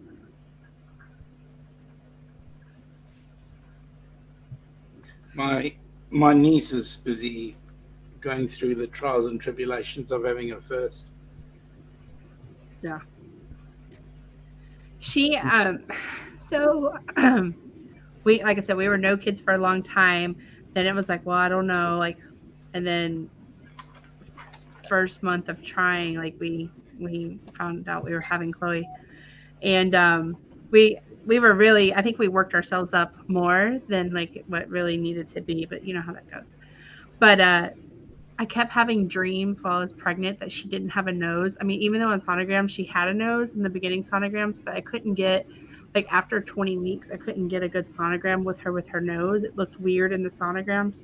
My niece is busy going through the trials and tribulations of having her first. Yeah. She so we, like I said, we were no kids for a long time. Then it was like, well, I don't know, and then first month of trying, we found out we were having Chloe, and we were really, I think we worked ourselves up more than what really needed to be, but you know how that goes. But I kept having dreams while I was pregnant that she didn't have a nose. I mean, even though on sonograms she had a nose in the beginning sonograms, but I couldn't get, after 20 weeks, I couldn't get a good sonogram with her nose. It looked weird in the sonograms.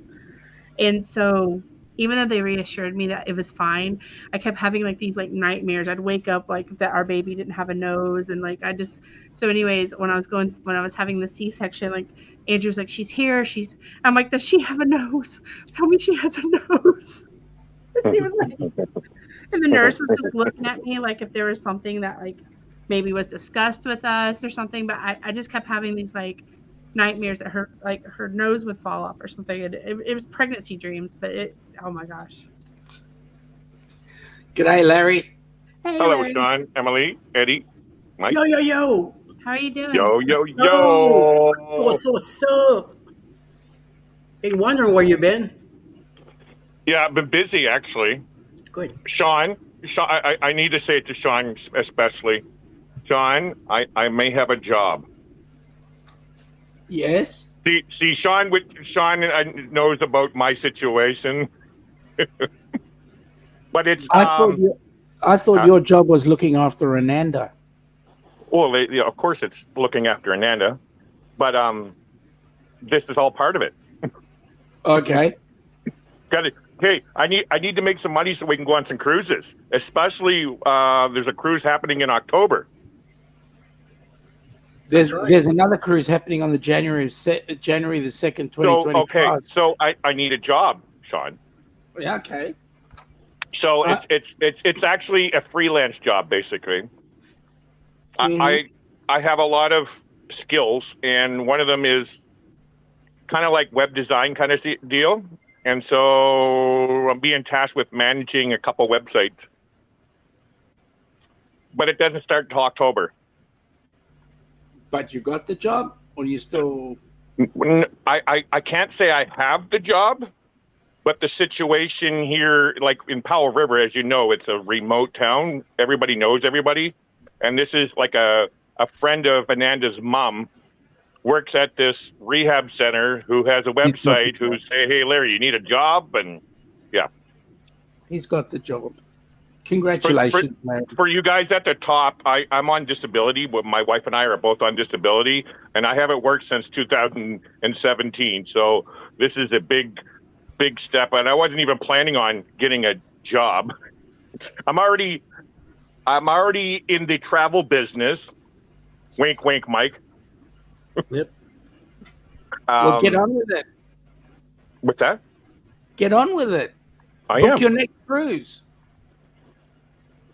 And so even though they reassured me that it was fine, I kept having these nightmares. I'd wake up that our baby didn't have a nose, and so anyways, when I was having the C-section, Andrew's like, she's here, I'm like, does she have a nose? Tell me she has a nose. He was like, and the nurse was just looking at me if there was something that maybe was discussed with us or something, but I just kept having these nightmares that her nose would fall off or something. It was pregnancy dreams, but oh my gosh. G'day, Larry. Hey, Hello, Larry. Sean, Emily, Eddie. Mike. Yo, yo, yo. How are you doing? Yo, yo, Oh, yo. what's up? Been wondering where you been. Yeah, I've been busy actually. Good. Sean, I need to say it to Sean especially. Sean, I may have a job. Yes. See, Sean knows about my situation, but it's I thought your job was looking after Ananda. well, of course it's looking after Ananda, but this is all part of it. Okay. Got it. Hey, I need to make some money so we can go on some cruises. Especially there's a cruise happening in October. There's another cruise happening on the January the 2nd, 2025. So I need a job, Sean. Yeah, okay. So it's actually a freelance job basically. I have a lot of skills, and one of them is kind of like web design kind of deal. And so I'm being tasked with managing a couple websites, but it doesn't start until October. But you got the job, or you still? I can't say I have the job, but the situation here, like in Powell River, as you know, it's a remote town. Everybody knows everybody. And this is like a friend of Ananda's mom works at this rehab center who has a website who say, hey, Larry, you need a job? And yeah. He's got the job. Congratulations, man. For you guys at the top, I'm on disability. But my wife and I are both on disability, and I haven't worked since 2017. So this is a big step, and I wasn't even planning on getting a job. I'm already in the travel business. Wink, wink, Mike. Yep. Well, get on with it. What's that? Get on with it. I Book am. your next cruise.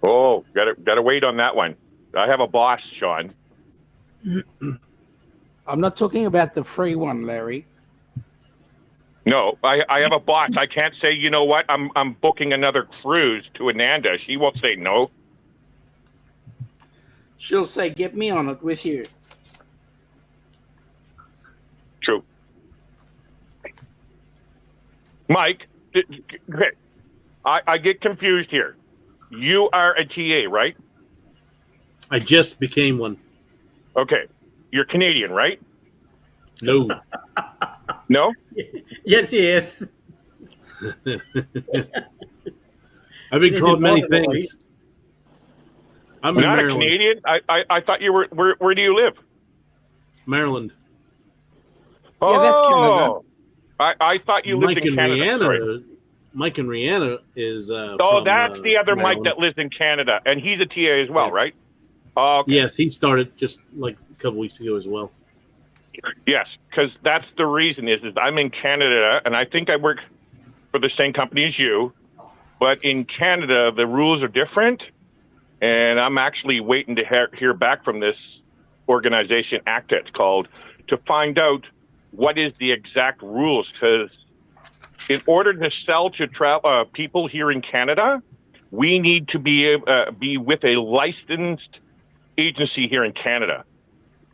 Oh, gotta wait on that one. I have a boss, Sean. I'm not talking about the free one, Larry. No, I have a boss. I can't say, you know what, I'm booking another cruise to Ananda. She won't say no. She'll say, get me on it with you. True. Mike, I get confused here. You are a TA, right? I just became one. Okay. You're Canadian, right? No. No? Yes, he is. I've been called many things. I'm not in a Canadian. I thought you were. Where do you live? Maryland. Yeah, that's Canada. I thought you lived in Canada. Rihanna, sorry. Mike and Rihanna is. That's the other Maryland. Mike that lives in Canada, and he's a TA as well, right? Okay. Yes, he started just like a couple weeks ago as well. Yes, because that's the reason is I'm in Canada, and I think I work for the same company as you, but in Canada the rules are different, and I'm actually waiting to hear back from this organization, ACTA, it's called, to find out what is the exact rules. Because in order to sell to people here in Canada, we need to be with a licensed agency here in Canada.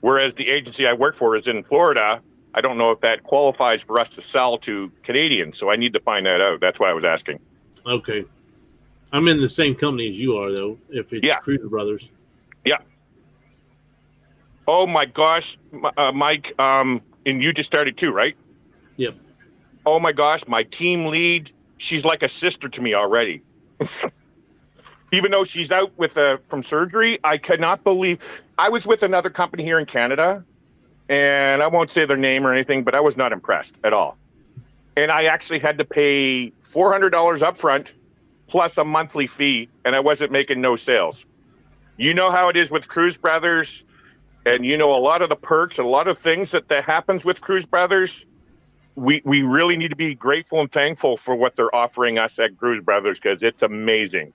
Whereas the agency I work for is in Florida. I don't know if that qualifies for us to sell to Canadians, so I need to find that out. That's why I was asking. Okay. I'm in the same company as you are, though, if it's Cruiser Brothers. Yeah. Oh, my gosh, Mike, and you just started too, right? Yep. Oh, my gosh, my team lead, she's like a sister to me already. Even though she's out with from surgery, I cannot believe. I was with another company here in Canada, and I won't say their name or anything, but I was not impressed at all. And I actually had to pay $400 up front plus a monthly fee, and I wasn't making no sales. You know how it is with Cruise Brothers, and you know a lot of the perks, a lot of things that happens with Cruise Brothers. We really need to be grateful and thankful for what they're offering us at Cruise Brothers, because it's amazing.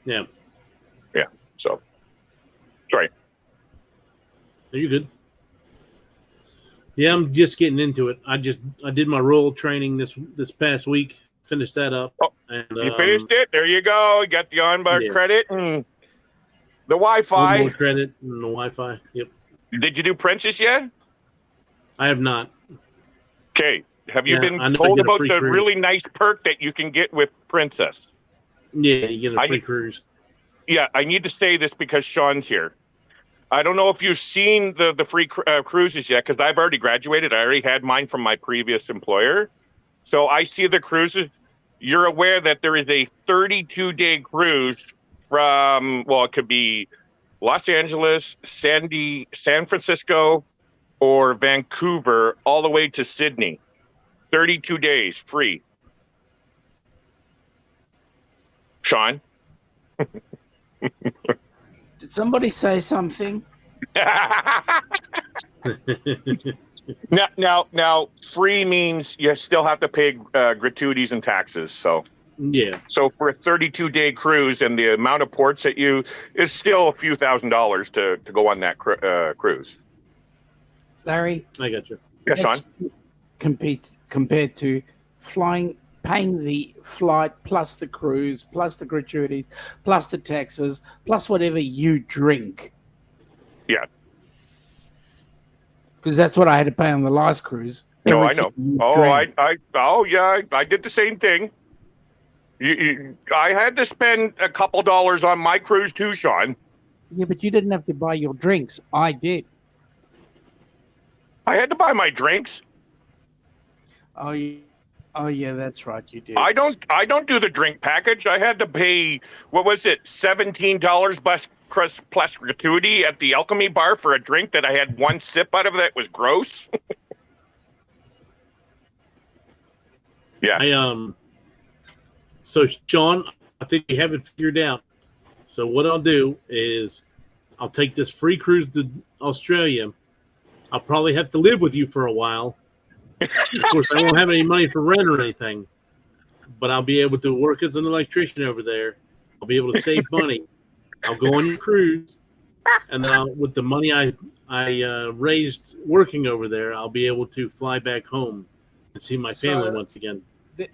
Yeah. Yeah. So, sorry. Are you good? Yeah, I'm just getting into it. I did my role training this past week. Finished that up. Oh, and, you finished it? There you go. You got the on-bar credit, and The Wi-Fi. One more credit and the Wi-Fi. Yep. Did you do Princess yet? I have not. Okay. Have you Yeah, been I know I told get a about free the cruise. really nice perk that you can get with Princess? Yeah, you get a free cruise. Yeah, I need to say this because Sean's here. I don't know if you've seen the free cruises yet, because I've already graduated. I already had mine from my previous employer. So I see the cruises. You're aware that there is a 32-day cruise from, well, it could be Los Angeles, San Francisco, or Vancouver, all the way to Sydney. 32 days free. Sean? Did somebody say something? Now, free means you still have to pay gratuities and taxes. So yeah. So for a 32-day cruise and the amount of ports that you is still a few $1,000s to go on that cruise. Larry, I got you. Yeah, Sean. Compared to paying the flight plus the cruise plus the gratuities plus the taxes plus whatever you drink. Yeah. Because that's what I had to pay on the last cruise. No, I know. Drank. I did the same thing. I had to spend a couple dollars on my cruise too, Sean. Yeah, but you didn't have to buy your drinks. I did. I had to buy my drinks. Oh, yeah, that's right. You did. I don't do the drink package. I had to pay, what was it, $17 plus gratuity at the Alchemy bar for a drink that I had one sip out of that was gross. Yeah. So Sean, I think we have it figured out. So what I'll do is I'll take this free cruise to Australia. I'll probably have to live with you for a while. Of course, I won't have any money for rent or anything, but I'll be able to work as an electrician over there. I'll be able to save money. I'll go on your cruise, and then with the money I raised working over there, I'll be able to fly back home and see my family once again.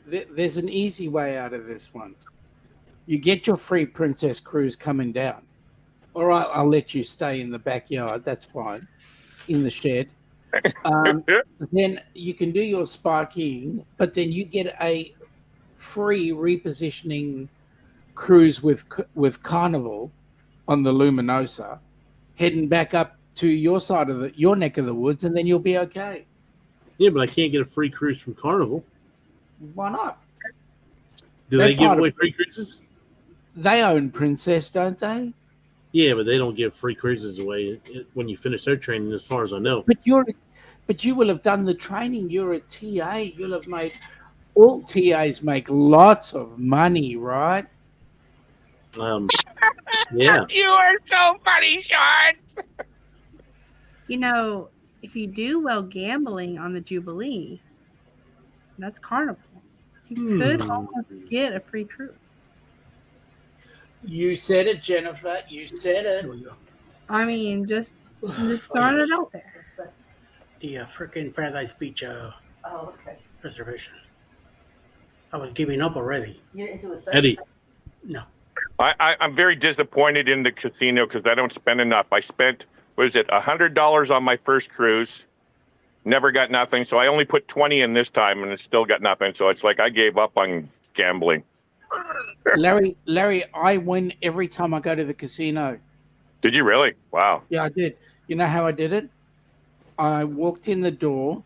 There's an easy way out of this one. You get your free Princess cruise coming down. All right, I'll let you stay in the backyard. That's fine. In the shed. Then you can do your sparking, but then you get a free repositioning cruise with Carnival on the Luminosa, heading back up to your side of your neck of the woods, and then you'll be okay. Yeah, but I can't get a free cruise from Carnival. Why not? Do they give away free cruises? They own Princess, don't they? Yeah, but they don't give free cruises away when you finish their training, as far as I know. But you will have done the training. You're a TA. You'll have made all TAs make lots of money, right? Yeah. You are so funny, Sean. You know, if you do well gambling on the Jubilee, that's Carnival. You could almost get a free cruise. You said it, Jennifer. You said it. I mean, just throwing it out there. The freaking Paradise Beach reservation. I was giving up already. You didn't do a Eddie. No. I'm very disappointed in the casino because I don't spend enough. I spent, $100 on my first cruise. Never got nothing. So I only put 20 in this time and it still got nothing. So it's like I gave up on gambling. Larry, I win every time I go to the casino. Did you really? Wow. Yeah, I did. You know how I did it? I walked in the door.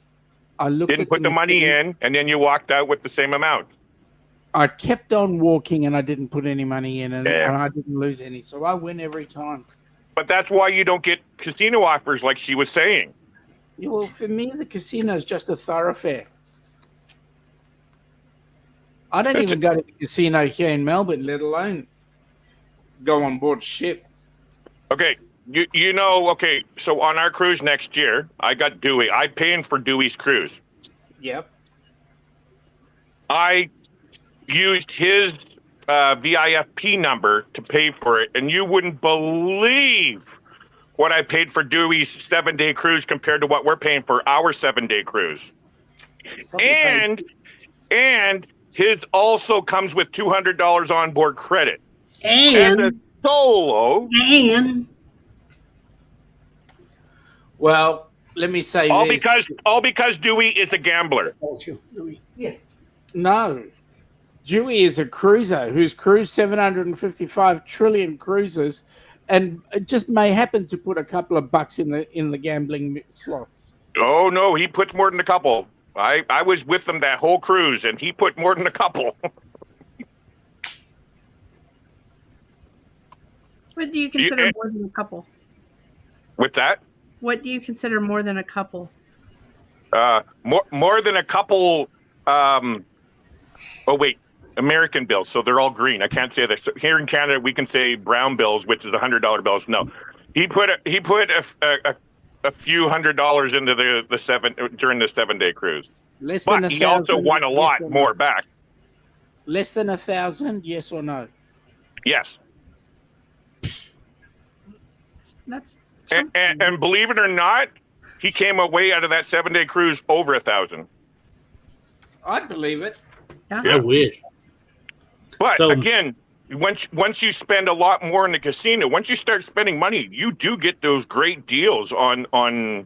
I looked. Didn't put the money in, and then you walked out with the same amount. I kept on walking, and I didn't put any money in, and I didn't lose any. So I win every time. But that's why you don't get casino offers, like she was saying. Yeah, well, for me, the casino is just a thoroughfare. I don't even go to the casino here in Melbourne, let alone go on board ship. Okay, so on our cruise next year, I got Dewey. I'm paying for Dewey's cruise. Yep. I used his VIFP number to pay for it, and you wouldn't believe what I paid for Dewey's 7-day cruise compared to what we're paying for our 7-day cruise. And his also comes with $200 on board credit. And Solo. And Well, let me say All this. because Dewey is a gambler. Yeah. No. Dewey is a cruiser who's cruised 755 trillion cruises and just may happen to put a couple of bucks in the gambling slots. Oh no, he puts more than a couple. I was with him that whole cruise, and he put more than a couple. What do you consider more than a couple? With that, What do you consider more than a couple? more than a couple. Oh wait, American bills. So they're all green. I can't say that. So here in Canada, we can say brown bills, which is $100 bills. No, he put a few $100s into the seven during the 7-day cruise. Less But than he also won a lot more back. Less than 1,000, yes or no? Yes. That's And believe it or not, he came away out of that 7-day cruise over 1,000. I believe it. Yeah. I wish. But So- again, once you spend a lot more in the casino, once you start spending money, you do get those great deals on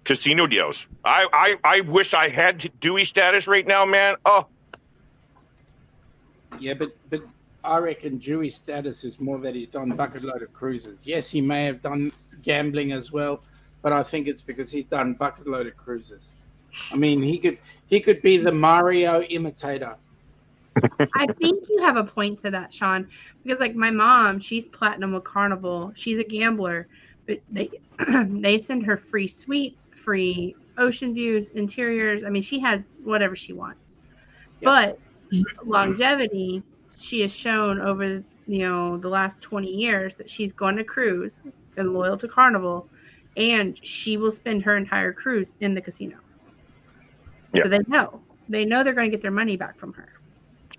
casino deals. I wish I had Dewey status right now, man. Oh, Yeah, but I reckon Dewey's status is more that he's done bucket load of cruises. Yes, he may have done gambling as well, but I think it's because he's done bucket load of cruises. I mean, he could be the Mario imitator. I think you have a point to that, Sean, because like my mom, she's platinum with Carnival. She's a gambler, but they send her free suites, free ocean views, interiors. I mean, she has whatever she wants. But longevity, she has shown over the last 20 years that she's going to cruise and loyal to Carnival, and she will spend her entire cruise in the casino. Yeah. So they know they're going to get their money back from her.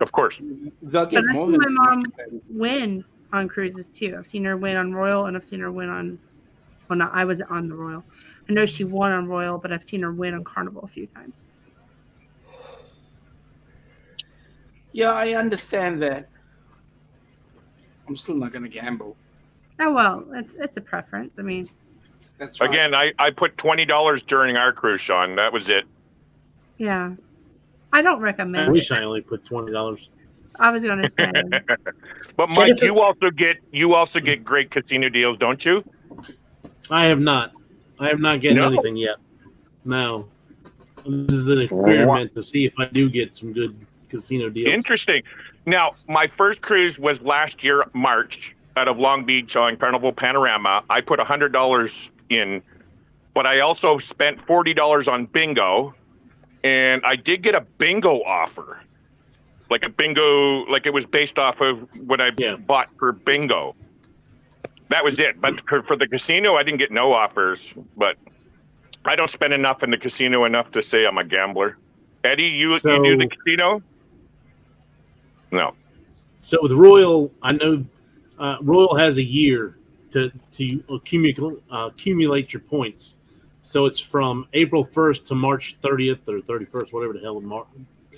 of course. They'll But get I've more seen than my mom win on cruises too. I've seen her win on Royal, and I've seen her win on. Well, not I was on the Royal. I know she won on Royal, but I've seen her win on Carnival a few times. Yeah, I understand that. I'm still not going to gamble. Oh well, it's a preference. I mean, That's right. Again, I put $20 during our cruise, Sean. That was it. yeah, I don't I recommend wish it. I only put $20. I was going to say, But Mike, Jennifer- you also get great casino deals, don't you? I have not. I have not gotten No. anything yet. No. This is an experiment to see if I do get some good casino deals. Interesting. Now, my first cruise was last year, March, out of Long Beach on Carnival Panorama. I put $100 in, but I also spent $40 on bingo, and I did get a bingo offer. Like a bingo, like it was based off of what I bought for bingo. That was it. But for the casino, I didn't get no offers, but I don't spend enough in the casino enough to say I'm a gambler. Eddie, you do the casino? No. So with Royal, I know Royal has a year to accumulate your points. So it's from April 1st to March 30th or 31st, whatever the hell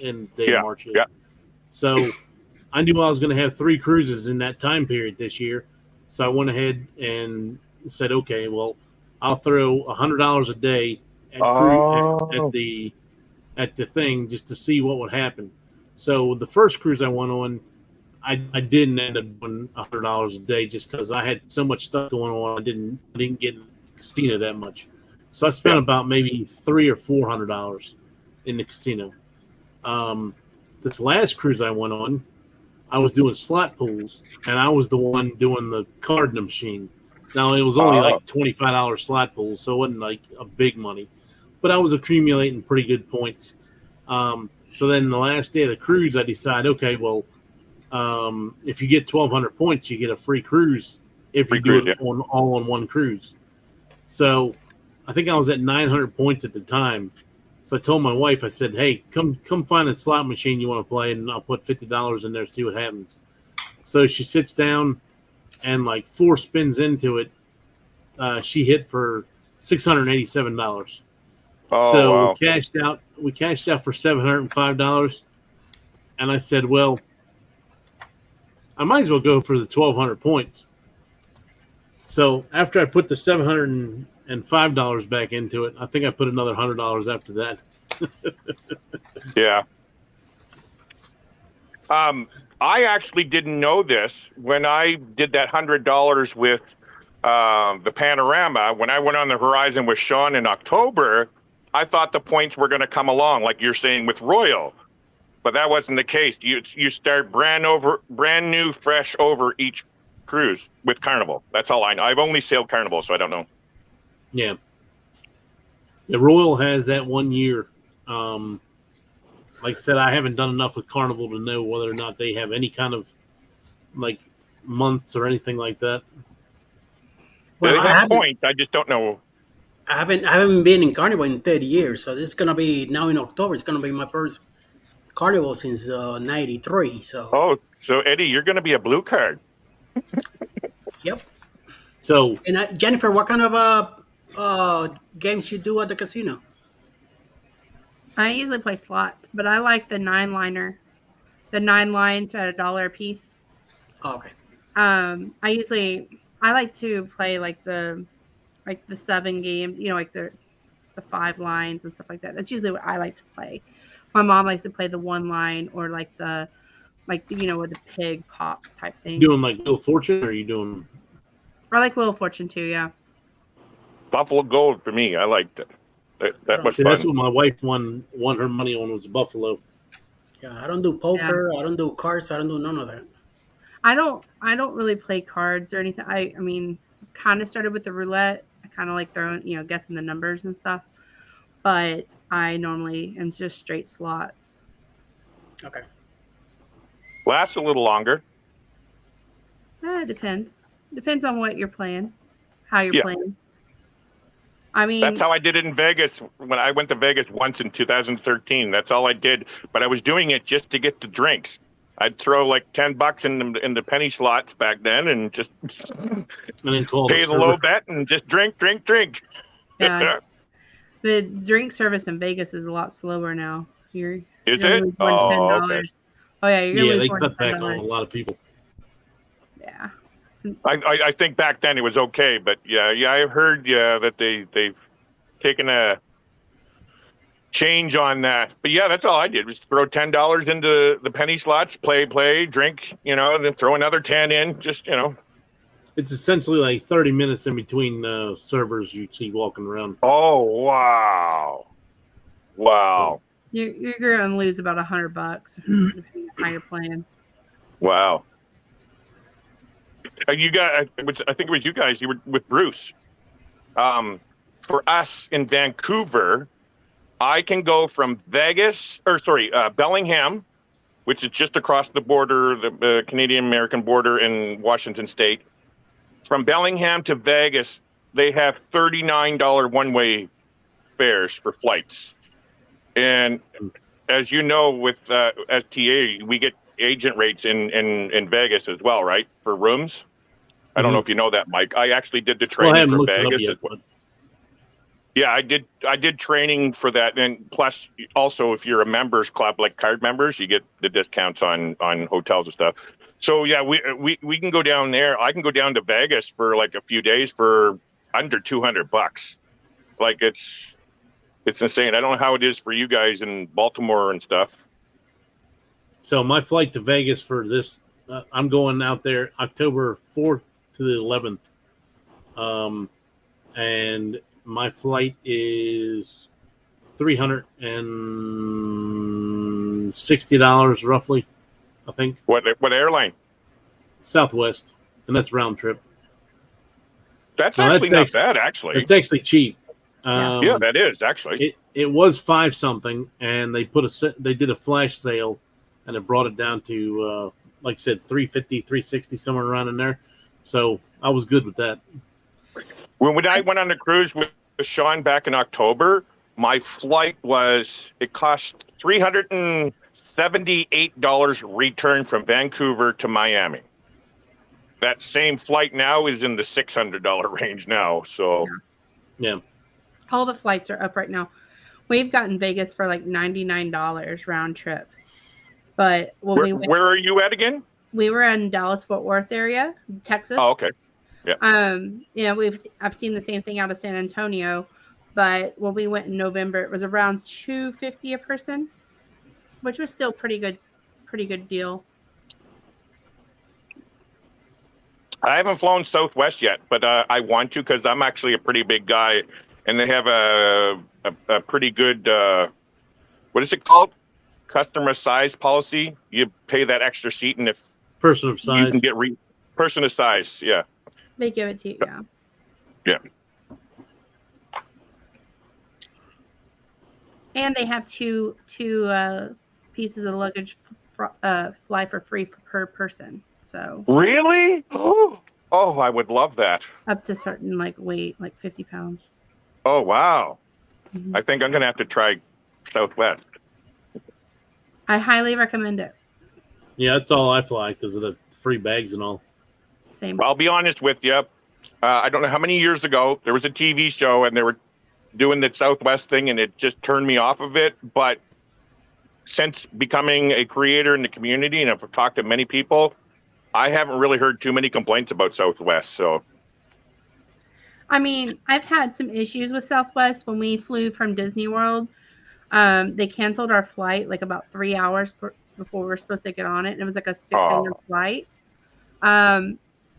in day of March is. Yeah. So I knew I was going to have 3 cruises in that time period this year. So I went ahead and said, okay, well, I'll throw $100 a day at the thing just to see what would happen. So the first cruise I went on, I didn't end up doing $100 a day just because I had so much stuff going on. I didn't get in the casino that much. So I spent about maybe $300 or $400 in the casino. This last cruise I went on, I was doing slot pools, and I was the one doing the card in the machine. Now, it was only like $25 slot pools, so it wasn't like a big money. But I was accumulating pretty good points. So then the last day of the cruise, I decided, okay, well, if you get 1,200 points, you get a free cruise if you do it all on one cruise. So I think I was at 900 points at the time. So I told my wife, I said, hey, come find a slot machine you want to play, and I'll put $50 in there to see what happens. So she sits down, and like 4 spins into it, she hit for $687. Wow. We cashed out for $705, and I said, well, I might as well go for the 1,200 points. So after I put the $705 back into it, I think I put another $100 after that. Yeah. I actually didn't know this when I did that $100 with the Panorama. When I went on the Horizon with Sean in October, I thought the points were going to come along, like you're saying with Royal, but that wasn't the case. You start brand new, fresh over each cruise with Carnival. That's all I know. I've only sailed Carnival, so I don't know. Yeah. The Royal has that 1 year. Like I said, I haven't done enough with Carnival to know whether or not they have any kind of like months or anything like that. Well, they have points. I just don't know. I haven't been in Carnival in 30 years, so this is gonna be now in October. It's gonna be my first Carnival since '93. So so Eddie, you're gonna be a blue card. Yep. So and Jennifer, what kind of games you do at the casino? I usually play slots, but I like the 9-liner. The 9 lines at $1 a piece. Oh, okay. I like to play like the 7 games, like the 5 lines and stuff like that. That's usually what I like to play. My mom likes to play the 1 line or with the pig pops type thing. Doing like Wheel of Fortune, or are you doing? I like Wheel of Fortune too, yeah. Buffalo Gold for me. I liked it. That was fun. That's what my wife won her money on, was Buffalo. Yeah, I don't do poker. Yeah. I don't do cards. I don't do none of that. I don't really play cards or anything. I mean, kind of started with the roulette. I kind of like throwing, guessing the numbers and stuff. But I normally am just straight slots. Okay. Lasts a little longer. It depends. Depends on what you're playing, how you're playing. I mean, that's how I did it in Vegas when I went to Vegas once in 2013. That's all I did, but I was doing it just to get the drinks. I'd throw like $10 in the penny slots back then, and just and then pay the low bet and just drink. Yeah, the drink service in Vegas is a lot slower now. Is it? Oh, okay. Oh yeah, you're they cut back on a lot of people. Yeah. I think back then it was okay, but yeah, I heard that they've taken a change on that. But yeah, that's all I did was throw $10 into the penny slots, play, drink, and then throw another 10 in. Just it's essentially like 30 minutes in between servers you see walking around. Oh wow! So you're gonna lose about $100 depending on how you're playing. Wow. I think it was you guys. You were with Bruce. For us in Vancouver, I can go from Bellingham, which is just across the border, the Canadian-American border in Washington State. From Bellingham to Vegas, they have $39 one-way fares for flights. And as you know, with STA, we get agent rates in Vegas as well, right? For rooms. I don't know if you know that, Mike. I actually did the training for Vegas as well. Yeah, I did training for that, and plus also if you're a members club, like card members, you get the discounts on hotels and stuff. So yeah, we can go down there. I can go down to Vegas for like a few days for under $200. Like it's insane. I don't know how it is for you guys in Baltimore and stuff. So my flight to Vegas for this, I'm going out there October 4th to the 11th. And my flight is $360 roughly, I think. What airline? Southwest, and that's round trip. That's actually not bad, actually. It's actually cheap. Yeah, that is actually. It was $5 something, and they did a flash sale, and it brought it down to like I said, $350, $360, somewhere around in there. So I was good with that. When I went on the cruise with Sean back in October, my flight cost $378 return from Vancouver to Miami. That same flight now is in the $600 range now. So, yeah. All the flights are up right now. We've gotten Vegas for like $99 round trip. But when where are you at again? we were in Dallas Fort Worth area, Texas. Oh, okay. Yeah. I've seen the same thing out of San Antonio, but when we went in November, it was around $250 a person, which was still pretty good deal. I haven't flown Southwest yet, but I want to because I'm actually a pretty big guy, and they have a pretty good what is it called? Customer size policy. You pay that extra seat, and if Person of size. you can get person of size. Yeah. They give it to you, yeah. Yeah. And they have two pieces of luggage fly for free per person. So Really? Oh, I would love that. up to certain weight, like 50 pounds. Oh, wow. Mhm. I think I'm gonna have to try Southwest. I highly recommend it. Yeah, that's all I fly because of the free bags and all. Same. I'll be honest with you. I don't know how many years ago there was a TV show and they were doing the Southwest thing, and it just turned me off of it. But since becoming a creator in the community, and I've talked to many people, I haven't really heard too many complaints about Southwest. So, I mean, I've had some issues with Southwest when we flew from Disney World. They canceled our flight like about 3 hours before we were supposed to get on it. And it was like a 6 a.m. flight.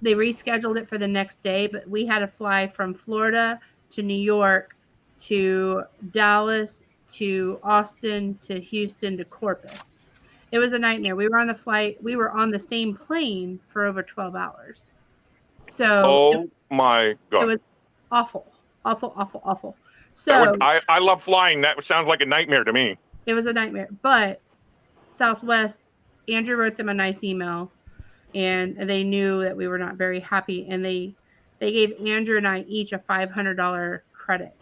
They rescheduled it for the next day, but we had to fly from Florida to New York to Dallas to Austin to Houston to Corpus. It was a nightmare. We were on the flight. We were on the same plane for over 12 hours. So my God. It was awful. So I love flying. That sounds like a nightmare to me. it was a nightmare. But Southwest, Andrew wrote them a nice email, and they knew that we were not very happy, and they gave Andrew and I each a $500 credit.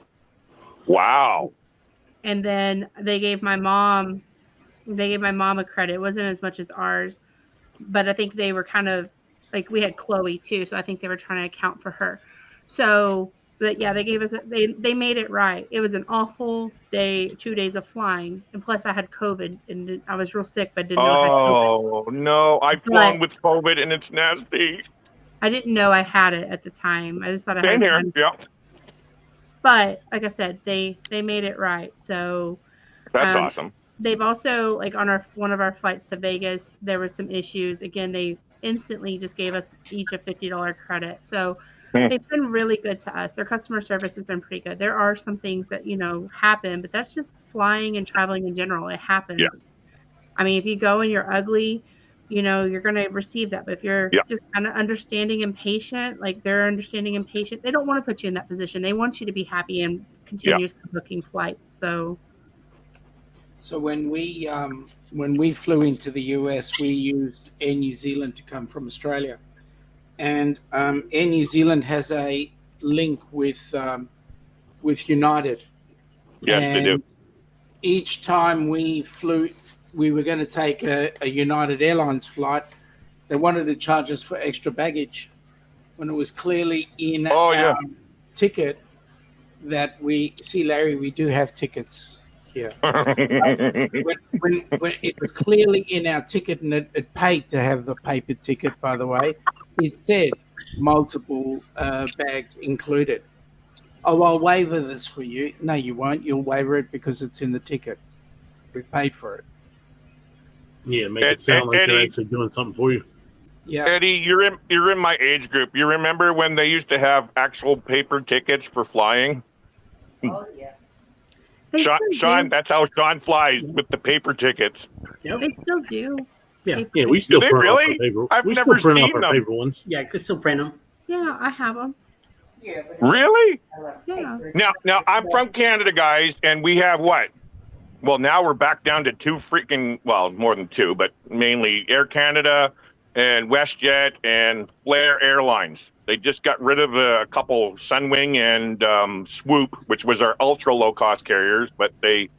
Wow. And then they gave my mom a credit. It wasn't as much as ours, but I think they were kind of like, we had Chloe too, so I think they were trying to account for her. So, but yeah, they gave us they made it right. It was an awful day, 2 days of flying, and plus I had COVID and I was real sick, but didn't know I had COVID. Oh no, I've flown with COVID and it's nasty. I didn't know I had it at the time. I just thought I had Same here. Yeah. But like I said, they made it right. So That's awesome. They've also, like, on one of our flights to Vegas, there was some issues. Again, they instantly just gave us each a $50 credit. So they've been really good to us. Their customer service has been pretty good. There are some things that, happen, but that's just flying and traveling in general. It happens. Yeah. I mean, if you go and you're ugly, you're going to receive that. But if you're just kind of understanding and patient, like they're understanding and patient, they don't want to put you in that position. They want you to be happy and continuously booking flights. So when we flew into the US, we used Air New Zealand to come from Australia, and Air New Zealand has a link with United. Yes, and they do. Each time we flew, we were going to take a United Airlines flight. They wanted to charge us for extra baggage when it was clearly in our ticket that we see, Larry. We do have tickets here. when it was clearly in our ticket, and it paid to have the paper ticket, by the way, it said multiple bags included. Oh, I'll waiver this for you. No, you won't. You'll waiver it because it's in the ticket. We paid for it. Yeah, make it sound like they're actually doing something for you. Yeah, Eddie, you're in my age group. You remember when they used to have actual paper tickets for flying? Oh, yeah. Sean, that's how Sean flies, with the paper tickets. They still do. Yeah. Yeah, we still Do they print off really? our paper. I've we never still print seen off our them. paper ones. Yeah, you could still print them. Yeah, I have them. Yeah, but Really? Yeah. Now I'm from Canada, guys, and we have what? Well, now we're back down to more than two, but mainly Air Canada and WestJet and Flair Airlines. They just got rid of a couple, Sunwing and Swoop, which was our ultra low cost carriers, but they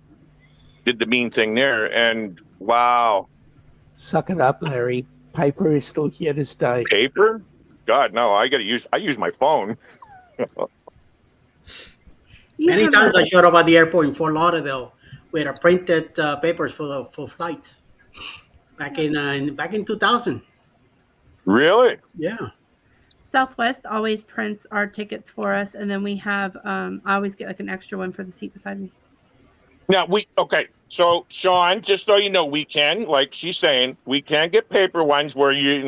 did the mean thing there. And wow. suck it up, Larry. Paper is still here to stay. Paper? God, no, I use my phone. Many times I showed up at the airport in Fort Lauderdale with a printed papers for flights back in 2000. Really? Yeah. Southwest always prints our tickets for us, and then we have I always get like an extra one for the seat beside me. Now okay. So Sean, just so you know, we can, like she's saying, we can get paper ones where you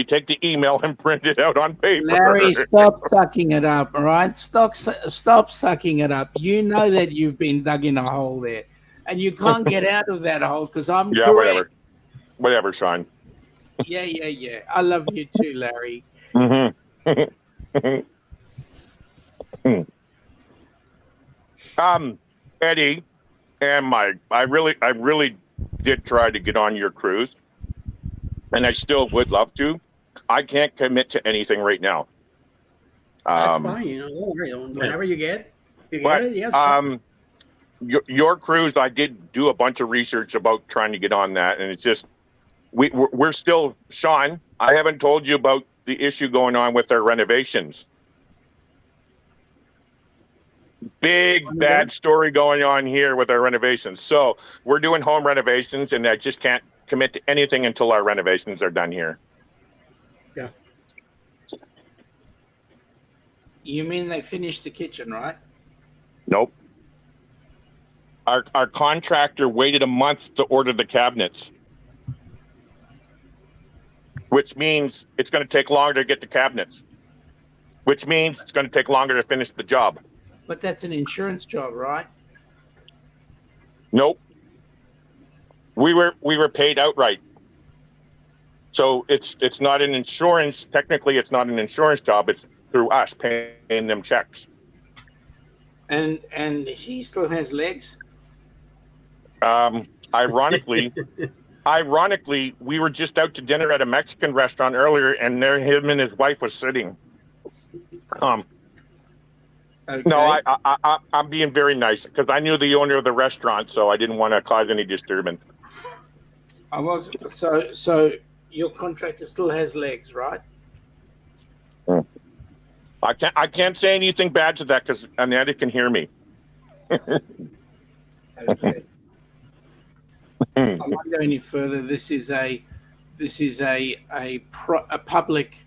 take the email and print it out on paper. Larry, stop sucking it up, all right? Stop sucking it up. You know that you've been dug in a hole there, and you can't get out of that hole because I'm Yeah, correct. whatever, Sean. Yeah. I love you too, Larry. Mm-hmm. Eddie and Mike, I really did try to get on your cruise, and I still would love to. I can't commit to anything right now. That's fine. Don't worry. Whenever you get it, yes. Your cruise, I did do a bunch of research about trying to get on that, and it's just we're still, Sean, I haven't told you about the issue going on with our renovations. Big bad story going on here with our renovations. So we're doing home renovations, and I just can't commit to anything until our renovations are done here. Yeah. You mean they finished the kitchen, right? Nope. Our contractor waited a month to order the cabinets, which means it's going to take longer to get the cabinets, which means it's going to take longer to finish the job. But that's an insurance job, right? Nope. We were paid outright. So it's not an insurance. Technically, it's not an insurance job. It's through us paying them checks. And he still has legs. Ironically, we were just out to dinner at a Mexican restaurant earlier, and there him and his wife was sitting. Okay. No, I'm being very nice because I knew the owner of the restaurant, so I didn't want to cause any disturbance. So your contractor still has legs, right? I can't say anything bad to that because Ananda can hear me. Okay. I won't go any further. This is a public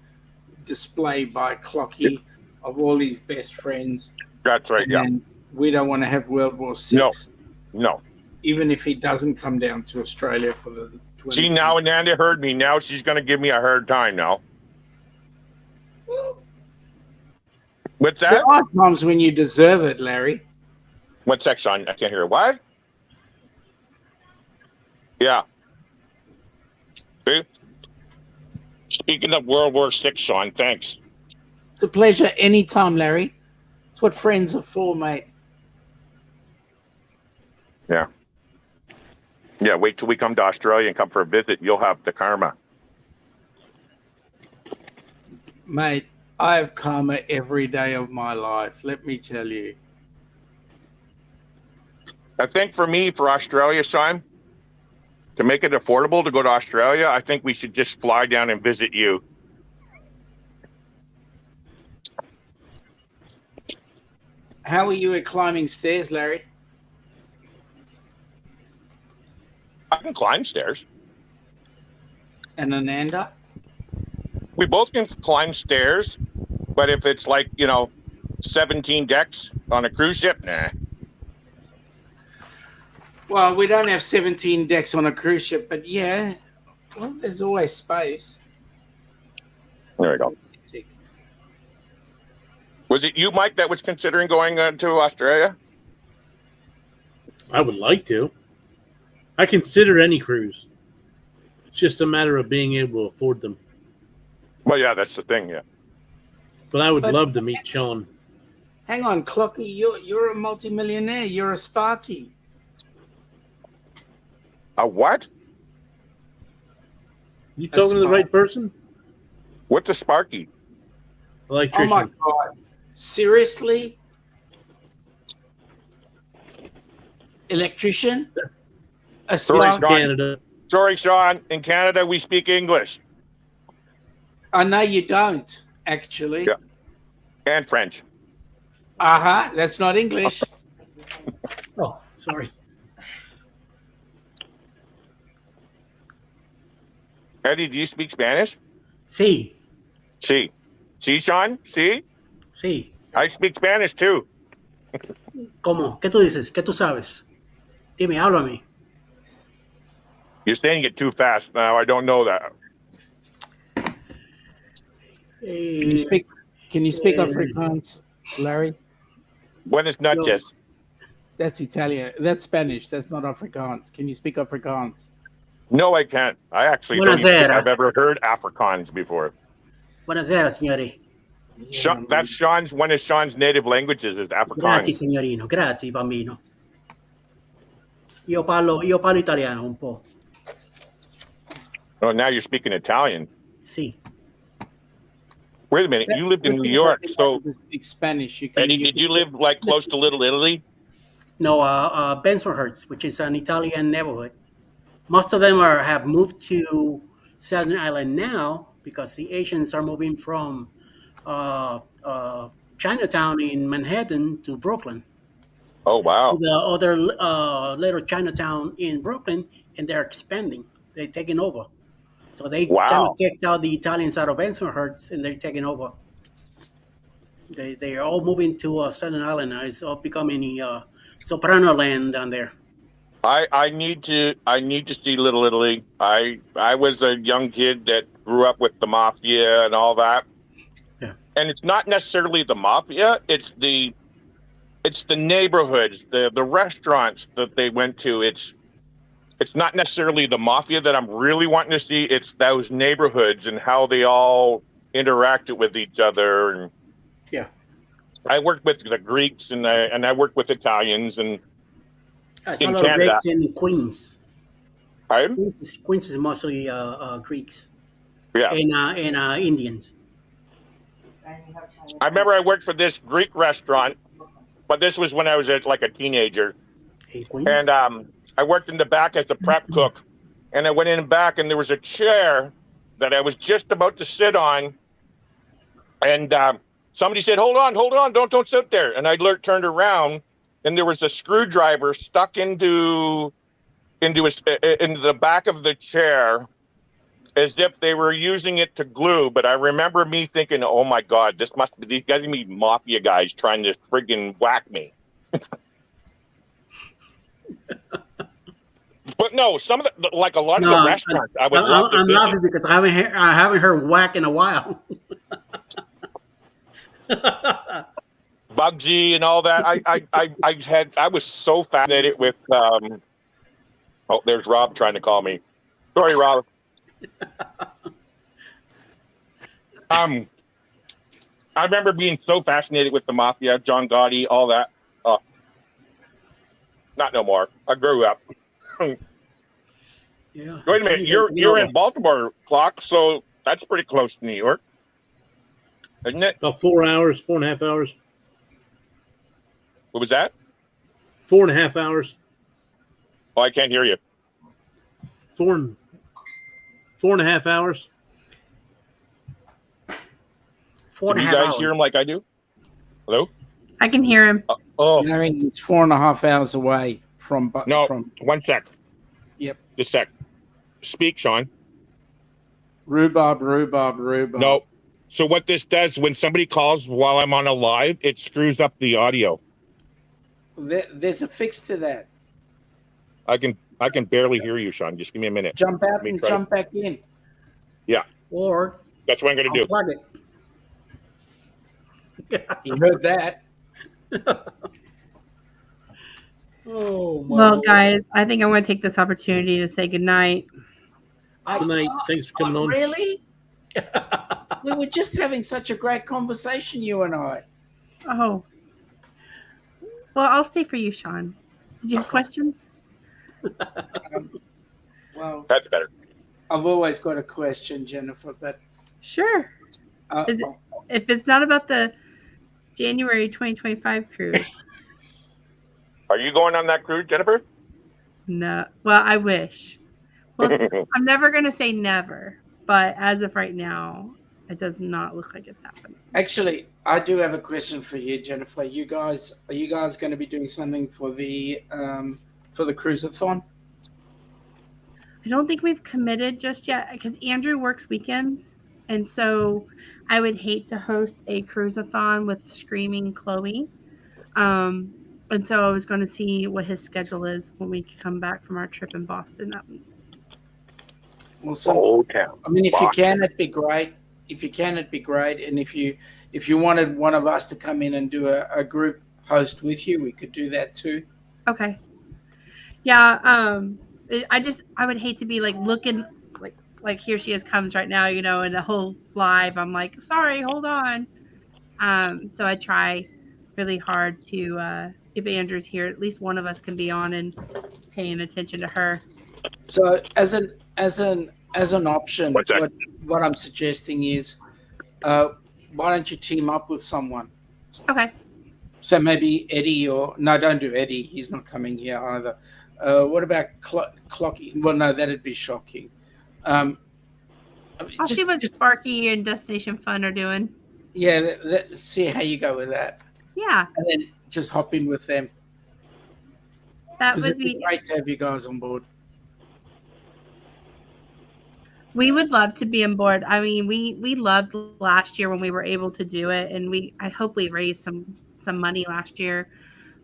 display by Klocky of all his best friends. That's right. Yeah. And we don't want to have World War VI. No. Even if he doesn't come down to Australia for the 20. See, now Ananda heard me. Now she's going to give me a hard time now. What's that? There are times when you deserve it, Larry. One sec, Sean. I can't hear. What? Yeah. See? Speaking of World War VI, Sean, thanks. It's a pleasure anytime, Larry. It's what friends are for, mate. Yeah. Yeah, wait till we come to Australia and come for a visit. You'll have the karma. Mate, I have karma every day of my life, let me tell you. I think for me, for Australia, Sean, to make it affordable to go to Australia, I think we should just fly down and visit you. How are you at climbing stairs, Larry? I can climb stairs. And Ananda? We both can climb stairs, but if it's like, 17 decks on a cruise ship, nah. Well, we don't have 17 decks on a cruise ship, but yeah, well, there's always space. There we go. Was it you, Mike, that was considering going to Australia? I would like to. I consider any cruise. It's just a matter of being able to afford them. Well, yeah, that's the thing, yeah. But I would love to meet Sean. Hang on, Klocky, you're a multimillionaire. You're a Sparky. A what? You talking to the right person? What's a Sparky? Electrician. Oh my God. Seriously? Electrician? A Sparky? Canada. Sorry, Sean. In Canada, we speak English. I know you don't, actually. Yeah. And French. Uh-huh. That's not English. Oh, sorry. Eddie, do you speak Spanish? Sí. See, Sean. See, Sí. I speak Spanish too. ¿Cómo? ¿Qué tú dices? ¿Qué tú sabes? Dime, háblame. You're saying it too fast now. I don't know that. Can you speak? Can you speak Afrikaans, Larry? Buenas noches. That's Italian. That's Spanish. That's not Afrikaans. Can you speak Afrikaans? No, I can't. I actually don't even think I've ever heard Afrikaans before. Buonasera, signori. That's Sean's one of Sean's native languages is Afrikaans. Grazie, signorino. Grazie, bambino. Io parlo italiano un po'. Oh, now you're speaking Italian. Sì. Wait a minute. You lived in New York, so speak Spanish. Eddie, did you live like close to Little Italy? No, Bensonhurst, which is an Italian neighborhood. Most of them have moved to Staten Island now because the Asians are moving from Chinatown in Manhattan to Brooklyn. Oh, wow. The other little Chinatown in Brooklyn, and they're expanding. They're taking over. So they kind of kicked out the Italians out of Bensonhurst, and they're taking over. They are all moving to Staten Island now. It's all becoming Soprano land down there. I need to see Little Italy. I was a young kid that grew up with the mafia and all that. Yeah. And it's not necessarily the mafia, it's the neighborhoods, the restaurants that they went to. It's not necessarily the mafia that I'm really wanting to see. It's those neighborhoods and how they all interacted with each other. And yeah, I worked with the Greeks and I worked with Italians and in Canada. Greeks in Queens. Pardon? Queens is mostly Greeks. Yeah. And Indians. I remember I worked for this Greek restaurant, but this was when I was like a teenager. And I worked in the back as a prep cook. And I went in back and there was a chair that I was just about to sit on. And somebody said, hold on, don't sit there. And I turned around and there was a screwdriver stuck into the back of the chair as if they were using it to glue. But I remember me thinking, oh my God, these got to be mafia guys trying to friggin' whack me. But no, some of the, like a lot of the restaurants, I would love to I'm laughing because I haven't heard whack in a while. Bugsy and all that. I was so fascinated with. Oh, there's Rob trying to call me. Sorry, Rob. I remember being so fascinated with the mafia, John Gotti, all that. Not no more. I grew up. Yeah. Wait a minute, you're in Baltimore, Klock, so that's pretty close to New York, isn't it? About 4.5 hours. What was that? 4.5 hours. Oh, I can't hear you. 4.5 hours. 4.5 Can you guys hear him like I do? Hello? I can hear him. Larry, it's 4.5 hours away from. No, from. 1 sec. Yep. Just a sec. Speak, Sean. Rhubarb. No. So what this does when somebody calls while I'm on a live, it screws up the audio. There's a fix to that. I can barely hear you, Sean. Just give me a minute. Jump out and jump back in. Yeah. Or that's what I'm going to do. Plug it. You heard that. Oh, my well, Lord. guys, I think I'm going to take this opportunity to say goodnight. Good night. Thanks for coming on. Really? We were just having such a great conversation, you and I. Oh. Well, I'll stay for you, Sean. Did you have questions? Well, that's better. I've always got a question, Jennifer, but sure. If it's not about the January 2025 cruise. Are you going on that cruise, Jennifer? No. Well, I wish. Well, I'm never going to say never, but as of right now, it does not look like it's happening. Actually, I do have a question for you, Jennifer. Are you guys going to be doing something for the cruise-a-thon? I don't think we've committed just yet because Andrew works weekends. And so I would hate to host a cruise-a-thon with screaming Chloe. And so I was going to see what his schedule is when we come back from our trip in Boston that week. Awesome. Old town. I mean, if you Boston. can, it'd be great. If you can, it'd be great. And if you wanted one of us to come in and do a group host with you, we could do that too. Okay. Yeah. I would hate to be like looking like here she is comes right now, you know, and the whole live. I'm like, sorry, hold on. So I try really hard to if Andrew's here, at least one of us can be on and paying attention to her. So as an option, What's that? what I'm suggesting is, why don't you team up with someone? Okay. So maybe Eddie no, don't do Eddie. He's not coming here either. What about Klocky? Well, no, that'd be shocking. I'll see what Sparky and Destination Fun are doing. Yeah, see how you go with that. Yeah. And then just hop in with them. That would be great to have you guys on board. We would love to be on board. I mean, we loved last year when we were able to do it, and I hope we raised some money last year.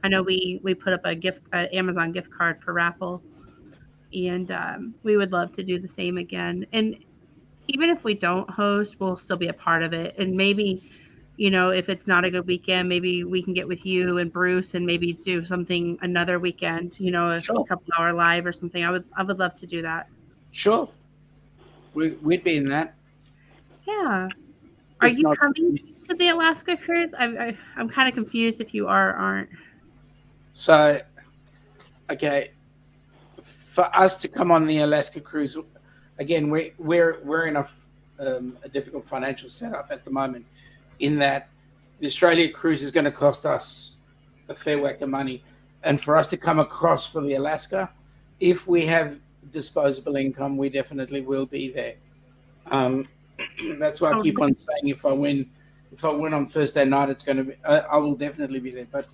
I know we put up an Amazon gift card for raffle, and we would love to do the same again. And even if we don't host, we'll still be a part of it. And maybe, you know, if it's not a good weekend, maybe we can get with you and Bruce and maybe do something another weekend. You know, a couple hour live or something. I would love to do that. Sure. We'd be in that. Yeah. Are you coming to the Alaska cruise? I'm kind of confused if you are or aren't. So, okay, for us to come on the Alaska cruise, again, we're in a difficult financial setup at the moment. In that, the Australia cruise is going to cost us a fair whack of money, and for us to come across for the Alaska, if we have disposable income, we definitely will be there. That's why I keep on saying if I win on Thursday night, it's going to be. I will definitely be there. But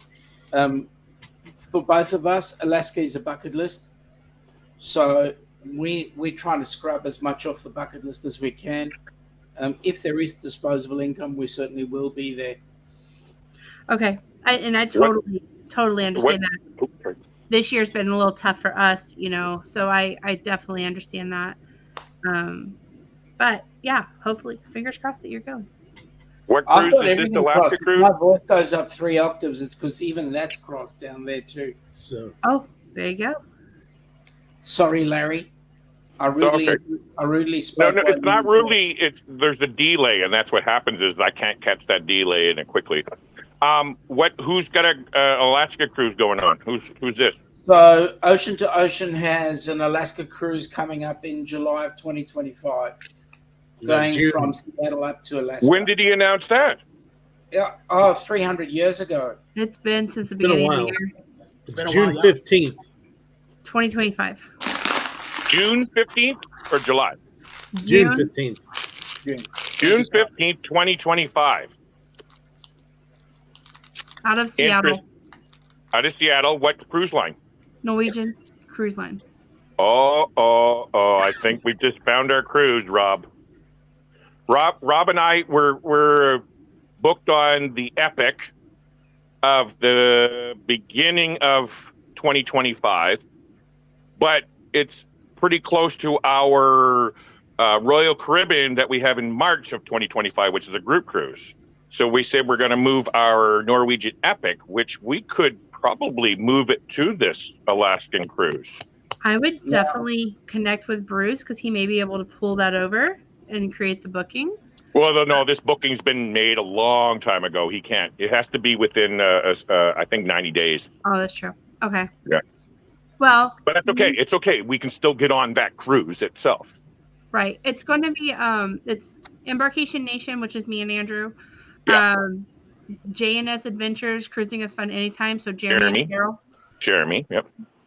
for both of us, Alaska is a bucket list, so we're trying to scrub as much off the bucket list as we can. If there is disposable income, we certainly will be there. Okay, I totally understand that. This year's been a little tough for us, you know, so I definitely understand that. But yeah, hopefully, fingers crossed that you're going. What cruise is this? Alaska cruise? My voice goes up 3 octaves. It's because even that's crossed down there too. So. Oh, there you go. Sorry, Larry. I rudely spoke. No, it's not rudely. There's a delay, and that's what happens. Is I can't catch that delay in it quickly. Who's got a Alaska cruise going on? Who's this? So Ocean to Ocean has an Alaska cruise coming up in July of 2025, going from Seattle up to Alaska. When did he announce that? Yeah, 300 years ago. It's been since the beginning of the year. It's June 15th. 2025. June 15th or July? June 15th. June 15th, 2025. Out of Seattle. Out of Seattle. What cruise line? Norwegian Cruise Line. Oh! I think we just found our cruise, Rob. Rob and I were booked on the Epic of the beginning of 2025, but it's pretty close to our Royal Caribbean that we have in March of 2025, which is a group cruise. So we said we're going to move our Norwegian Epic, which we could probably move it to this Alaskan cruise. I would definitely connect with Bruce because he may be able to pull that over and create the booking. Well, no, this booking's been made a long time ago. He can't. It has to be within, I think, 90 days. Oh, that's true. Okay. Yeah. Well. But that's okay. It's okay. We can still get on that cruise itself. Right. It's going to be, it's Embarkation Nation, which is me and Andrew. Yeah. JNS Adventures, Cruising is Fun Anytime. So Jeremy and Carol. Jeremy, yep.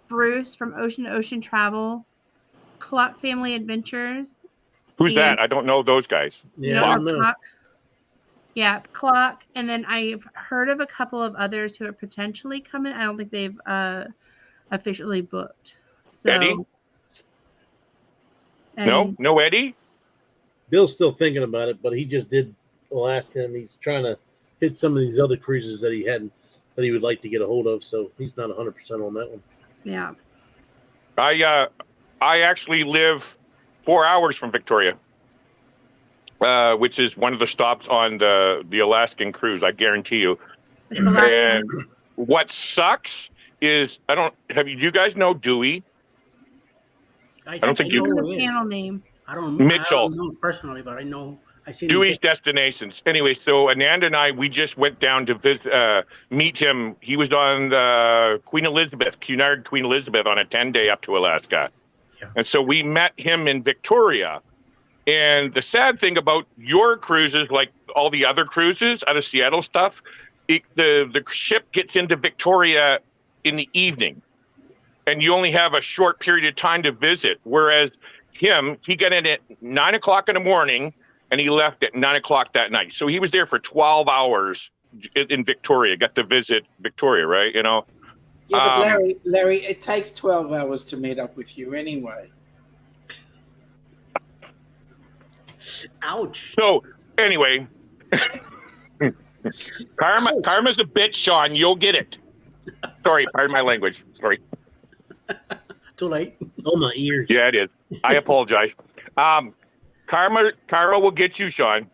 Bruce from Ocean to Ocean Travel. Klock Family Adventures. Who's that? I don't know those guys. Yeah, I don't know. Klock. Yeah, Klock. And then I've heard of a couple of others who are potentially coming. I don't think they've officially booked. So, Eddie? No Eddie? Bill's still thinking about it, but he just did Alaska, and he's trying to hit some of these other cruises that he would like to get a hold of. So he's not 100% on that one. Yeah. I actually live 4 hours from Victoria, which is one of the stops on the Alaskan cruise. I guarantee you. And what sucks is you guys know Dewey? I don't think you know the panel name. I don't know personally, but I know I see Dewey's Destinations. Anyway, so Ananda and I, we just went down to visit, meet him. He was on the Cunard Queen Elizabeth on a 10-day up to Alaska. Yeah. And so we met him in Victoria. And the sad thing about your cruises, like all the other cruises out of Seattle stuff, the ship gets into Victoria in the evening. And you only have a short period of time to visit. Whereas he got in at 9 o'clock in the morning and he left at 9 o'clock that night. So he was there for 12 hours in Victoria, got to visit Victoria, right? You know? Yeah, but Larry, it takes 12 hours to meet up with you anyway. Ouch. So anyway, karma's a bitch, Sean. You'll get it. Sorry, pardon my language. Sorry. Too late. Oh, my ears. Yeah, it is. I apologize. Karma will get you, Sean.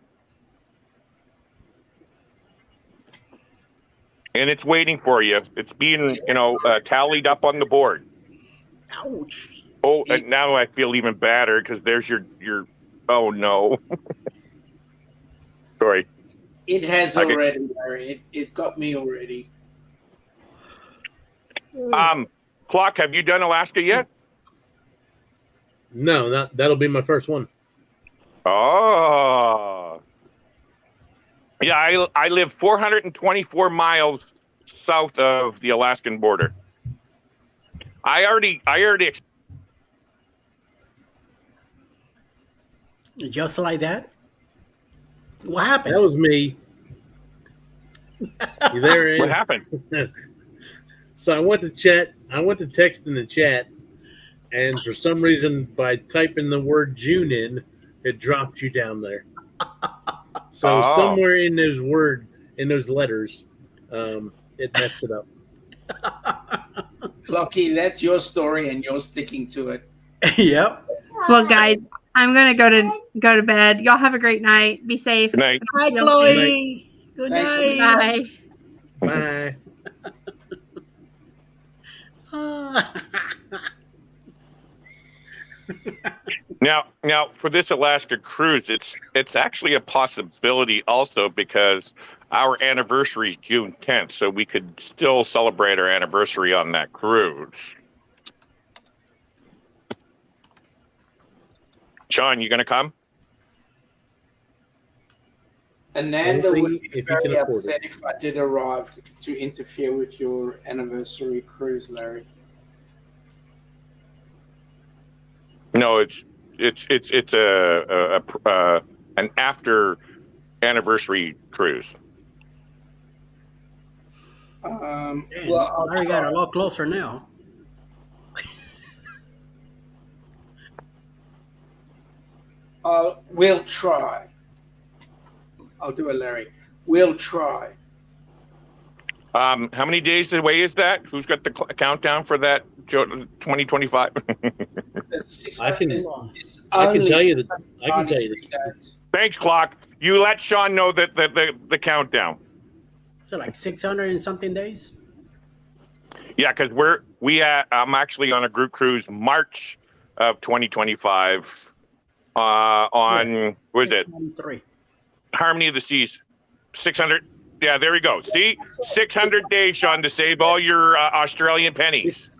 And it's waiting for you. It's being, tallied up on the board. Ouch. Oh, and now I feel even badder because there's your. Oh no. Sorry. It has already, Larry. It got me already. Klock, have you done Alaska yet? No, that'll be my first one. Oh. Yeah, I live 424 miles south of the Alaskan border. I already just like that? What happened? That was me. You there, Ed? What happened? So I went to text in the chat, and for some reason, by typing the word June in, it dropped you down there. So somewhere in those letters, it messed it up. Klocky, that's your story, and you're sticking to it. Yep. Well, guys, I'm gonna go to bed. Y'all have a great night. Be safe. Good night. Hi, Chloe. Good night. Bye. Now for this Alaska cruise, it's actually a possibility also because our anniversary is June 10th, so we could still celebrate our anniversary on that cruise. Sean, you gonna come? Ananda would be very upset if I did arrive to interfere with your anniversary cruise, Larry. No, it's an after anniversary cruise. Well, Larry got a lot closer now. We'll try. I'll do it, Larry. We'll try. How many days away is that? Who's got the countdown for that 2025? I can tell you that. Thanks, Klock. You let Sean know that the countdown. So like 600 and something days. Yeah, because I'm actually on a group cruise March of 2025. On what is it? Harmony of the Seas, 600. Yeah, there we go. See, 600 days, Sean, to save all your Australian pennies.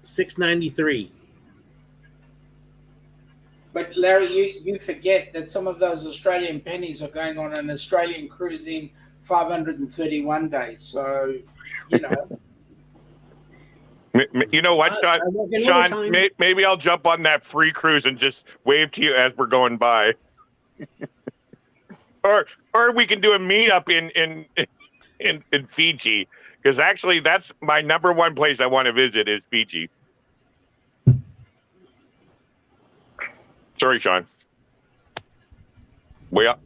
693. But Larry, you forget that some of those Australian pennies are going on an Australian cruise in 531 days. So, You know what, Sean? Maybe I'll jump on that free cruise and just wave to you as we're going by. Or we can do a meetup in Fiji, because actually that's my number one place I want to visit is Fiji. Sorry, Sean. Well,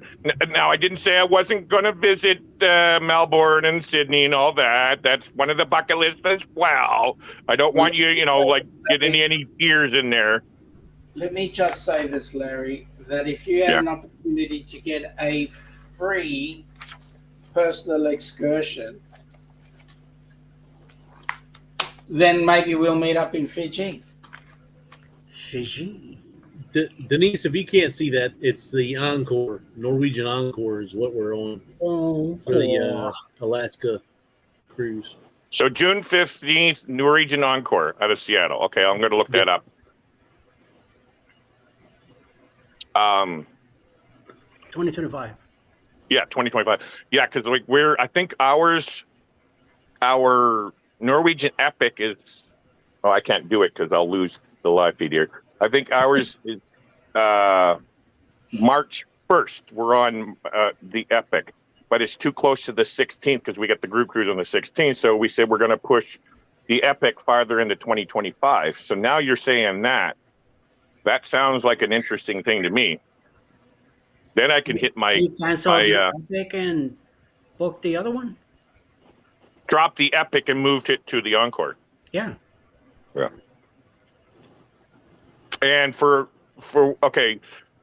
now I didn't say I wasn't going to visit Melbourne and Sydney and all that. That's one of the bucket lists as well. I don't want you, like getting any tears in there. Let me just say this, Larry, that if you had an opportunity to get a free personal excursion, then maybe we'll meet up in Fiji. Fiji. Denise, if you can't see that, it's the Encore. Norwegian Encore is what we're on for the Alaska cruise. So June 15th, Norwegian Encore out of Seattle. Okay, I'm going to look that up. 2025. Yeah, 2025. Yeah, because I think our Norwegian Epic is. Oh, I can't do it because I'll lose the live feed here. I think ours is March 1st. We're on the Epic, but it's too close to the 16th because we got the group cruise on the 16th. So we said we're going to push the Epic farther into 2025. So now you're saying that sounds like an interesting thing to me. Then I can hit my. You cancel the Epic and book the other one. Drop the Epic and moved it to the Encore. Yeah. Yeah. And for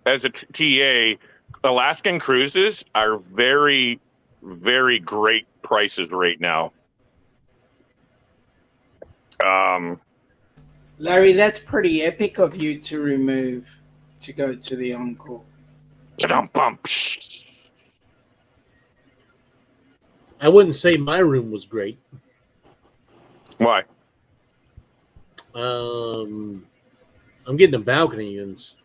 as a TA, Alaskan cruises are very, very great prices right now. Larry, that's pretty epic of you to go to the Encore. I wouldn't say my room was great. Why? I'm getting a balcony, and it's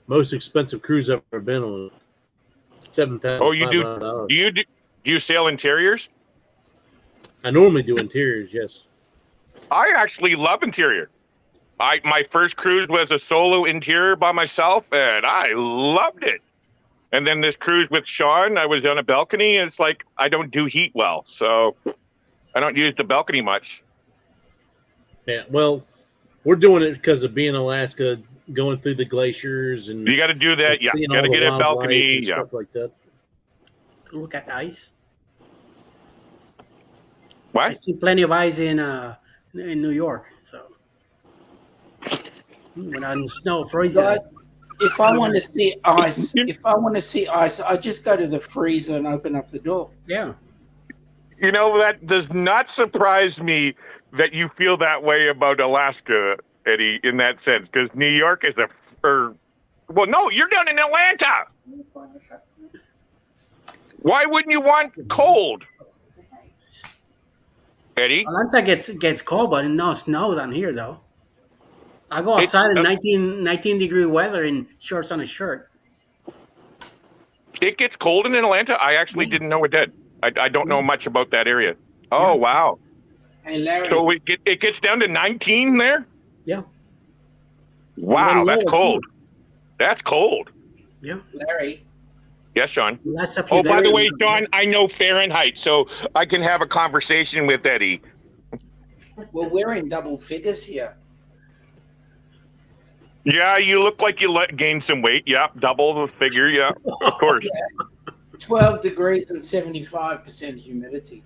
most expensive cruise I've ever been on. $7,000. Oh, you do? Do you sail interiors? I normally do interiors, yes. I actually love interior. My first cruise was a solo interior by myself, and I loved it. And then this cruise with Sean, I was on a balcony, and it's like I don't do heat well, so I don't use the balcony much. Yeah, well, we're doing it because of being in Alaska, going through the glaciers, and you got to do that. Yeah, you got to get a balcony, and stuff like that. Look at the ice. What? I see plenty of ice in New York. So when I'm snow freezes. If I want to see ice, I just go to the freezer and open up the door. Yeah. That does not surprise me that you feel that way about Alaska, Eddie, in that sense, because New York is no, you're down in Atlanta. Why wouldn't you want cold? Eddie? Atlanta gets cold, but no snow down here, though. I go outside in 19 degree weather in shorts on a shirt. It gets cold in Atlanta? I actually didn't know it did. I don't know much about that area. Oh, wow. Hey, Larry. So it gets down to 19 there? Yeah. Wow, that's cold. That's cold. Yeah. Larry. Yes, Sean. Oh, by the way, Sean, I know Fahrenheit, so I can have a conversation with Eddie. Well, we're in double figures here. Yeah, you look like you gained some weight. Yeah, double the figure. Yeah, of course. 12 degrees and 75% humidity.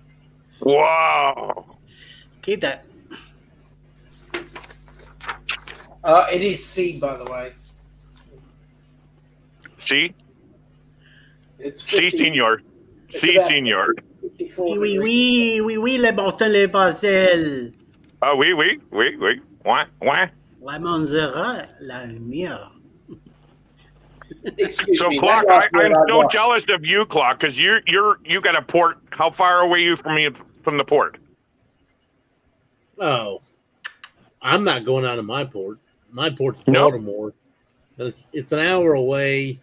Wow. Keep that. It is C, by the way. C? It's C, senor. C, senor. Oui, le Boston, le pastel. Ah, oui. Ouais. La Monzera, la lumière. So, Klock, I'm so jealous of you, Klock, because you got a port. How far away are you from the port? Oh, I'm not going out of my port. My port's Baltimore. It's an hour away,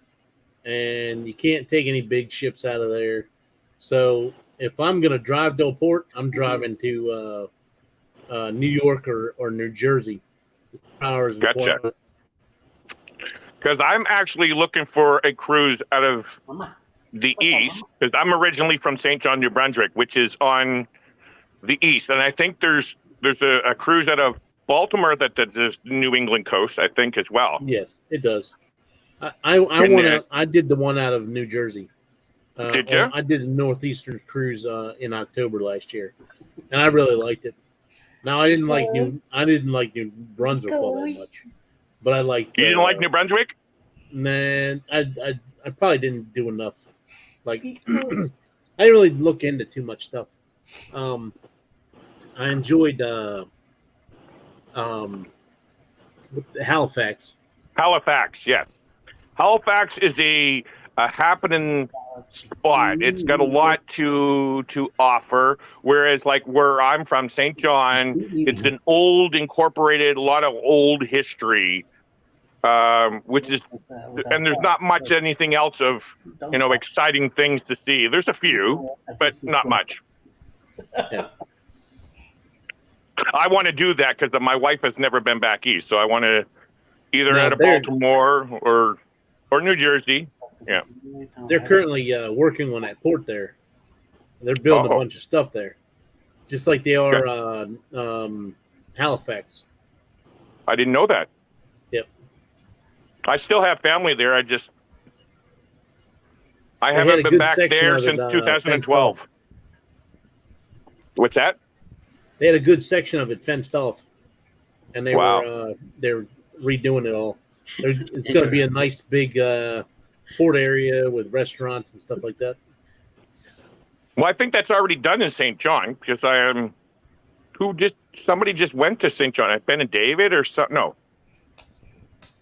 and you can't take any big ships out of there. So if I'm going to drive to a port, I'm driving to New York or New Jersey. Hours. Gotcha. Because I'm actually looking for a cruise out of the east, because I'm originally from St. John, New Brunswick, which is on the east, and I think there's a cruise out of Baltimore that does this New England coast, I think, as well. Yes, it does. I did the one out of New Jersey. Did you? I did a northeastern cruise in October last year, and I really liked it. Now I didn't like New Brunswick all that much, but I liked. You didn't like New Brunswick? Man, I probably didn't do enough. Like I didn't really look into too much stuff. I enjoyed Halifax. Halifax, yes. Halifax is a happening spot. It's got a lot to offer. Whereas, like where I'm from, St. John, it's an old incorporated, a lot of old history, which is, and there's not much anything else of exciting things to see. There's a few, but not much. Yeah. I want to do that because my wife has never been back east, so I want to either Now, out of Baltimore or New Jersey. Yeah, they're currently working on that port there. They're building a bunch of stuff there, just like they are Halifax. I didn't know that. Yep. I still have family there. I haven't been back there since 2012. What's that? They had a good section of it fenced off, and they're redoing it all. It's going to be a nice big port area with restaurants and stuff like that. Well, I think that's already done in St. John because somebody just went to St. John. Ben and David or something. No,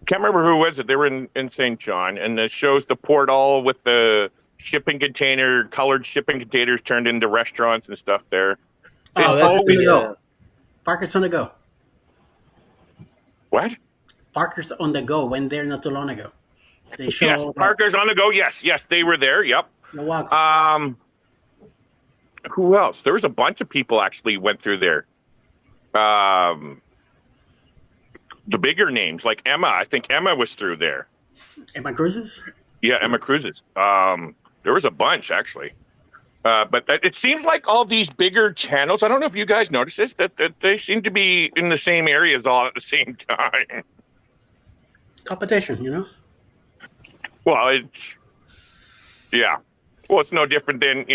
can't remember who was it. They were in St. John, and it shows the port all with the colored shipping containers turned into restaurants and stuff there. Oh, that's on the go. Parker's on the go. What? Parker's on the go. Went there not too long ago. They show yes, Parker's on the go. Yes, they were there. Yep. You're welcome. Who else? There was a bunch of people actually went through there. The bigger names like Emma. I think Emma was through there. Emma Cruises? Yeah, Emma Cruises. There was a bunch actually. But it seems like all these bigger channels, I don't know if you guys noticed this, that they seem to be in the same areas all at the same time. Competition, Well, it's no different than,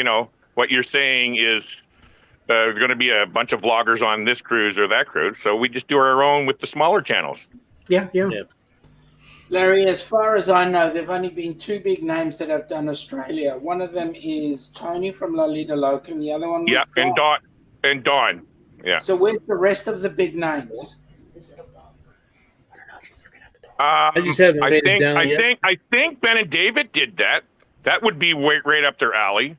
what you're saying is there's going to be a bunch of vloggers on this cruise or that cruise. So we just do our own with the smaller channels. Yeah. Larry, as far as I know, there have only been two big names that have done Australia. One of them is Tony from Lolita Locum. The other one was Dawn. And Dawn. Yeah. So where's the rest of the big names? I just haven't made it down yet. I think Ben and David did that. That would be right up their alley.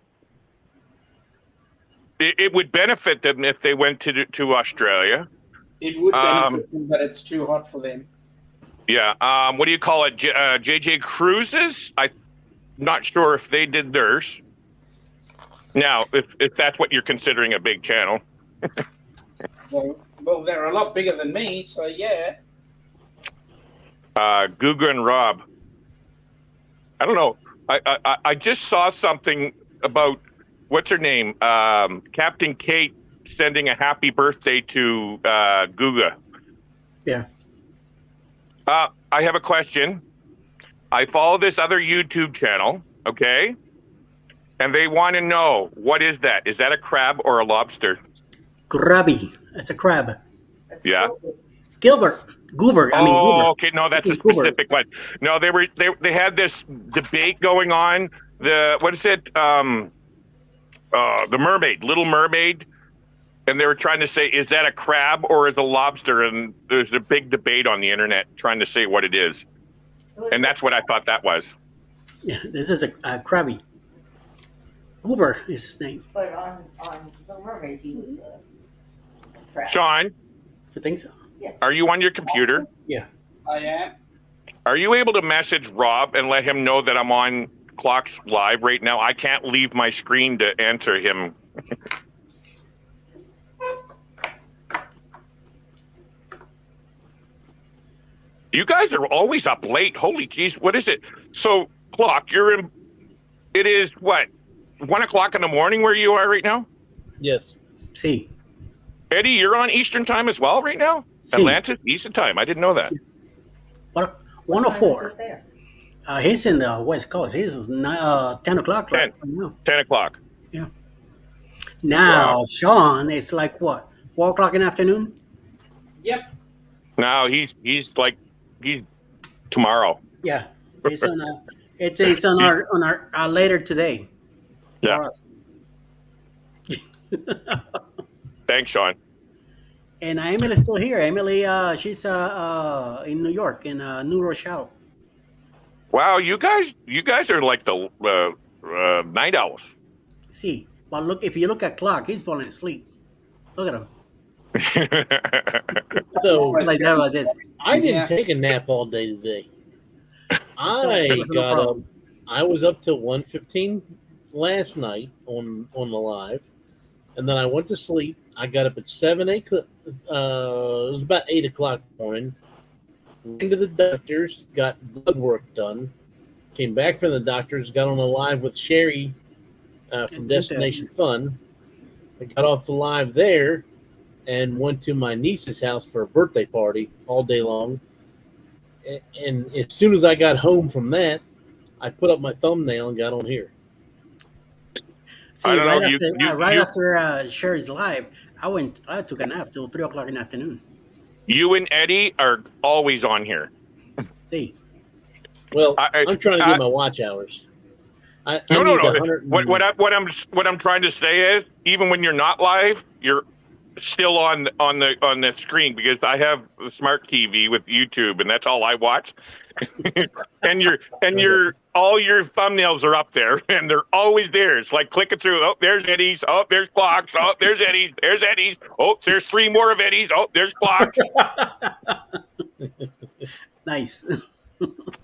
It would benefit them if they went to Australia. It would benefit them, but it's too hot for them. Yeah. What do you call it? JJ Cruises? I'm not sure if they did theirs. Now, if that's what you're considering a big channel. well, they're a lot bigger than me, so yeah. Guga and Rob. I don't know. I just saw something about what's her name? Captain Kate sending a happy birthday to Guga. Yeah. I have a question. I follow this other YouTube channel, okay? And they want to know, what is that? Is that a crab or a lobster? Grabby. That's a crab. Yeah. Goober. Goober. Okay. No, that's a specific one. No, they had this debate going on. What is it? The mermaid, Little Mermaid. And they were trying to say, is that a crab or is a lobster? And there's a big debate on the internet trying to say what it is. And that's what I thought that was. Yeah, this is a crabby. Goober is his name. But on The Mermaid, he was a crab. Sean? You think so? Yeah. Are you on your computer? Yeah. I am. Are you able to message Rob and let him know that I'm on Klock's live right now? I can't leave my screen to answer him. You guys are always up late. Holy jeez, what is it? So, Klock, it is what, 1 o'clock in the morning where you are right now? Yes. See. Eddie, you're on Eastern time as well right now? See. Atlantis, Eastern time. I didn't know that. 104. He's in the West Coast. He's 10 o'clock right 10, now. 10 o'clock. Yeah. Now, Wow. Sean, it's like what? 4 o'clock in the afternoon? Yep. No, he's tomorrow. Yeah. It's on it's on our later today Yeah. for us. Thanks, Sean. And Emily's still here. Emily, she's in New York in New Rochelle. Wow, you guys are like the night owls. See, but look, if you look at Klock, he's falling asleep. Look at him. So Like that, like this. I didn't Yeah. take a nap all day today. So, I that's no got up. problem. I was up till 1:15 last night on the live, and then I went to sleep. I got up at 7, 8. It was about 8 o'clock in the morning. Went to the doctors, got blood work done. Came back from the doctors, got on a live with Sherry from Destination Fun. I got off the live there and went to my niece's house for a birthday party all day long. And as soon as I got home from that, I put up my thumbnail and got on here. See, I don't right know, after Sherry's live, I took a nap till 3 o'clock in the afternoon. You and Eddie are always on here. See, Well, I'm trying to get my watch hours. I No. need 100 What I'm trying to say is, even when you're not live, you're still on the screen, because I have the smart TV with YouTube, and that's all I watch. and all your thumbnails are up there, and they're always there. It's like clicking through. Oh, there's Eddie's. Oh, there's Klock's. Oh, there's Eddie's. There's Eddie's. Oh, there's 3 more of Eddie's. Oh, there's Klock's. nice.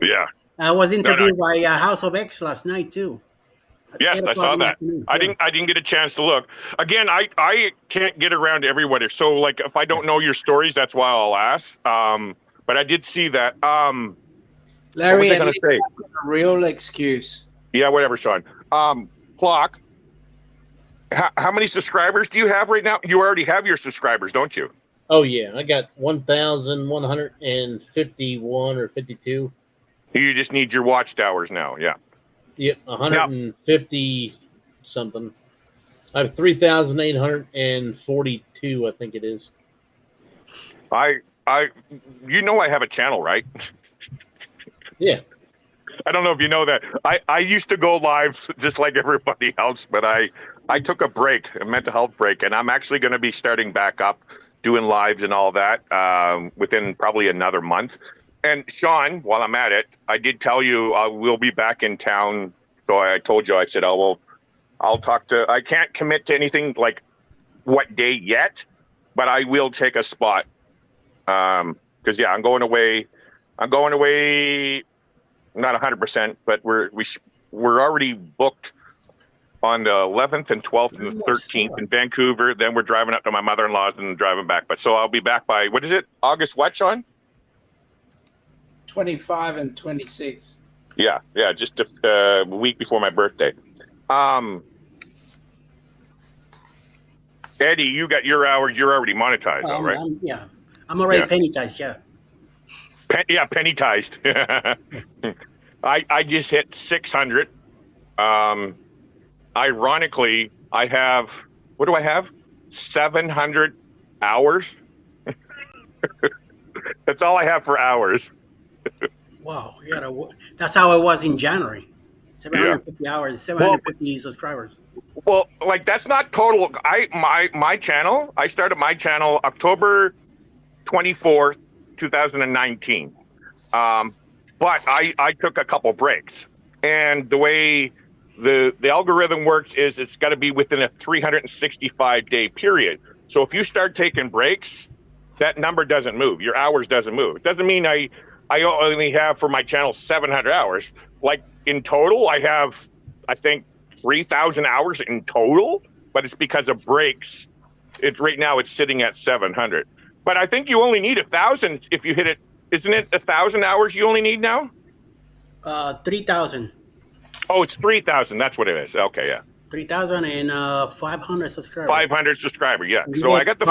Yeah. I was interviewed by House of X last night too. Yes, I saw that. I didn't get a chance to look. Again, I can't get around to everybody. So like, if I don't know your stories, that's why I'll ask. But I did see that. Larry, what was I gonna say? I've got a real excuse. Yeah, whatever, Sean. Klock, how many subscribers do you have right now? You already have your subscribers, don't you? Oh yeah, I got 1,151 or 52. You just need your watchtowers now. Yeah. Yep, 150 something. I have 3,842, I think it is. I you know I have a channel, right? Yeah. I don't know if you know that. I used to go live just like everybody else, but I took a break, a mental health break, and I'm actually going to be starting back up doing lives and all that within probably another month. And Sean, while I'm at it, I did tell you we'll be back in town. So I told you, I said, I'll talk to. I can't commit to anything like what day yet, but I will take a spot. Because I'm going away. I'm going away. Not 100%, but we're already booked on the 11th and 12th and the 13th in Vancouver. Then we're driving up to my mother-in-law's and driving back. But so I'll be back by, what is it? August what, Sean? 25 and 26. Yeah, just a week before my birthday. Eddie, you got your hours. You're already monetized, though, right? I'm already pennytized. Yeah. Pennytized. I just hit 600. Ironically, I have, what do I have? 700 hours. That's all I have for hours. Wow, that's how it was in January. 750 hours, 750 subscribers. Well, like that's not total. My channel. I started my channel October 24th, 2019. But I took a couple breaks, and the way the algorithm works is it's got to be within a 365-day period. So if you start taking breaks, that number doesn't move. Your hours doesn't move. It doesn't mean I only have for my channel 700 hours. Like in total, I have, I think, 3,000 hours in total, but it's because of breaks. Right now it's sitting at 700. But I think you only need 1,000 if you hit it. Isn't it 1,000 hours you only need now? 3,000. Oh, it's 3,000. That's what it is. Okay, yeah. 3,500 subscribers. 500 subscribers, yeah. So I got the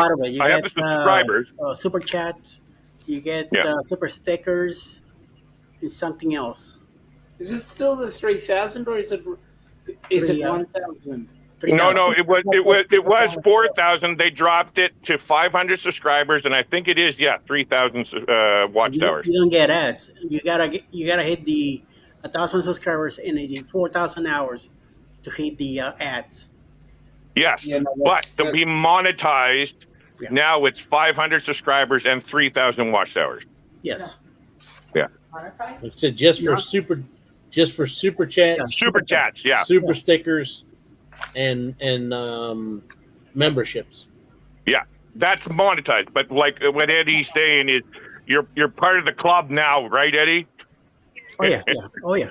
subscribers. Super chats. You get super stickers and something else. Is it still the 3,000 or is it 1,000? No, it was 4,000. They dropped it to 500 subscribers, and I think it is 3,000 watch hours. You don't get ads. You gotta hit the 1,000 subscribers and the 4,000 hours to hit the ads. Yes, Yeah, no, but to be monetized, Yeah. now it's 500 subscribers and 3,000 watch hours. Yes. Yeah. Monetize? Like I said, just for super chats, Yeah. Super chats, yeah. super stickers, and memberships. Yeah, that's monetized. But like what Eddie's saying is, you're part of the club now, right, Eddie? Oh yeah, yeah. Oh yeah.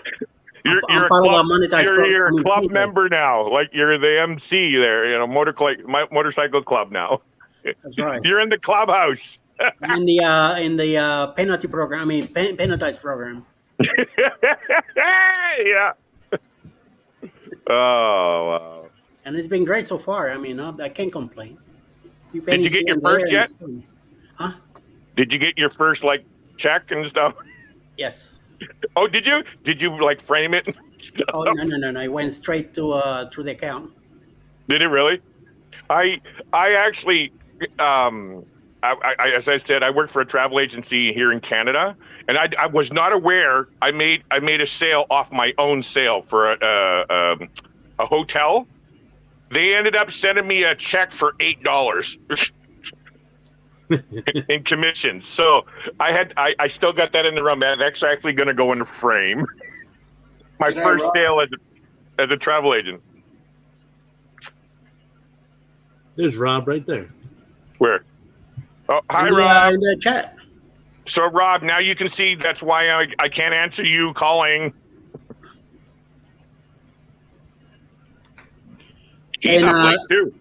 You're I'm a part of club, the monetized you're a program. club member now. Like you're the MC there, motorcycle club now. That's right. You're in the clubhouse. I'm in the penalty program. I mean, penalized program. Yeah. Oh wow. And it's been great so far. I mean, I can't complain. Did you get your first yet? Huh? Did you get your first check and stuff? Yes. Oh, did you? Did you frame it? Oh no! It went straight to through the account. Did it really? I actually, as I said, I work for a travel agency here in Canada, and I was not aware. I made a sale off my own sale for a hotel. They ended up sending me a check for $8 in commissions. So I still got that in the room. That's actually going to go in the frame. My first sale as a travel agent. There's Rob right there. Where? Oh, hi, Rob. In the chat. So, Rob, now you can see that's why I can't answer you calling. He's And, up late, too.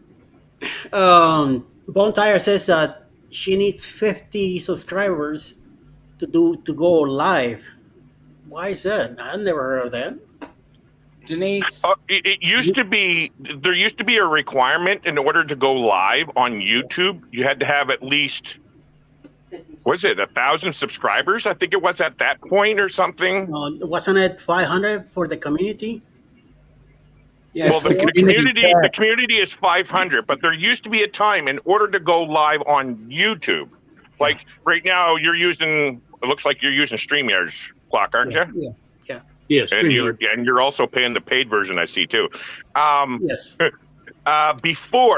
Bone Tire says she needs 50 subscribers to go live. Why is that? I never heard of that. Denise? It used to be, there used to be a requirement in order to go live on YouTube. You had to have at least, was it 1,000 subscribers? I think it was at that point or something. Wasn't it 500 for the community? Yes, well, the community is 500, but there used to be a time in order to go live on YouTube. Like right now, it looks like you're using StreamYard's, Klock, aren't you? Yeah. Yes. And you're also paying the paid version, I see too. Yes.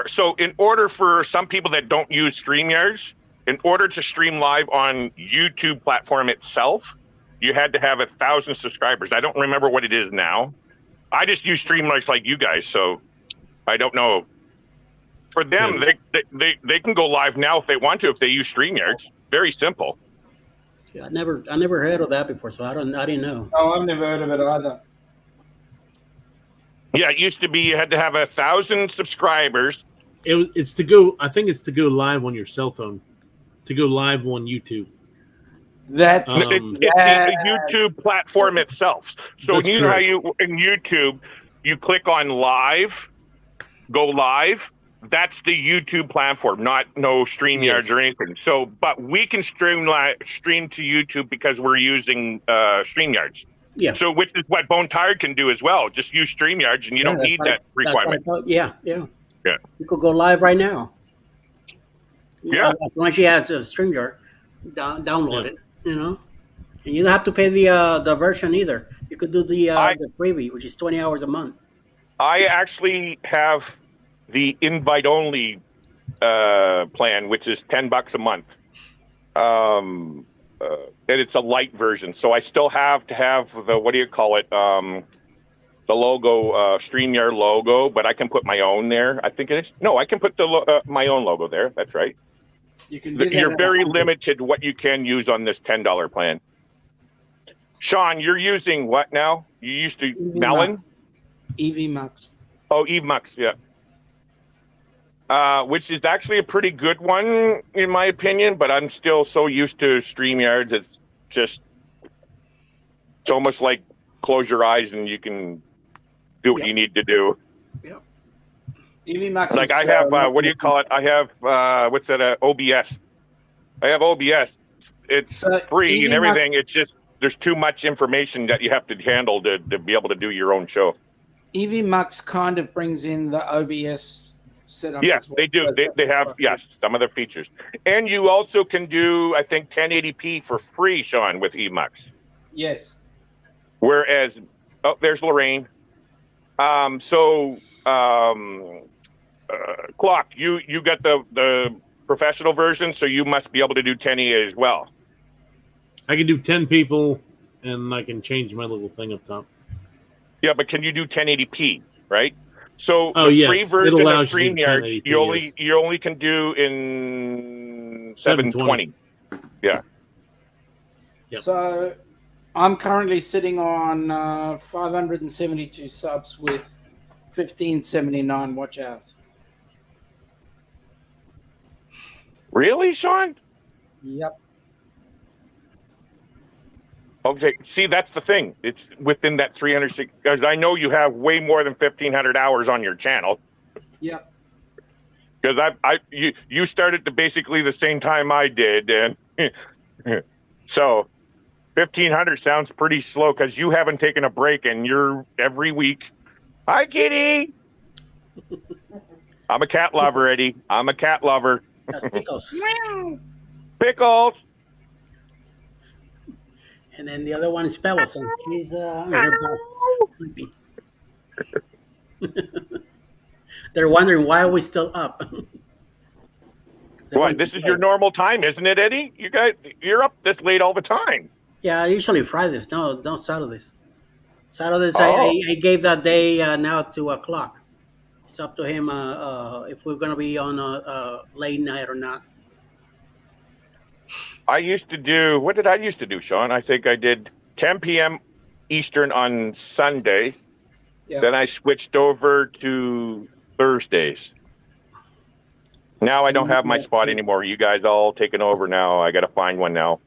So in order for some people that don't use StreamYards, in order to stream live on YouTube platform itself, you had to have 1,000 subscribers. I don't remember what it is now. I just use Streamlabs like you guys, so I don't know. For them, they can go live now if they want to, if they use StreamYards. Very simple. Yeah, I never heard of that before, so I didn't know. Oh, I've never heard of it either. Yeah, it used to be you had to have 1,000 subscribers. It's to go. I think it's to go live on your cell phone, to go live on YouTube. That's it's the YouTube platform itself. So you know how in YouTube you click on live, go live. That's the YouTube platform, no StreamYards or anything. So, but we can stream to YouTube because we're using StreamYards. Yeah. So, which is what Bone Tired can do as well. Just use StreamYards, and you don't need that requirement. Yeah. Yeah. You could go live right now. Yeah. As long as she has a StreamYard, download it. And you don't have to pay the version either. You could do the freebie, which is 20 hours a month. I actually have the invite only plan, which is $10 a month, and it's a light version. So I still have to have the the logo, StreamYard logo, but I can put my own there. I think it is. No, I can put my own logo there. That's right. You're very limited what you can use on this $10 plan. Sean, you're using what now? You used to Melon? EV Max. Oh, Eve Max, yeah. Which is actually a pretty good one in my opinion, but I'm still so used to StreamYards. It's almost like close your eyes and you can do what you need to do. Yeah. EV Max. Like I have, what do you call it? I have, what's that? OBS. I have OBS. It's free and everything. It's just there's too much information that you have to handle to be able to do your own show. EVMux kind of brings in the OBS setup. Yes, as well. they do. They have, yes, some of the features. And you also can do, I think, 1080p for free, Sean, with EMux. Yes. Whereas, oh, there's Lorraine. Klock, you got the professional version, so you must be able to do 1080 as well. I can do 10 people, and I can change my little thing up top. Yeah, but can you do 1080p, right? So Oh, the yes. free It version of allows you to do StreamYard, 1080p, you only can do in 720. Yeah. Yep. So I'm currently sitting on 572 subs with 1579 watch hours. Really, Sean? Yep. Okay, see, that's the thing. It's within that 360, because I know you have way more than 1,500 hours on your channel. Yep. Because you started to basically the same time I did, and so 1,500 sounds pretty slow because you haven't taken a break, and you're every week. Hi, kitty. I'm a cat lover, Eddie. I'm a cat lover. That's Pickles. Pickles. And then the other one is Pebbles, and she's in her bed sleeping. They're wondering why are we still up. What? This is your normal time, isn't it, Eddie? You're up this late all the time. Yeah, usually Fridays. No Saturdays. Saturdays, Oh. I gave that day now to Klock. It's up to him if we're going to be on a late night or not. I used to do, what did I used to do, Sean? I think I did 10 p.m. Eastern on Sundays. Yeah. Then I switched over to Thursdays. Now I don't have my spot anymore. You guys all taken over now. I got to find one now.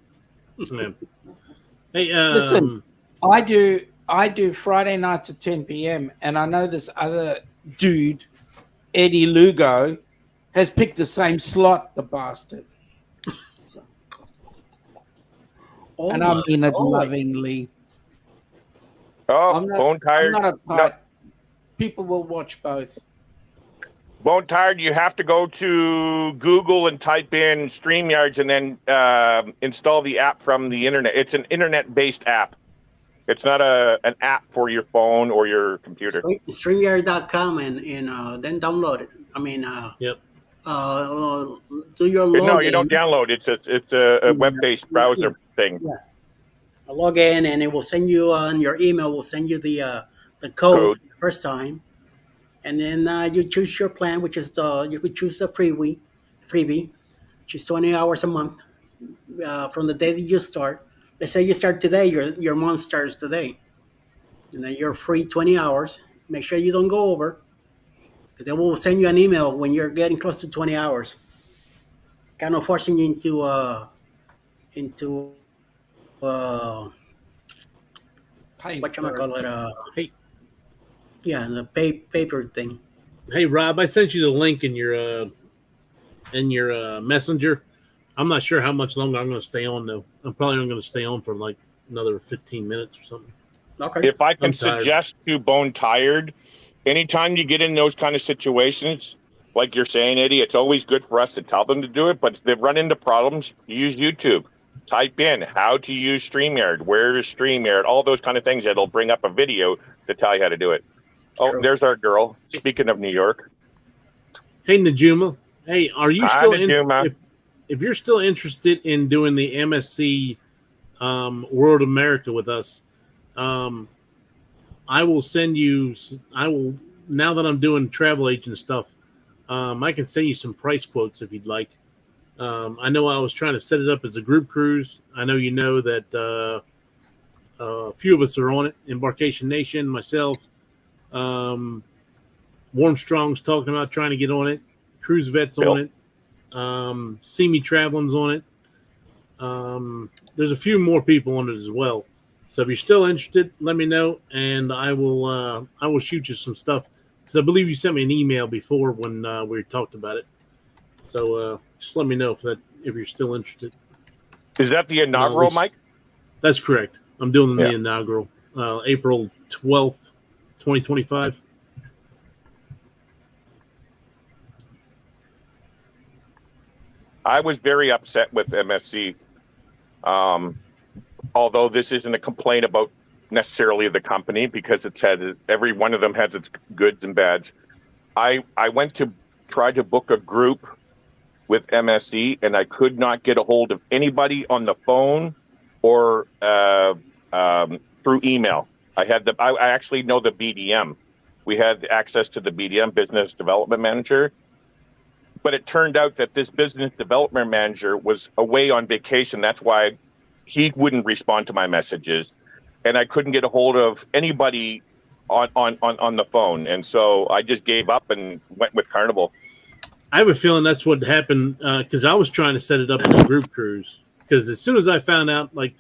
Yeah. Hey, Listen, I do Friday nights at 10 p.m. and I know this other dude, Eddie Lugo, has picked the same slot, the bastard. Oh and I mean it God. lovingly. Oh, Bone Tired. I'm not uptight. People will watch both. Bone Tired, you have to go to Google and type in StreamYards and then install the app from the internet. It's an internet-based app. It's not an app for your phone or your computer. StreamYard.com and then download it. I mean, yep. Do your login. No, you don't download. It's a web-based browser thing. Yeah. A login, and it will send you on your email. Will send you the code the first time, and then you choose your plan, which is you could choose the freebie, which is 20 hours a month from the day that you start. Let's say you start today. Your month starts today, and then you're free 20 hours. Make sure you don't go over. They will send you an email when you're getting close to 20 hours, kind of forcing you into whatchamacallit, hey, yeah, the paper thing. Hey, Rob, I sent you the link in your messenger. I'm not sure how much longer I'm going to stay on though. I'm probably only going to stay on for like another 15 minutes or something. Okay. If I can suggest to Bone Tired, anytime you get in those kind of situations, like you're saying, Eddie, it's always good for us to tell them to do it. But if they've run into problems, use YouTube. Type in how to use StreamYard, where is StreamYard, all those kind of things. It'll bring up a video to tell you how to do it. Oh, True. There's our girl. Speaking of New York. Hey, Najuma. Hey, are you Hi, still Najuma. if you're still interested in doing the MSC World America with us, I will send you. Now that I'm doing travel agent stuff, I can send you some price quotes if you'd like. I know I was trying to set it up as a group cruise. I know you know that a few of us are on it. Embarkation Nation, myself, Warmstrong's talking about trying to get on it. Cruise Vet's on it. See Me Traveling's on it. There's a few more people on it as well. So if you're still interested, let me know, and I will shoot you some stuff because I believe you sent me an email before when we talked about it. So just let me know if you're still interested. Is that the inaugural, Mike? That's correct. I'm doing the inaugural, April 12th, 2025. I was very upset with MSC. Although this isn't a complaint about necessarily the company, because it's had every one of them has its goods and bads. I went to try to book a group with MSC, and I could not get a hold of anybody on the phone or through email. I actually know the BDM. We had access to the BDM, Business Development Manager, but it turned out that this Business Development Manager was away on vacation. That's why he wouldn't respond to my messages, and I couldn't get a hold of anybody on the phone. And so I just gave up and went with Carnival. I have a feeling that's what happened, because I was trying to set it up as a group cruise. Because as soon as I found out, like,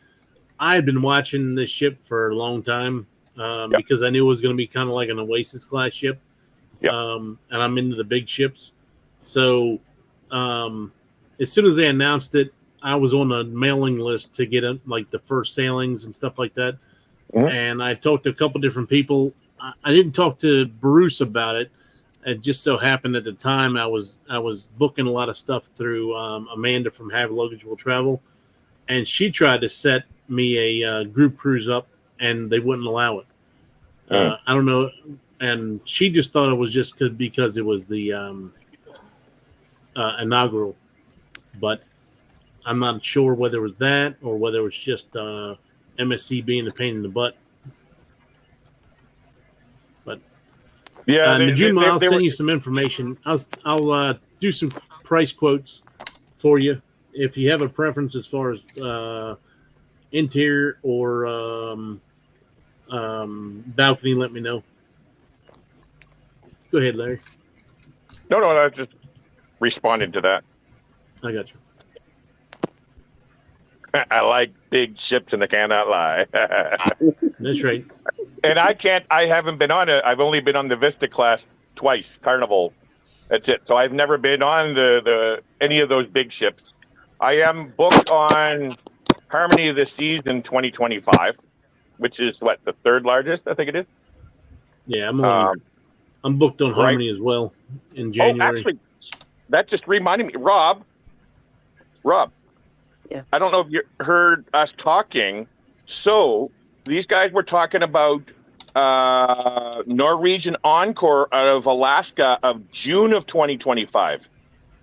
I had been watching this ship for a long time, because I knew it was going to be kind of like an Oasis class ship. And I'm into the big ships. So as soon as they announced it, I was on a mailing list to get like the first sailings and stuff like that. Mm-hmm. And I talked to a couple different people. I didn't talk to Bruce about it. It just so happened at the time I was booking a lot of stuff through Amanda from Have Luggage Will Travel, and she tried to set me a group cruise up, and they wouldn't allow it. I don't know, and she just thought it was just because it was the inaugural, but I'm not sure whether it was that or whether it was just MSC being a pain in the butt. But yeah, Najuma, I'll send you some information. I'll do some price quotes for you if you have a preference as far as interior or balcony. Let me know. Go ahead, Larry. No, I was just responding to that. I got you. I like big ships and I cannot lie. That's right. And I haven't been on it. I've only been on the Vista class twice, Carnival. That's it. So I've never been on the any of those big ships. I am booked on Harmony of the Seas in 2025, which is what, the third largest, I think it is. Yeah, I'm booked on Harmony as well in January. Oh, actually, that just reminded me, Rob. Yeah. I don't know if you heard us talking. So these guys were talking about Norwegian Encore out of Alaska of June of 2025.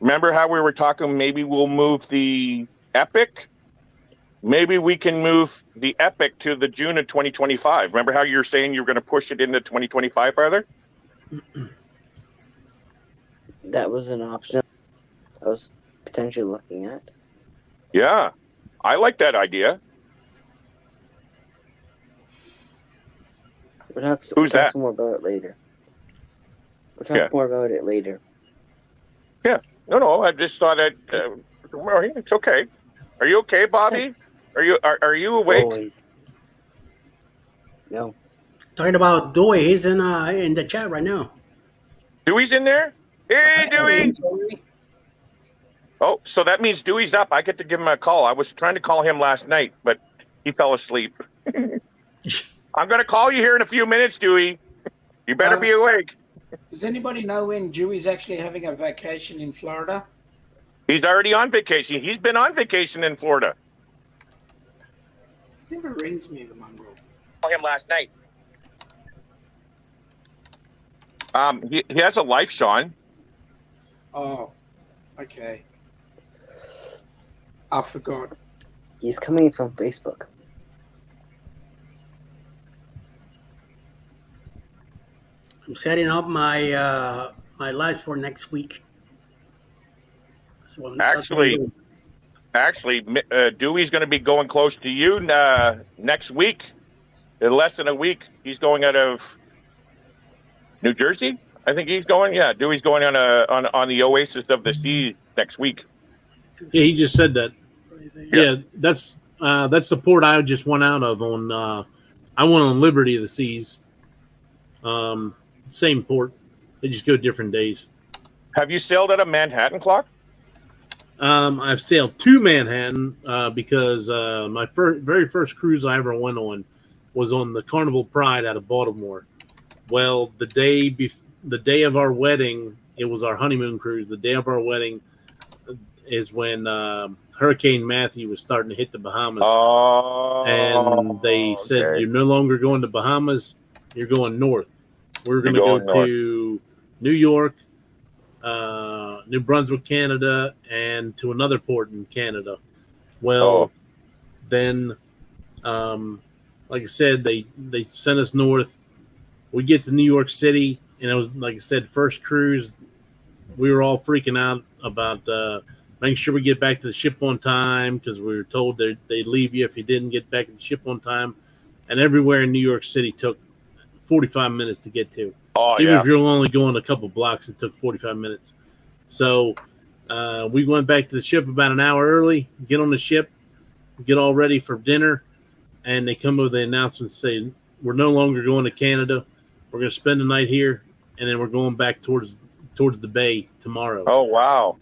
Remember how we were talking? Maybe we'll move the Epic. Maybe we can move the Epic to the June of 2025. Remember how you were saying you were going to push it into 2025 farther? That was an option I was potentially looking at. Yeah, I like that idea. We'll Who's talk that? some more about it later. We'll talk more about it later. Yeah. No. I just thought that it's okay. Are you okay, Bobby? Are you awake? Always. No. Talking about Dewey, he's in the chat right now. Dewey's in there? Hey, Dewey! Oh, so that means Dewey's up. I get to give him a call. I was trying to call him last night, but he fell asleep. I'm going to call you here in a few minutes, Dewey. You better be awake. Does anybody know when Dewey's actually having a vacation in Florida? He's already on vacation. He's been on vacation in Florida. Never rings me, the mongrel. Call him last night. He has a life, Sean. Oh, okay. I forgot. He's coming from Facebook. I'm setting up my my lives for next week. Actually, Dewey's going to be going close to you next week. In less than a week, he's going out of New Jersey. I think he's going. Yeah, Dewey's going on the Oasis of the Seas next week. Yeah, he just said that. Yeah, that's the port I just went out of on. I went on Liberty of the Seas. Same port. They just go different days. Have you sailed at a Manhattan Klock? I've sailed to Manhattan because my very first cruise I ever went on was on the Carnival Pride out of Baltimore. Well, the day of our wedding, it was our honeymoon cruise. The day of our wedding is when Hurricane Matthew was starting to hit the Bahamas. Oh, And they said, okay. you're no longer going to Bahamas, you're going north. We're going to go to New York, New Brunswick, Canada, and to another port in Canada. Well, then, like I said, they sent us north. We get to New York City, and it was, like I said, first cruise. We were all freaking out about making sure we get back to the ship on time because we were told they'd leave you if you didn't get back to the ship on time. And everywhere in New York City took 45 minutes to get to. Even if you're only going a couple blocks, it took 45 minutes. So we went back to the ship about an hour early, get on the ship, get all ready for dinner, and they come with the announcement saying, we're no longer going to Canada. We're going to spend the night here, and then we're going back towards the bay tomorrow. Oh, wow.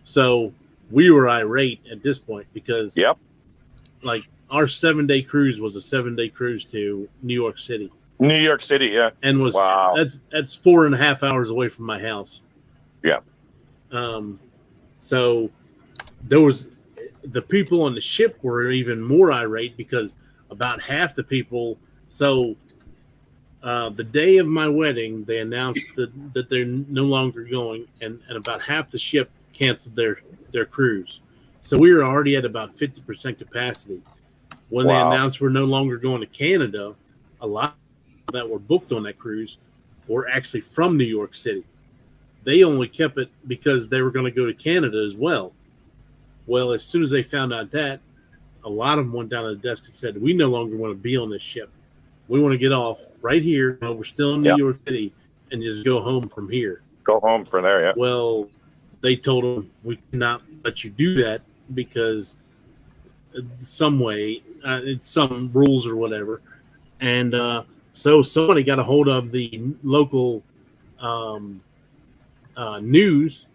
So we were irate at this point because like our 7-day cruise was a 7-day cruise to New York City. New York City, yeah. And was that's 4.5 hours away from my house. Yeah. So there was the people on the ship were even more irate because about half the people. So the day of my wedding, they announced that they're no longer going, and about half the ship canceled their cruise. So we were already at about 50% capacity. When they announced we're no longer going to Canada, a lot that were booked on that cruise were actually from New York City. They only kept it because they were going to go to Canada as well. Well, as soon as they found out that, a lot of them went down to the desk and said, we no longer want to be on this ship. We want to get off right here while we're still in New York City and just go home from here. Go home from there, yeah. Well, they told them, we cannot let you do that because some way, it's some rules or whatever. And so somebody got a hold of the local news,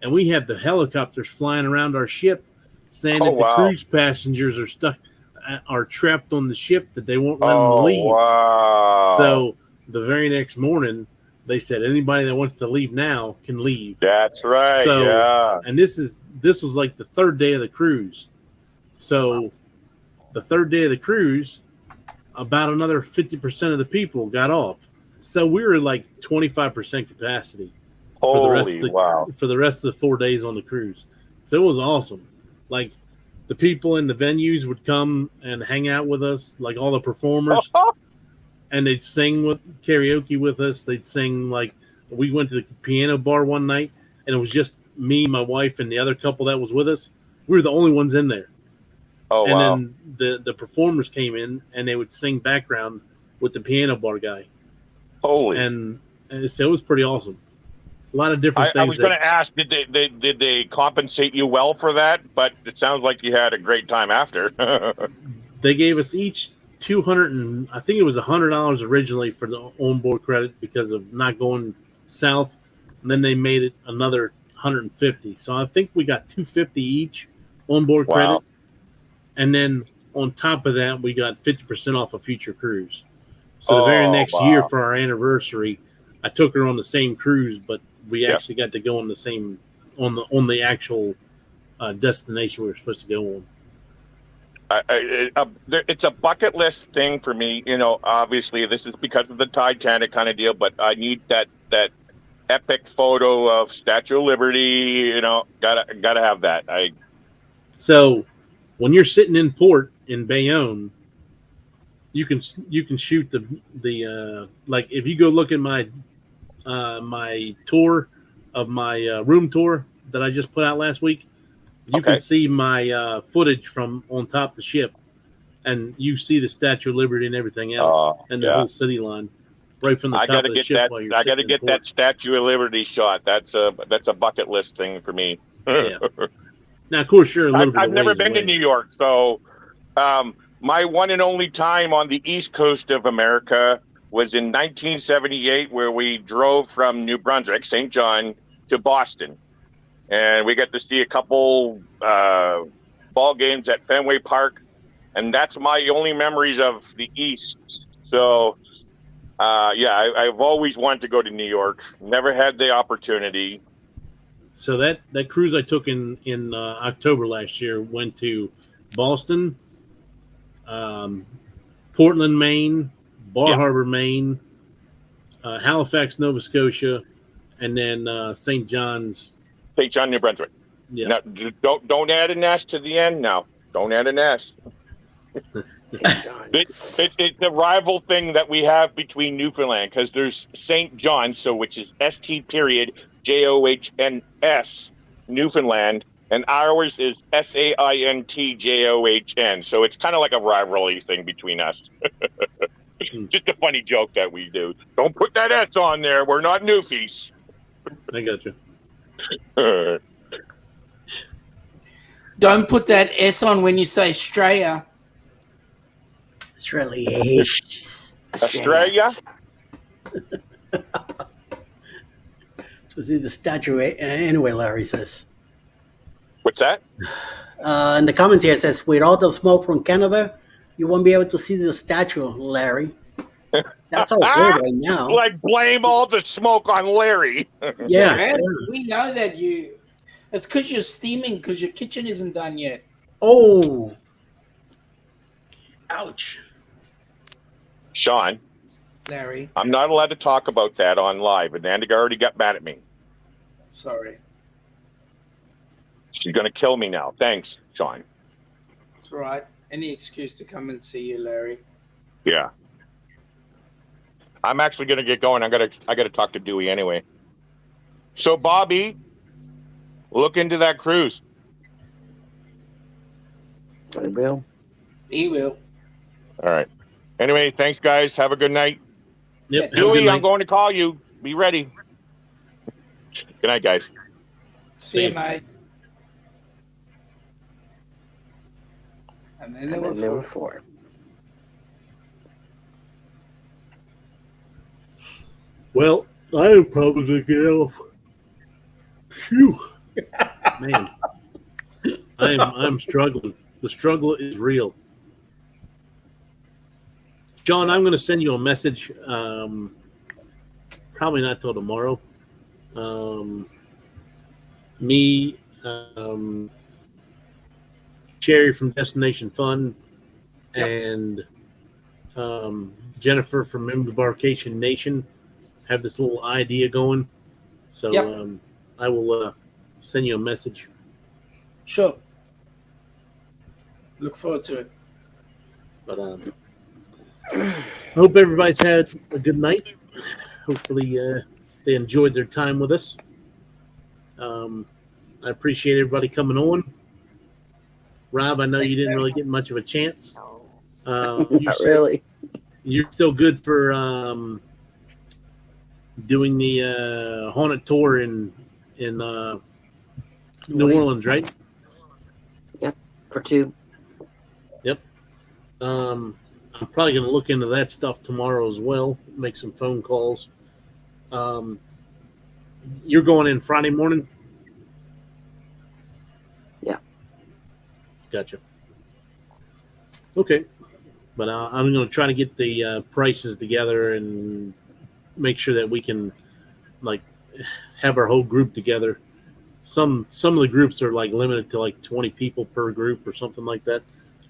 and we have the helicopters flying around our ship saying that the cruise passengers are trapped on the ship, that they won't let them leave. Wow. So the very next morning, they said anybody that wants to leave now can leave. That's right. So, and this was like the third day of the cruise. So the third day of the cruise, about another 50% of the people got off. So we were like 25% capacity for the rest of the 4 days on the cruise. So it was awesome. Like the people in the venues would come and hang out with us, like all the performers, and they'd sing with karaoke with us. They'd sing, like, we went to the piano bar one night, and it was just me, my wife, and the other couple that was with us. We were the only ones in there. And then the performers came in, and they would sing background with the piano bar guy. And so it was pretty awesome. A lot of different things. I was going to ask, did they compensate you well for that? But it sounds like you had a great time after. They gave us each I think it was $100 originally for the onboard credit because of not going south, and then they made it another $150. So I think we got $250 each onboard credit, and then on top of that, we got 50% off a future cruise. So the very next year for our anniversary, I took her on the same cruise, but we actually got to go on the same on the actual destination we were supposed to go on. It's a bucket list thing for me. You know, obviously this is because of the Titanic kind of deal, but I need that epic photo of Statue of Liberty. You know, gotta have that. So when you're sitting in port in Bayonne, you can shoot the like if you go look at my my tour of my room tour that I just put out last week, you can see my footage from on top of the ship, and you see the Statue of Liberty and everything else, and the whole city line right from the top of the ship. I got to get that Statue of Liberty shot. That's a bucket list thing for me. Yeah. Now, of course, you're a little bit. I've never been to New York, so my one and only time on the East Coast of America was in 1978, where we drove from New Brunswick, St. John, to Boston. and we got to see a couple ball games at Fenway Park, and that's my only memories of the East. So, I've always wanted to go to New York. Never had the opportunity. So that cruise I took in October last year went to Boston, Portland, Maine, Bar Harbor, Maine, Halifax, Nova Scotia, and then St. John's, New Brunswick. Yeah. Now, don't add an S to the end. Now, don't add an S. It's a rival thing that we have between Newfoundland, because there's St. John's, which is ST period JOHNS Newfoundland, and ours is SAINTJOHN. So it's kind of like a rivalry thing between us. Just a funny joke that we do. Don't put that S on there. We're not Newfies. I got you. Don't put that S on when you say Australia. Australia. Australia? To see the statue anyway, Larry says. What's that? In the comments here, it says, with all the smoke from Canada, you won't be able to see the statue, Larry. That's all good right now. Like, blame all the smoke on Larry. Yeah. Man, we know that you... It's because you're steaming, because your kitchen isn't done yet. Oh. Ouch. Sean. Larry. I'm not allowed to talk about that on live, and Andy already got mad at me. Sorry. She's going to kill me now. Thanks, Sean. It's all right. Any excuse to come and see you, Larry. Yeah. I'm actually going to get going. I got to talk to Dewey anyway. So, Bobby, look into that cruise. I will. He will. All right. Anyway, thanks, guys. Have a good night. Yep. Dewey, I'm going to call you. Be ready. Good night, guys. See you, mate. And then number four. Well, I'm probably going to get off. Phew. Man. I'm struggling. The struggle is real. John, I'm going to send you a message. Probably not till tomorrow. Sherry from Destination Fun, and Jennifer from Embarkation Nation have this little idea going. So I will send you a message. Sure. Look forward to it. But I hope everybody's had a good night. Hopefully they enjoyed their time with us. I appreciate everybody coming on. Rob, I know you didn't really get much of a chance. Not really. You're still good for doing the haunted tour in New Orleans, right? Yep, for 2. Yep. I'm probably going to look into that stuff tomorrow as well. Make some phone calls. You're going in Friday morning? Yeah. Gotcha. Okay. But I'm going to try to get the prices together and make sure that we can have our whole group together. Some of the groups are limited to 20 people per group or something like that.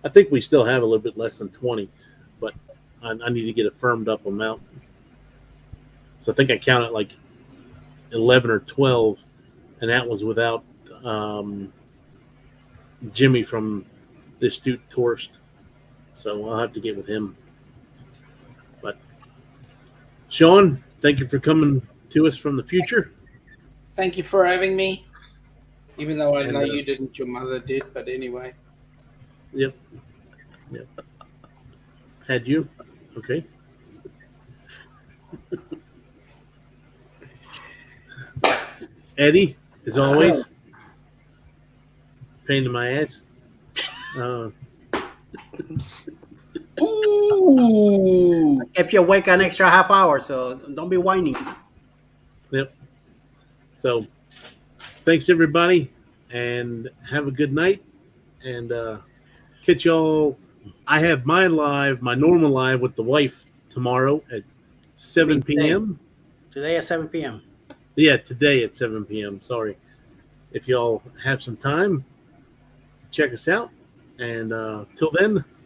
I think we still have a little bit less than 20, but I need to get a firmed up amount. So I think I counted 11 or 12, and that was without Jimmy from the Astute Tourist. So I'll have to get with him. But Sean, thank you for coming to us from the future. Thank you for having me. Even though I know you didn't, your mother did, but anyway. Yep. Had you? Okay. Eddie, as always, pain in my ass. Ooh. I kept you awake an extra half hour, so don't be whining. Yep. So thanks everybody, and have a good night. And catch y'all. I have my normal live with the wife tomorrow at 7 p.m. Today at 7 p.m. Yeah, today at 7 p.m. Sorry. If y'all have some time, check us out. And till then,